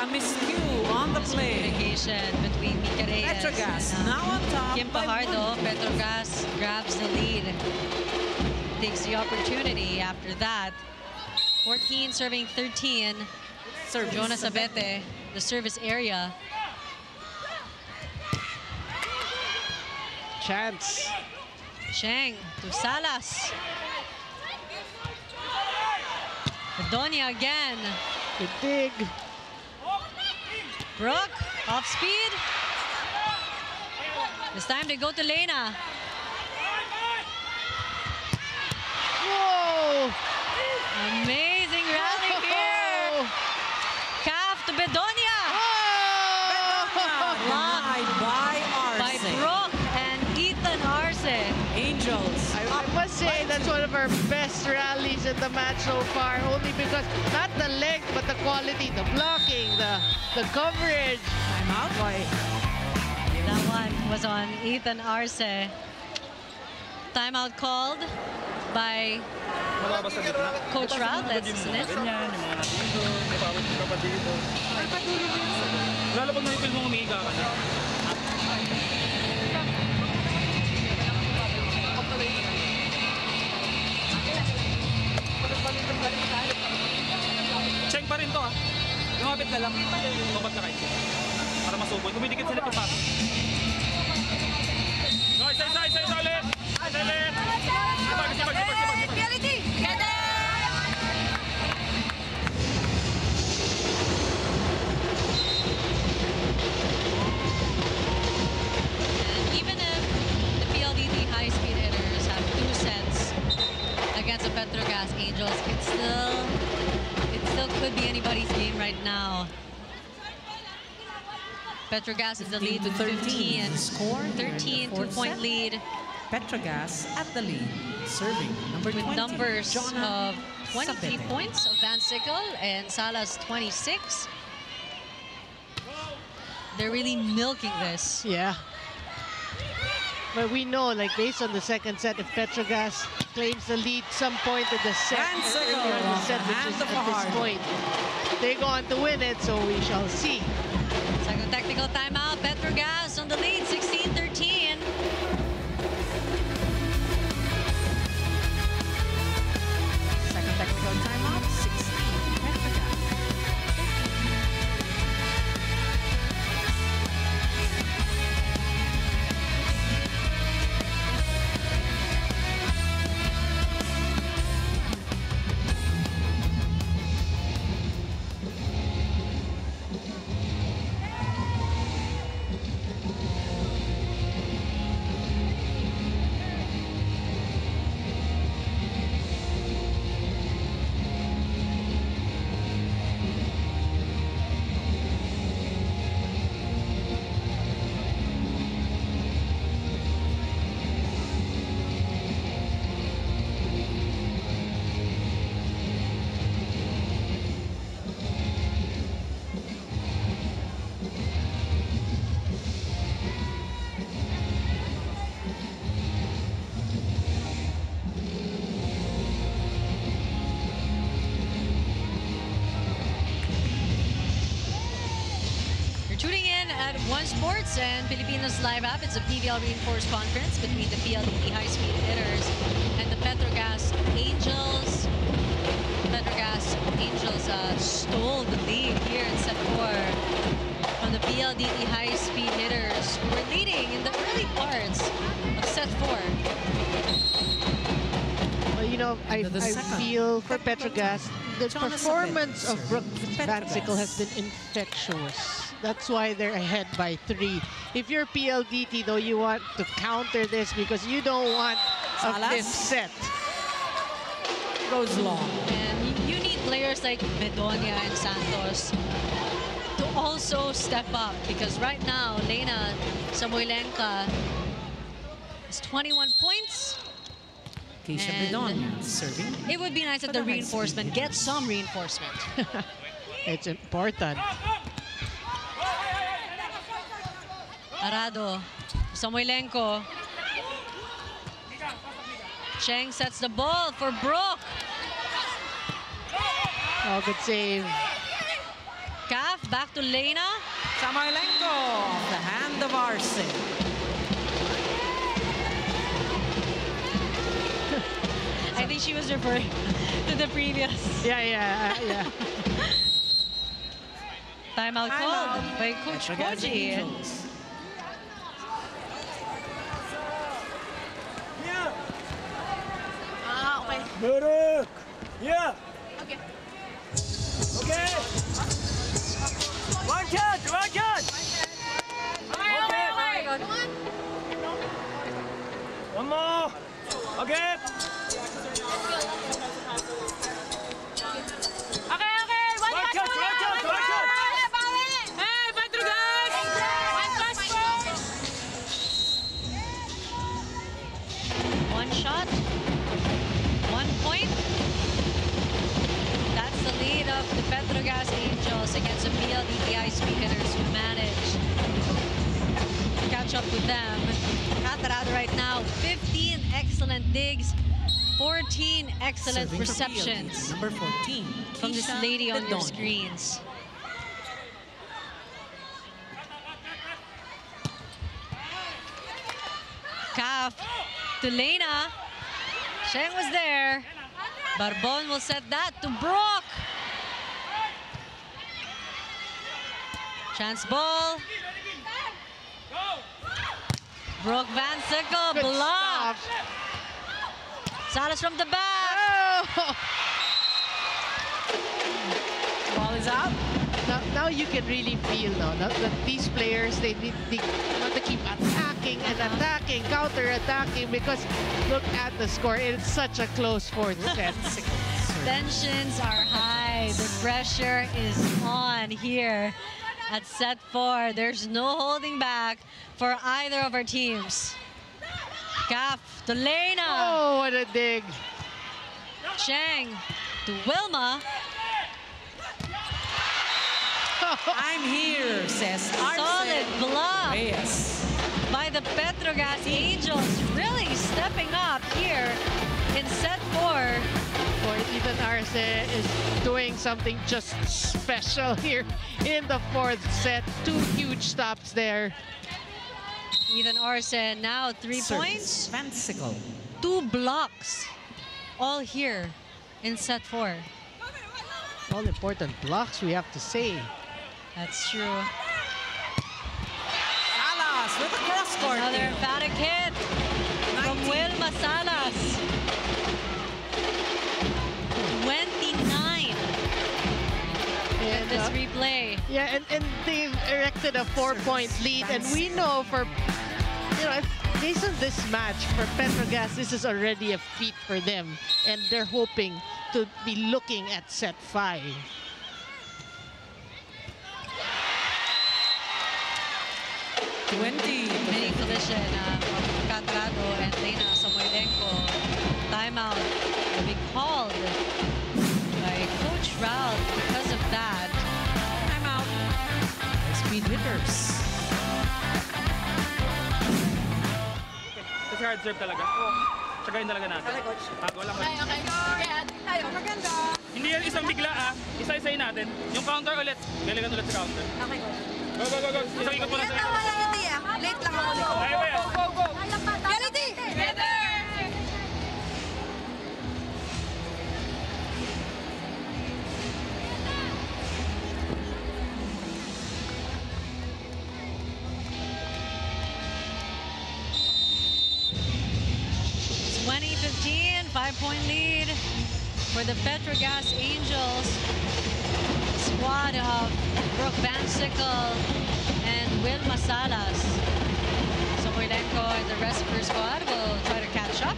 A miscue on the play. Communication between Mika Reyes PETRO GAZZ and now on top. Kim by Pajardo. 1. PETRO GAZZ grabs the lead. Takes the opportunity after that. 14 serving 13. Jonas Abete, the service area. Chance. Cheng to Salas. Bedonia again. Good dig. Brooke, off speed. It's time to go to Lena. Whoa! Amazing rally here. Calf to Bedonia. Denied by Arce. By Brooke and Ethan Arce. Angels. I must say that's one of our best rallies in the match so far, only because not the length but the quality, the blocking, the coverage. Timeout. That one was on Ethan Arce. Timeout called by Coach Ralph. Let's listen in. Lalo pag na-feel mo umiiga ka na. Check pa rin to ha. Lumapit ka lang. Lumapit ka kayo. Para masubod. Kumidikit sila pagpasok. Isa ulit. Isa ulit. Sipag. PLDT! Together! Even if the PLDT high-speed hitters have 2 sets against the PETRO GAZZ Angels, it still could be anybody's game right now. PETRO GAZZ is the lead with 15. Score 13, 2-point lead. PETRO GAZZ at the lead. Serving number With 20. numbers Jonna of 23 Sabete. points of Van Sickle and Salas 26. They're really milking this. Yeah. But we know, like, based on the second set, if PETRO GAZZ claims the lead some point in the set, Van Sickle earlier in the off set, the which hand is of at this Fajardo. point, they go on to win it, so we shall see. Second technical timeout. PETRO GAZZ on the lead, 16-13. Second technical timeout. 16. PETRO GAZZ. One Sports and Filipinos Live app. It's a PVL reinforced conference between the PLDT high-speed hitters and the PETRO GAZZ Angels. PETRO GAZZ Angels stole the lead here in set 4 from the PLDT high-speed hitters, who were leading in the early parts of set 4. I Into the second. feel for Petro Gazz, the Jonas performance of Sabet Brooke serving Van Petro Sickle has Gazz. been infectious. That's why they're ahead by 3. If you're PLDT, though, you want to counter this because you don't want a Salas. 5th set. Goes long. And you need players like Bedonia and Santos to also step up because right now, Lena Samoilenka has 21 points. Keisha And Bedonia serving. It would be nice if the reinforcement gets some reinforcement. It's important. Arado, Samoilenko. Cheng sets the ball for Brooke. Oh, good save. Calf back to Lena. Samoilenko off the hand of Arce. I think she was referring to the previous. Yeah. Timeout called by Coach Petro Gazz Koji. Angels. Okay. Buruk. Yeah. Okay. Okay. One catch. Okay. One more. Okay. Okay. One One catch catch. muna. Hey, Petro Gazz! One pass po! One shot, 1 point. That's the lead of the Petro Gazz Angels against the PLDT high-speed hitters who managed to catch up with them. Catarado right now, 15 excellent digs, 14 excellent Serving for receptions PLDT, number 14. from this Keisha lady on your Bedonia. screens. Calf to Lena. Sheng was there. Barbon will set that to Brooke. Chance ball. Brooke Van Sickle Good blocked. stop. Salas from the back. Oh! Ball is out. Now you can really feel that these players, they want to keep attacking and attacking, counter-attacking because look at the score. It's such a close 4th set. Tensions are high. The pressure is on here at set 4. There's no holding back for either of our teams. Calf to Lena. Oh, what a dig. Cheng to Wilma. I'm here, says Arce. Solid block Reyes. by the Petro Gazz Angels. Really stepping up here in set 4. Boy, Ethan Arce is doing something just special here in the 4th set. 2 huge stops there. Ethan Arce now 3 points. Van Sickle. 2 blocks. All here in set 4. All important blocks, we have to say. That's true. Salas with a cross-court. Another emphatic hit from 19. Wilma Salas. 29 in And, this replay. yeah, and they've erected a 4-point lead, and we know for, based on this match for Petro Gazz, this is already a feat for them, and they're hoping to be looking at set 5. Winning collision of Catarado and Lena Samoilenko. Timeout will be called by Coach Ralph because of that. Timeout. Speed hitters. Kasi hard serve talaga. Tsagayin talaga natin. Walang Tayo, maganda. Hindi yan isang bigla Isa-isayin natin. Yung counter ulit. Galigan ulit sa counter. Okay, coach. Go. Isang ikot mo lang sa Tama lang yung tiya. Late lang ako. Kaya ba yan? Reality! Together! 5-point lead for the PETRO GAZZ Angels. Squad of Brooke Van Sickle and Wilma Salas. Samoilenko and the rest of her squad will try to catch up.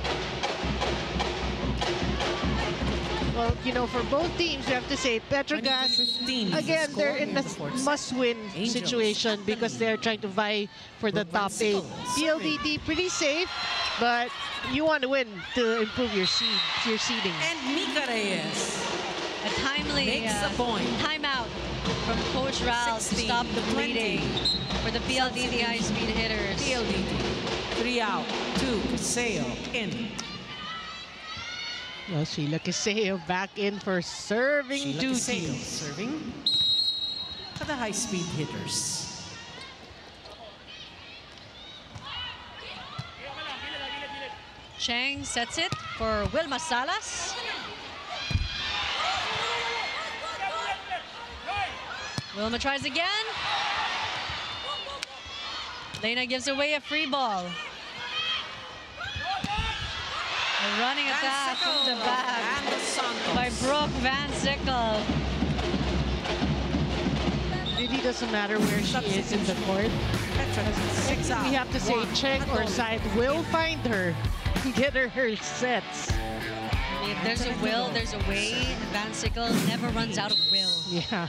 Well, you know, for both teams, we have to say PETRO GAZZ, again, they're in a must-win situation because they're trying to vie for the top 8. PLDT, pretty safe, but you want to win to improve your seeding. And Mika Reyes A timely makes a point. timeout from Coach Ral to stop the bleeding for the PLDT high-speed hitters. PLDT, 3 out, 2, Caseo in. Well, Sheila Caseo back in for serving Sheila duty. Caseo serving for the high-speed hitters. Cheng sets it for Wilma Salas. Wilma tries again. Lena gives away a free ball. A running attack from the back by Brooke Van Sickle. Really doesn't matter where she is in the court. We have to say Cheng or Side will find her and get her sets. If there's a will, there's a way. Van Sickle never runs out of will. Yeah.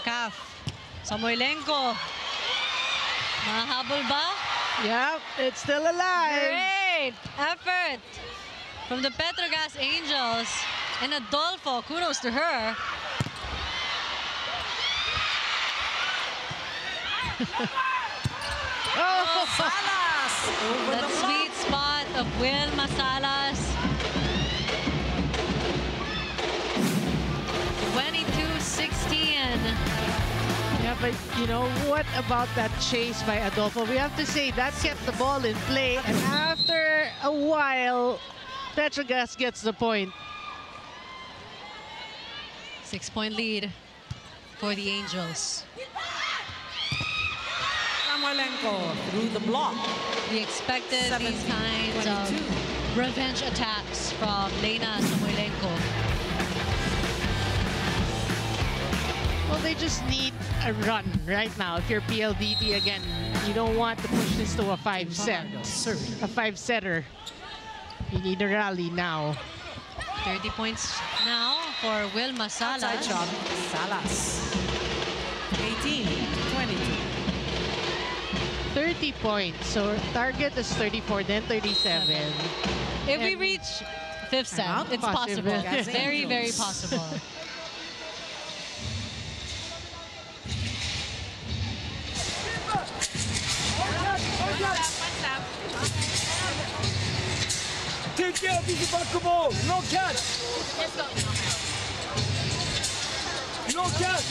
Kaf. Samoilenko. Mahabol ba? Yep, it's still alive. Great effort from the PETRO GAZZ Angels. And Adolfo, kudos to her. Oh, Salas over That the sweet block. spot of Wilma Salas. 22-16. yeah, but you know, what about that chase by Adolfo? We have to say that kept the ball in play, and after a while, PETRO GAZZ gets the point. 6-point lead for the Angels. Samoilenko through the block. We expected these 17, kinds 22. of revenge attacks from Lena Samoilenko. Well, they just need a run right now. If you're PLDT again, you don't want to push this to a 5-set. A 5-setter. You need a rally now. 30 points now for Wilma Outside Salas. shot, Salas. 18-22. 30 points. So target is 34, then 37. If we reach 5th set, it's possible. possible. Very, very possible. Take care of this back ball. No catch. No catch.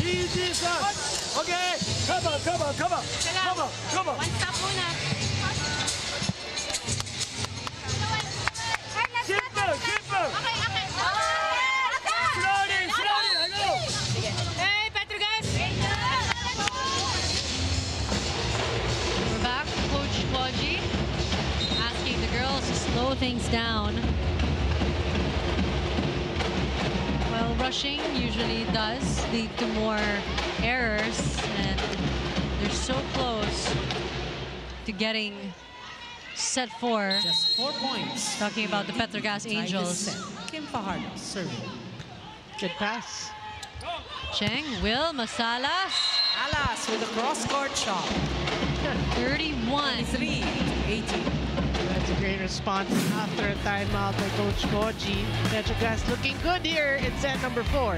Easy shot. Okay. Cover, cover, cover. Cover, cover. One stop muna. Simple, simple. Okay, okay. Slowly, slowly. Hello. Hey, PETRO GAZZ! We're back. Coach Koji asking the girls to slow things down. Well, rushing usually does lead to more errors, and they're so close to getting set 4. Just 4 points. Talking about the PETRO GAZZ Angels. Kim Fajardo serving. Good pass. Cheng, Wilma Salas, Salas with a cross-court shot. 31. 23-18. That's a great response after a timeout by Coach Koji. PETRO GAZZ looking good here in set number 4.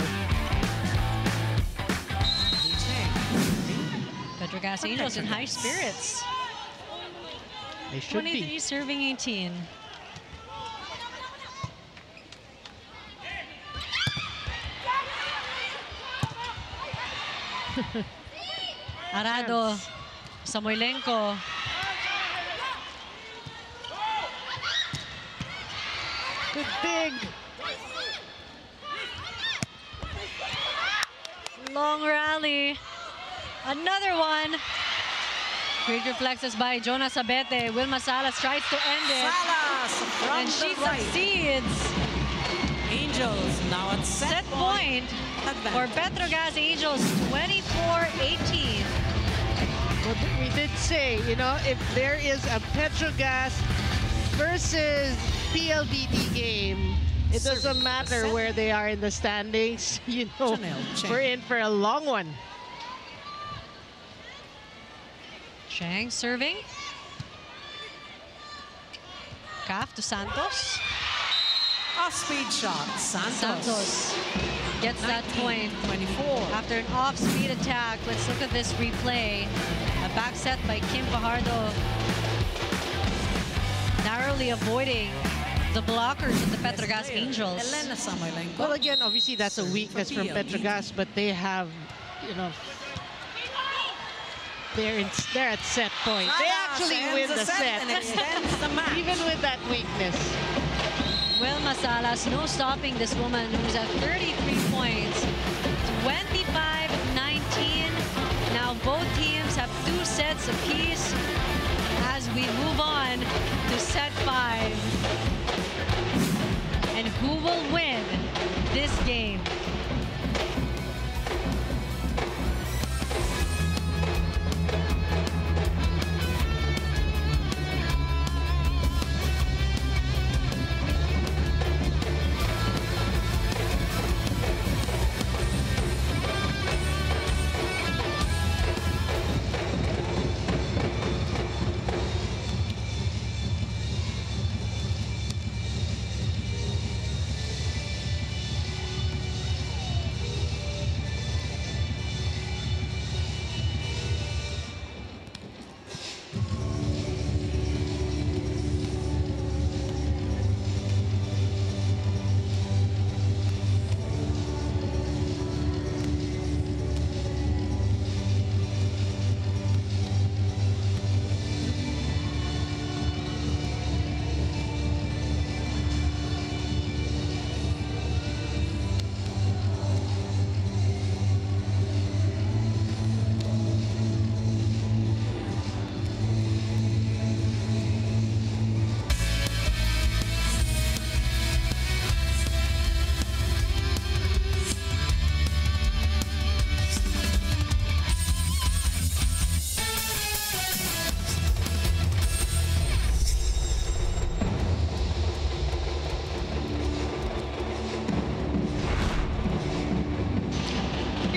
PETRO GAZZ Angels in high spirits. They should 23 be. serving 18. Arado, Samoilenko. Good dig. long rally. Another one. Great reflexes by Jonas Abete. Wilma Salas tries to end it. Salas from And she the right. succeeds. Angels now at set point. For PETRO GAZZ Angels, 24-18. Well, we did say, you know, if there is a PETRO GAZZ versus PLDT game, it doesn't matter where they are in the standings. You know, we're in for a long one. Chang serving. Calf to Santos. Off-speed shot. Santos gets that point. 24. After an off-speed attack, let's look at this replay. A back set by Kim Fajardo. Narrowly avoiding the blockers of the PETRO GAZZ Angels. Well, again, obviously that's a weakness from PETRO GAZZ, but they have, you know, they're at set point. They actually win the set, even with that weakness. Wilma Salas, no stopping this woman who's at 33 points. 25-19. Now both teams have 2 sets apiece as we move on to set 5. And who will win this game?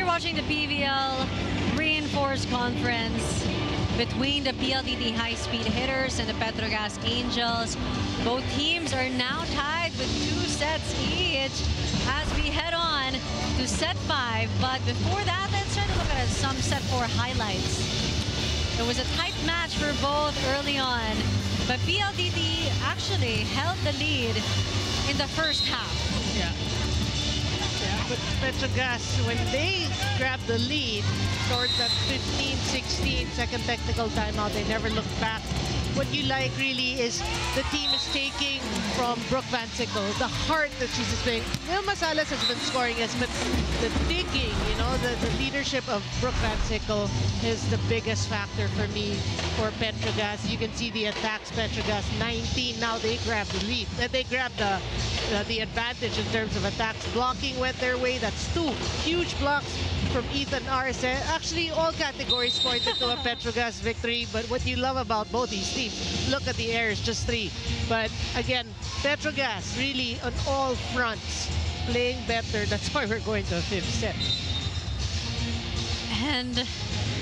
Watching the PVL reinforced conference between the PLDT high-speed hitters and the PETRO GAZZ Angels. Both teams are now tied with 2 sets each as we head on to set 5. But before that, let's try to look at some set 4 highlights. It was a tight match for both early on, but PLDT actually held the lead in the first half. Yeah. But PETRO GAZZ, when they grabbed the lead towards that 15-16 second technical timeout, they never looked back. What you like really is the team is taking from Brooke Van Sickle, the heart that she's displaying. Wilma Salas has been scoring as, but the digging, you know, the leadership of Brooke Van Sickle is the biggest factor for me for PETRO GAZZ. You can see the attacks, PETRO GAZZ 19. Now they grab the lead. They grab the advantage in terms of attacks. Blocking went their way. That's 2 huge blocks from Ethan Arce. Actually, all categories pointed to a PETRO GAZZ victory. But what you love about both these teams, look at the errors, just 3. But again, PETRO GAZZ really on all fronts playing better. That's why we're going to a 5th set. And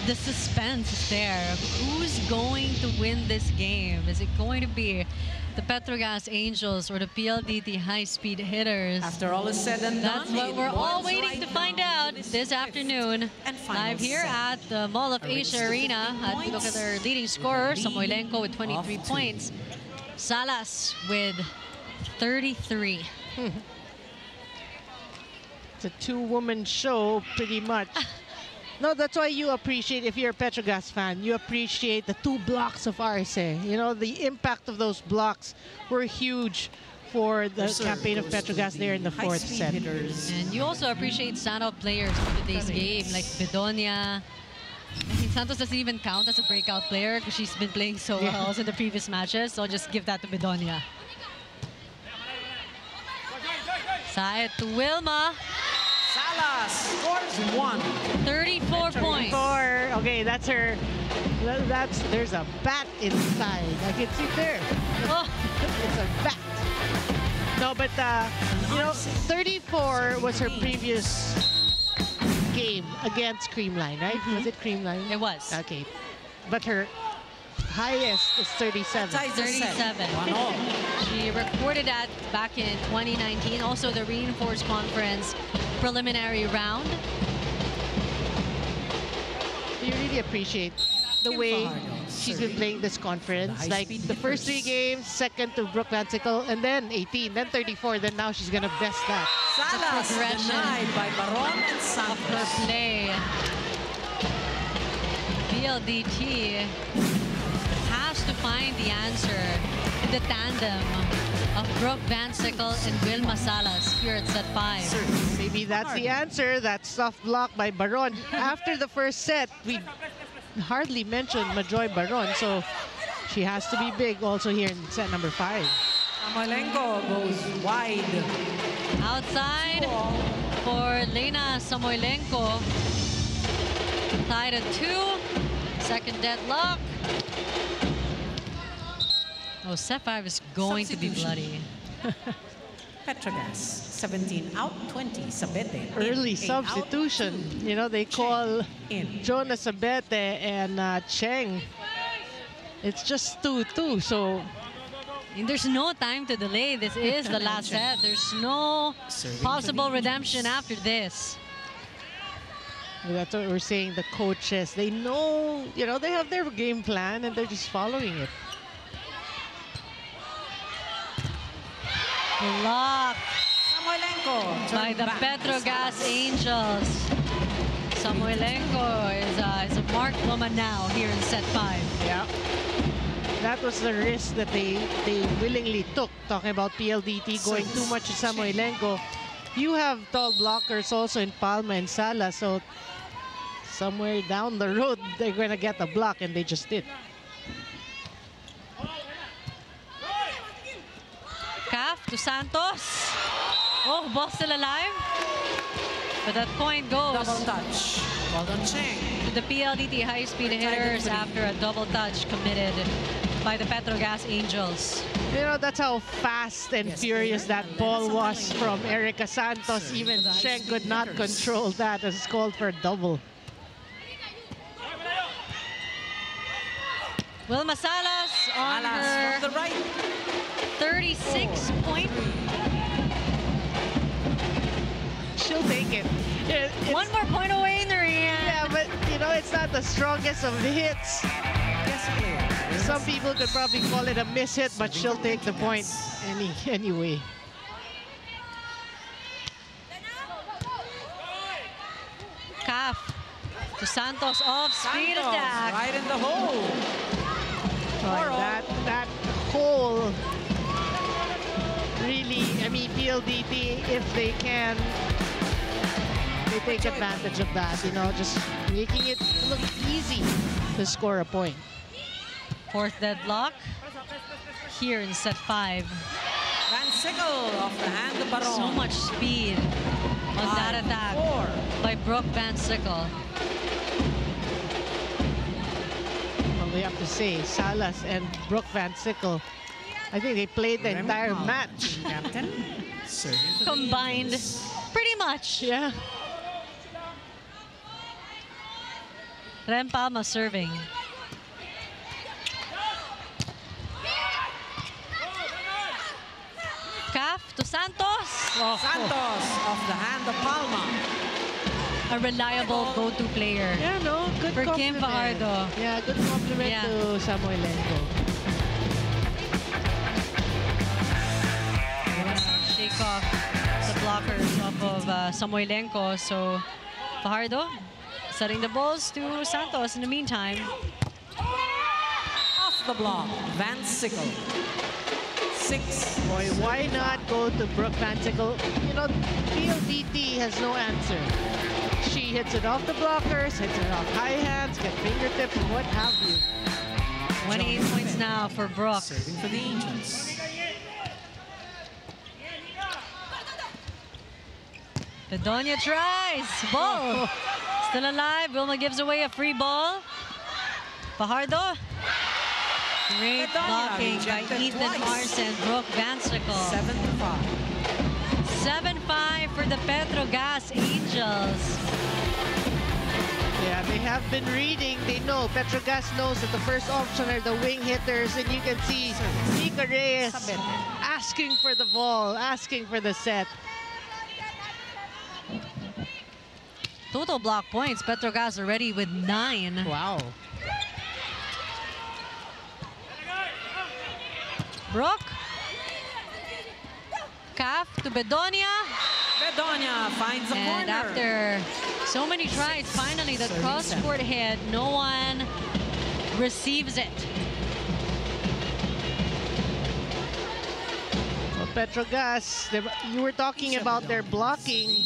the suspense is there. Who's going to win this game? Is it going to be the PETRO GAZZ Angels or the PLDT high-speed hitters? After all is said and done, that's what we're all waiting to find out this afternoon. Live here at the Mall of Asia Arena. We look at their leading scorer, Samoilenko with 23 points. Salas with 33. It's a 2-woman show, pretty much. No, that's why you appreciate, if you're a PETRO GAZZ fan, you appreciate the 2 blocks of Arce. You know, the impact of those blocks were huge for the campaign of PETRO GAZZ there in the fourth set. And you also appreciate standout players for today's game, like Bedonia. I think Santos doesn't even count as a breakout player because she's been playing so well also in the previous matches. So I'll just give that to Bedonia. Side to Wilma. Salas scores 1. 34 points. Okay, that's her. There's a bat inside. I can see there. Oh. It's a bat. No, but you know, 34 was her previous game against Creamline, right? Was it Creamline? It was. Okay, but her highest is 37. 37. She recorded that back in 2019. Also, the Reinforced Conference preliminary round. You really appreciate the way she's been playing this conference. Like the first 3 games, second to Brooke Van Sickle, and then 18, then 34, then now she's gonna best that. Salas denied by Baron and Santos. Her play. PLDT has to find the answer in the tandem of Brooke Van Sickle and Wilma Salas here at set 5. Maybe that's the answer. That soft block by Baron. After the first set, we hardly mentioned Majoy Baron, so she has to be big also here in set number 5. Samoilenko goes wide. Outside for Lena Samoilenko. Tied at 2. Second deadlock. Oh, set 5 is going to be bloody. PETRO GAZZ 17 out, 20 Sabete. Early substitution. You know, they call Jonah Sabete and Cheng. It's just 2-2, so... And there's no time to delay. This is the last set. There's no possible redemption after this. That's what we're saying. The coaches, they know, you know, they have their game plan and they're just following it. Block Samoilenko by the PETRO GAZZ Angels. Samoilenko is a marked woman now here in set 5. Yeah. That was the risk that they willingly took, talking about PLDT going too much to Samoilenko. You have tall blockers also in Palma and Sala, so somewhere down the road, they're going to get a block, and they just did. Calf to Santos. Oh, ball still alive. But that point goes double touch. Well done, Cheng. To the PLDT high-speed hitters after a double touch committed by the PETRO GAZZ Angels. You know, that's how fast and furious that ball was from Erica Santos. Even Cheng could not control that. It's called for a double. Wilma Salas on her from the right. 36 point. She'll take it. One more point away in the ring. Yeah, but you know, it's not the strongest of hits. Some people could probably call it a miss hit, but she'll take the point anyway. Calf to Santos off speed attack. Right in the hole. That hole really, I mean, PLDT, if they can, they take advantage of that, you know, just making it look easy to score a point. Fourth deadlock here in set 5. Van Sickle off the hand of Baron. So much speed on that attack by Brooke Van Sickle. Well, we have to say, Salas and Brooke Van Sickle, I think they played the entire match. Captain. Combined, pretty much. Yeah. Rem Palma serving. Calf to Santos. Santos off the hand of Palma. A reliable go-to player. Yeah, no, good for Kim compliment. Fajardo. Yeah, good compliment to Samoilenko. Shake off the blockers off of Samoilenko. So Fajardo setting the balls to Santos in the meantime. Off the block, Van Sickle. 6. Boy, why not go to Brooke Vansickle? You know, PLDT has no answer. She hits it off the blockers, hits it off high hands, get fingertips, and what have you. 28 points now for Brooke. Serving for the Angels. Bedonia tries. Ball. Still alive. Wilma gives away a free ball. Fajardo. Great blocking by Ethan Arce, Brooke Vansickle. 7-5. 7-5 for the Petro Gazz Angels. Yeah, they have been reading. They know. Petro Gazz knows that the first option are the wing hitters, and you can see Mika Reyes asking for the ball, asking for the set. Total block points. Petro Gazz already with 9. Wow. Brooke. Calf to Bedonia. Bedonia finds the corner. And after so many tries, finally the cross-court hit. No one receives it. Well, Petro Gazz, you were talking about their blocking,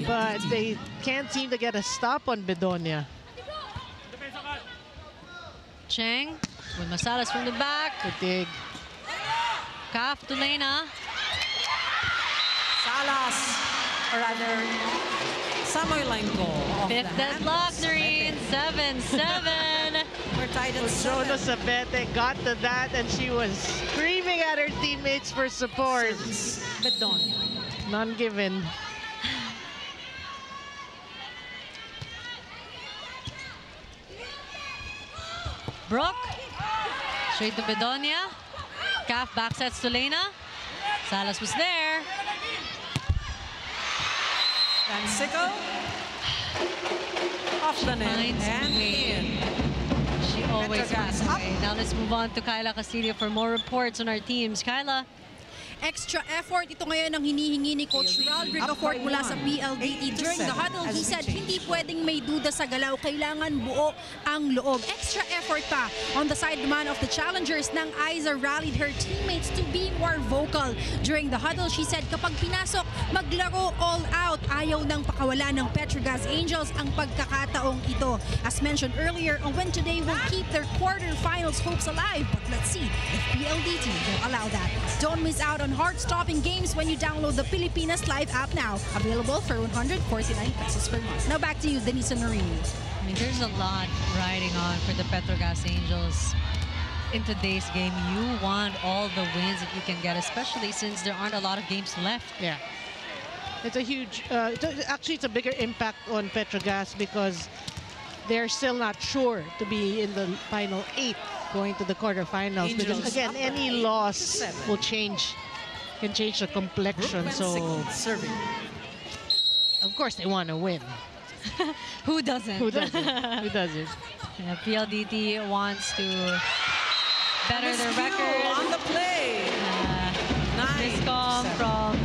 but they can't seem to get a stop on Bedonia. Cheng with Masalas from the back. Good dig. Calf to Lena. Salas, or rather, Samoylenko. Fifth deadlock, Noreen. 7-7. We're tied at Jono 7. Sabete got to that, and she was screaming at her teammates for support. Bedonia. None given. Brooke. Straight to Bedonia. Calf backsets to Lena. Salas was there. Vansickle. Off the net Finds and a way. in. She always Petro Gazz finds a up. way. Now let's move on to Kyla Castillo for more reports on our teams. Kyla. Extra effort ito ngayon ang hinihingi ni Coach Rodrigo Fort mula sa PLDT. During the huddle, he said hindi pwedeng may duda sa galaw. Kailangan buo ang loob. Extra effort pa on the side naman of the challengers nang Aiza rallied her teammates to be more vocal. During the huddle, she said kapag pinasok, maglaro all out. Ayaw nang pakawala ng Petro Gazz Angels ang pagkakataong ito. As mentioned earlier, a win today will keep their quarterfinals hopes alive. But let's see if PLDT will allow that. Don't miss out on heart-stopping games when you download the Pilipinas Live app now. Available for 149 pesos per month. Now back to you, Denise and Noreen. I mean, there's a lot riding on for the Petro Gazz Angels in today's game. You want all the wins that you can get, especially since there aren't a lot of games left. Yeah. It's a huge, actually it's a bigger impact on Petro Gazz because they're still not sure to be in the final 8 going to the quarterfinals. Because again, any loss will can change the complexion. So serving. Of course they want to win. Who doesn't? Who doesn't? Who doesn't? Yeah, PLDT wants to better their record. On the play. Miscom from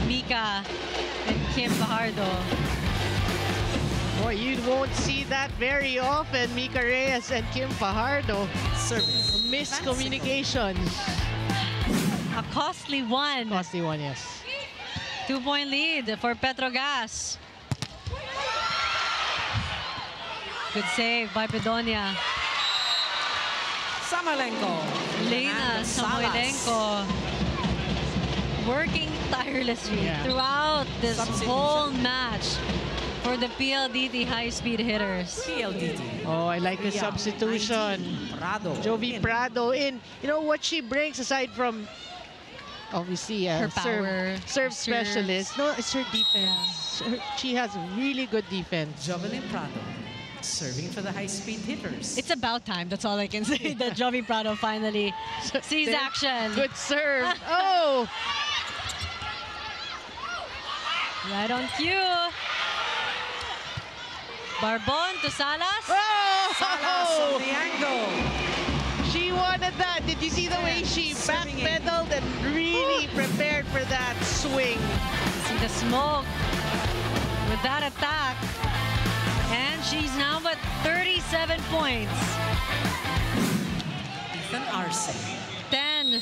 Mika and Kim Fajardo. Boy, you won't see that very often. Mika Reyes and Kim Fajardo. Service. Miscommunication. A costly one. Costly one, yes. 2-point lead for Petro Gazz. Good save by Bedonia. Samoylenko. Lena Samoylenko working tirelessly throughout this whole match for the PLDT high-speed hitters. PLDT. Oh, I like the substitution. Prado. Jovi Prado in. You know what she brings aside from obviously her power, serve specialist. No, it's her defense. She has really good defense. Jovelyn Prado serving for the high-speed hitters. It's about time. That's all I can say. That Jovi Prado finally sees action. Good serve. Oh! Right on cue. Barbon to Salas. Oh! Salas on the angle. She wanted that. Did you see the way she backpedaled and really prepared for that swing? See the smoke with that attack. And she's now at 37 points. Ethan Arce.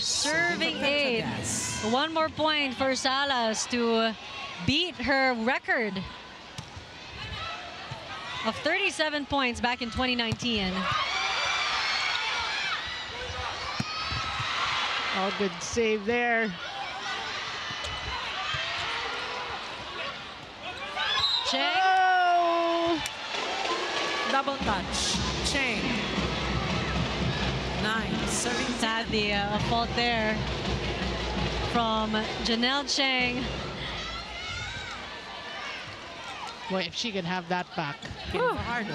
serving 8. One more point for Salas to beat her record of 37 points back in 2019. Oh, good save there. Cheng. Oh! Double touch. Cheng. 9, serving 10. Sadly, a fault there from Janelle Cheng. Boy, if she can have that back. Kim Fajardo.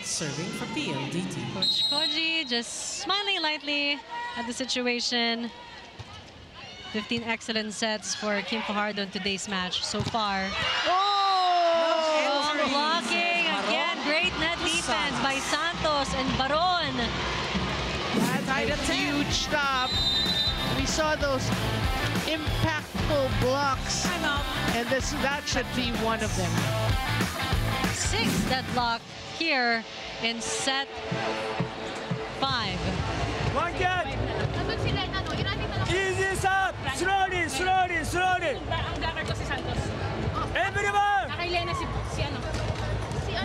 Serving for PLDT. Coach Koji just smiling lightly at the situation. 15 excellent sets for Kim Fajardo in today's match so far. Oh! Blocking again. Great net defense by Santos and Baron. That's a huge stop. We saw those impactful blocks. And that should be one of them. 6th deadlock here in set 5. One get. Easy stop. Slowly, slowly, slowly. Everyone.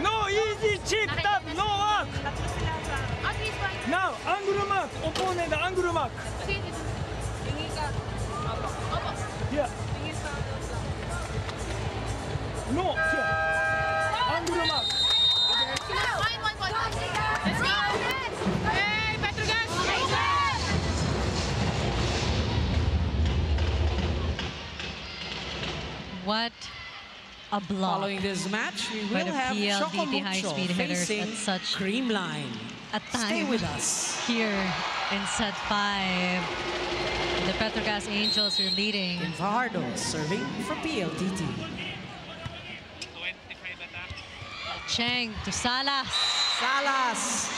No easy chip tap, no work. Now, angle mark. Opponent angle mark. Yeah. No, here. Angle mark. Let's go! Hey, PETRO GAZZ! What a block. Following this match, we by will the have PLDT high-speed hitters facing at such Creamline. a Stay time with us. here in set 5. The PETRO GAZZ Angels are leading. Kim Fajardo serving for PLDT. Cheng to Salas. Salas.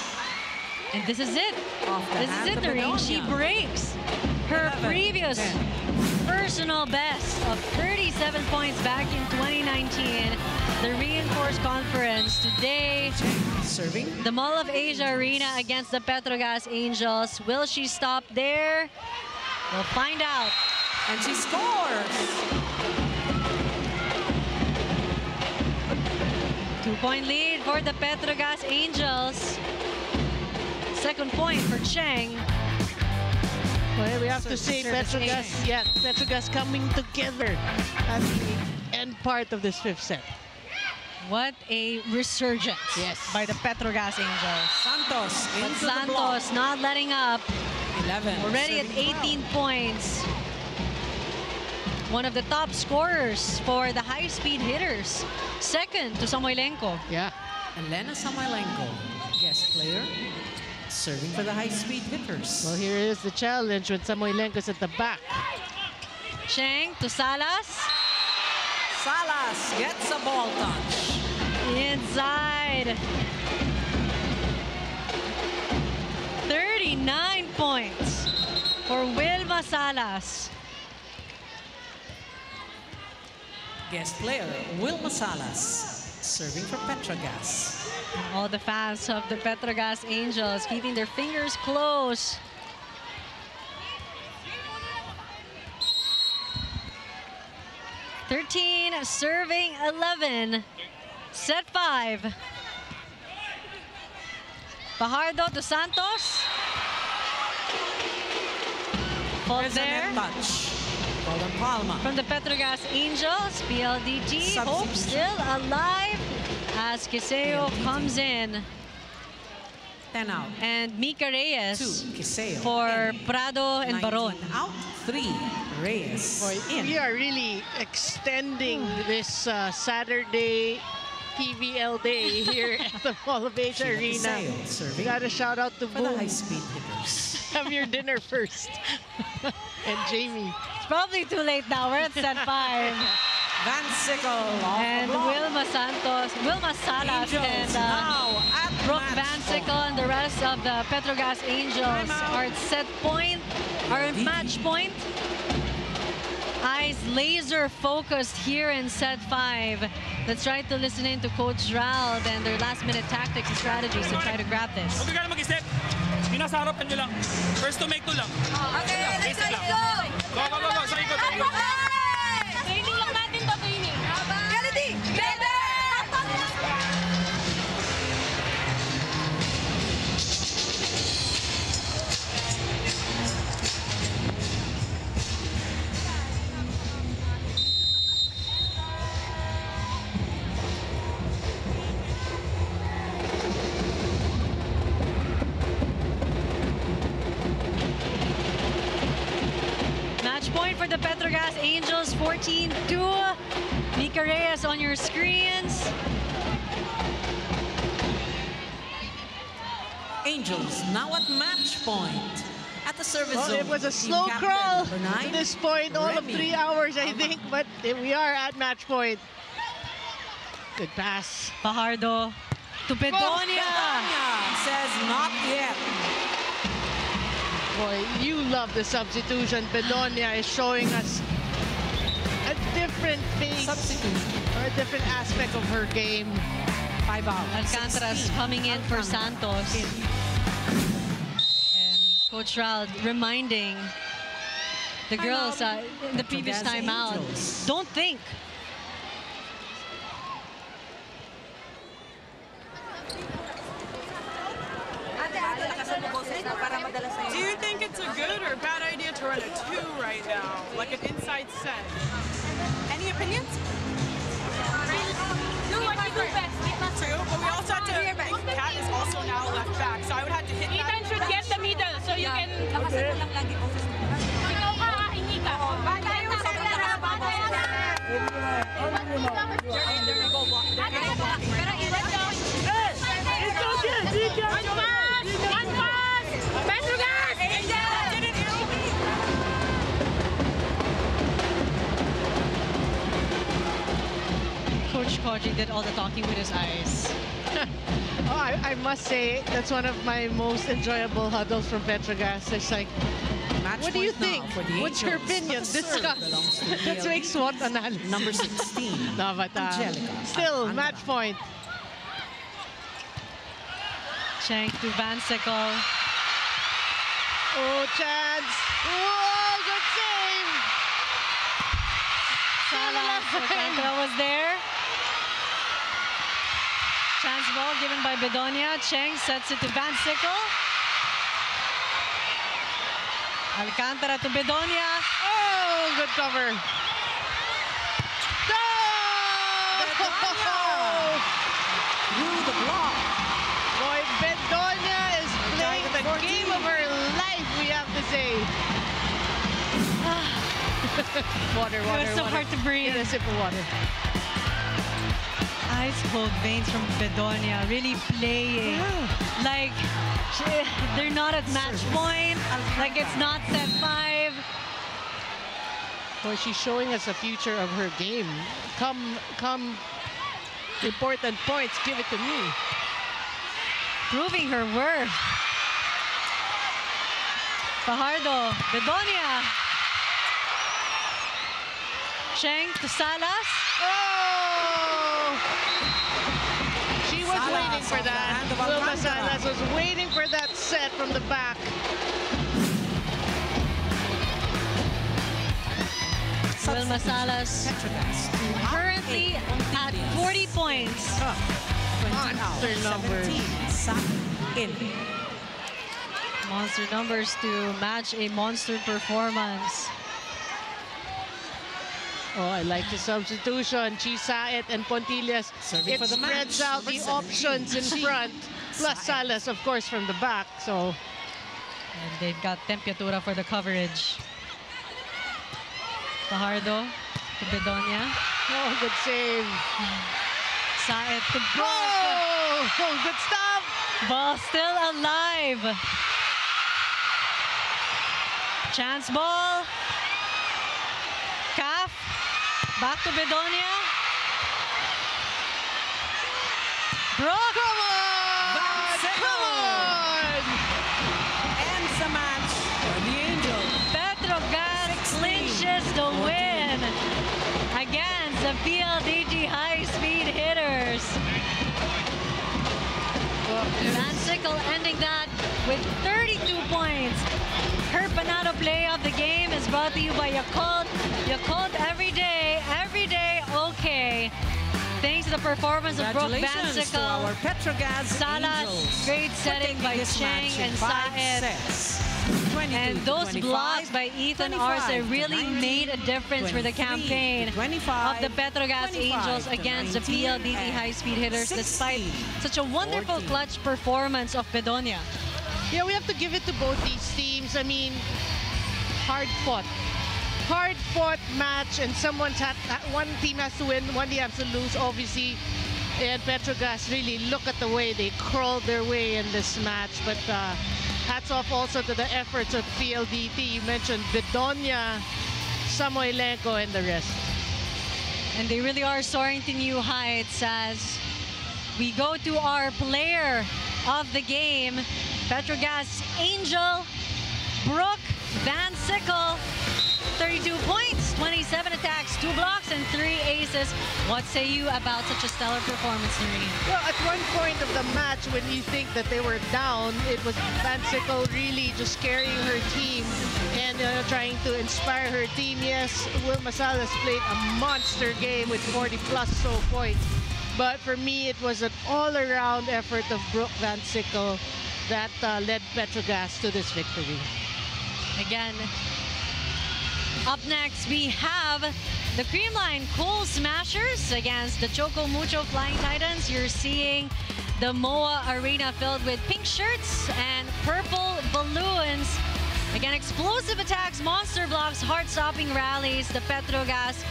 And this is it. Off the This is hand it, of the range. She Begonia. breaks her 11, previous 10. personal best of 37 points back in 2019. The reinforced conference today. Serving. The Mall of Asia Arena against the PETRO GAZZ Angels. Will she stop there? We'll find out. And she scores. 2-point lead for the PETRO GAZZ Angels. Second point for Cheng. Well, we have to say PETRO GAZZ, PETRO GAZZ coming together at the end part of this 5th set. What a resurgence by the PETRO GAZZ Angels. Santos But into the block. Santos not letting up. 11. Already at serving 18 points. One of the top scorers for the high-speed hitters. Second to Samoilenko. Yeah. Elena Samoilenko, guest player, serving for the high-speed hitters. Well, here is the challenge when Samoilenko's at the back. Cheng to Salas. Salas gets a ball touch. Inside. 39 points for Wilma Salas. Guest player, Wilma Salas, serving for PETRO GAZZ. All the fans of the PETRO GAZZ Angels keeping their fingers close. (13) serving 11. Set 5. Fajardo to Santos. Hold There's there. a net touch. Golden Palma. From the PETRO GAZZ Angels, PLDT hope Substitution. still alive as Kiseo PLDT. comes in. 10 out. And Mika Reyes 2, Kiseo. for in. Prado and 19 Baron. out. 3, Reyes. Boy, in. we are really extending this Saturday PVL day here at the Mall of Asia Sheila Arena. Kiseo, serving We got a shout out to for the Boom. high-speed hitters. Have your dinner first. And Jamie. It's probably too late now. We're at set 5. Van Sickle off And the block. Wilma Salas Angels and now at Brooke match Van Sickle point. and the rest of the PETRO GAZZ Angels Timeout. are at set point, are at match point. Eyes laser focused here in set 5. Let's try to listen in to Coach Ralph and their last minute tactics and strategies to try to grab this. Huwag ka na mag-step. Yung nasa harapan nyo lang. First to make 2 lang. Okay, let's Basic lang. go! Go. Sa ikot. Training lang natin to, training. PLDT, together! Match point for the PETRO GAZZ Angels, 14-2. Mika Reyes on your screens. Angels now at match point. At the service Well, zone. it was a Team slow captain crawl number 9, to this point, all of Remy. 3 hours, I think, but we are at match point. Good pass. Fajardo to Bedonia. Bedonia says not yet. Boy, you love the substitution. Bedonia is showing us a different face Substitution. or a different aspect of her game. 5 out. Alcantara's 16. coming in for Alcantara Santos. in. And Coach Raul reminding the girls in the previous Petro GAZZ timeout, Angels. don't think. Do you think it's a good or bad idea to run a 2 right now, like an inside set? Any opinions? Do what you do best. 2, but we also have to think Kat is also now left back, so I would have to hit that. Ethan should get the middle so you can... Ikaw ka, hindi ka. They're gonna go block. Pero let's go. One pass! PETRO GAZZ! Coach Koji did all the talking with his eyes. Oh, I must say, that's one of my most enjoyable huddles from PETRO GAZZ. It's like, Match what do you point now think? for the What's your Angels. opinion? But the serve belongs Discuss. to Let's make PLDT. SWOT analysis. Number 16. No, but Angelica still, Alcantara. match point. Cheng to Van Sickle. Oh, chance. Whoa, good save. Salas Alcantara was there. Chance ball given by Bedonia. Cheng sets it to Van Sickle. Alcantara to Bedonia. Oh, good cover. No! Through the block. Boy, Bedonia is playing the game of her life, we have to say. Water. It was so hard to breathe. Get a sip of water. Ice cold veins from Bedonia, really playing. Like, they're not at match point. Like, it's not set 5. Boy, she's showing us the future of her game. Come important points, give it to me. Proving her worth. Fajardo, Bedonia. Cheng to Salas. Oh! She was Salas waiting for off the that. hand of Wilma Alcantara. Salas was waiting for that set from the back. Wilma Salas PETRO GAZZ to currently at 40 points. 20 out. Monster numbers. 17. Sack in. Monster numbers to match a monster performance. Oh, I like the substitution. Chisaet and Pontillas. Serving It for the spreads match. out Number the 17, options in Chi front. Plus Saet. Salas, of course, from the back. So, And they've got Tempiatura for the coverage. Fajardo to Bedonia. oh, good save. Saet to Brook. Oh, good stop. Ball still alive. Chance ball. Calf. Back to Bedonia. Brook. Come on! Come on! Ends the match for the Angels. PETRO GAZZ clinches the win against the PLDT high-speed hitters. Van Sickle ending that with 30 play of the game is brought to you by Yakult. Yakult every day, okay. Thanks to the performance of Brooke Van Congratulations to our Sickle, PETRO GAZZ Salas, Angels great for setting taking by this Cheng match in and 5 Saed. sets. 22 And to those 25, blocks by Ethan 25 Arce to really 19, made a difference for the 23 to campaign 25, of the PETRO GAZZ 25 Angels to against the 19, PLDT and high-speed hitters 60, despite such a wonderful 40. clutch performance of Bedonia. Yeah, we have to give it to both these teams. I mean, hard-fought match, and one team has to win, one team has to lose, obviously. And PETRO GAZZ really look at the way they crawled their way in this match. But hats off also to the efforts of PLDT. You mentioned Bedonia, Samoilenko, and the rest. And they really are soaring to new heights as we go to our player of the game, PETRO GAZZ Angel, Brooke Van Sickle. 32 points, 27 attacks, 2 blocks, and 3 aces. What say you about such a stellar performance, Noreen? Well, at one point of the match, when you think that they were down, it was Van Sickle really just carrying her team and trying to inspire her team. Yes, Wilma Salas played a monster game with 40-plus points. But for me, it was an all-around effort of Brooke Van Sickle that led PETRO GAZZ to this victory. Again, up next, we have the Creamline Cool Smashers against the Choco Mucho Flying Titans. You're seeing the MOA Arena filled with pink shirts and purple balloons. Again, explosive attacks, monster blocks, heart-stopping rallies. The PETRO GAZZ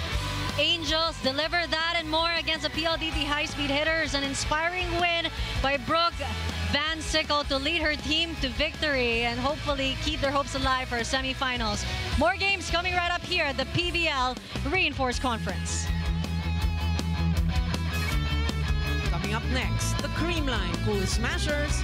Angels deliver that and more against the PLDT high-speed hitters. An inspiring win by Brooke Van Sickle to lead her team to victory and hopefully keep their hopes alive for semifinals. More games coming right up here at the PVL Reinforced Conference. Coming up next, the Creamline Cool Smashers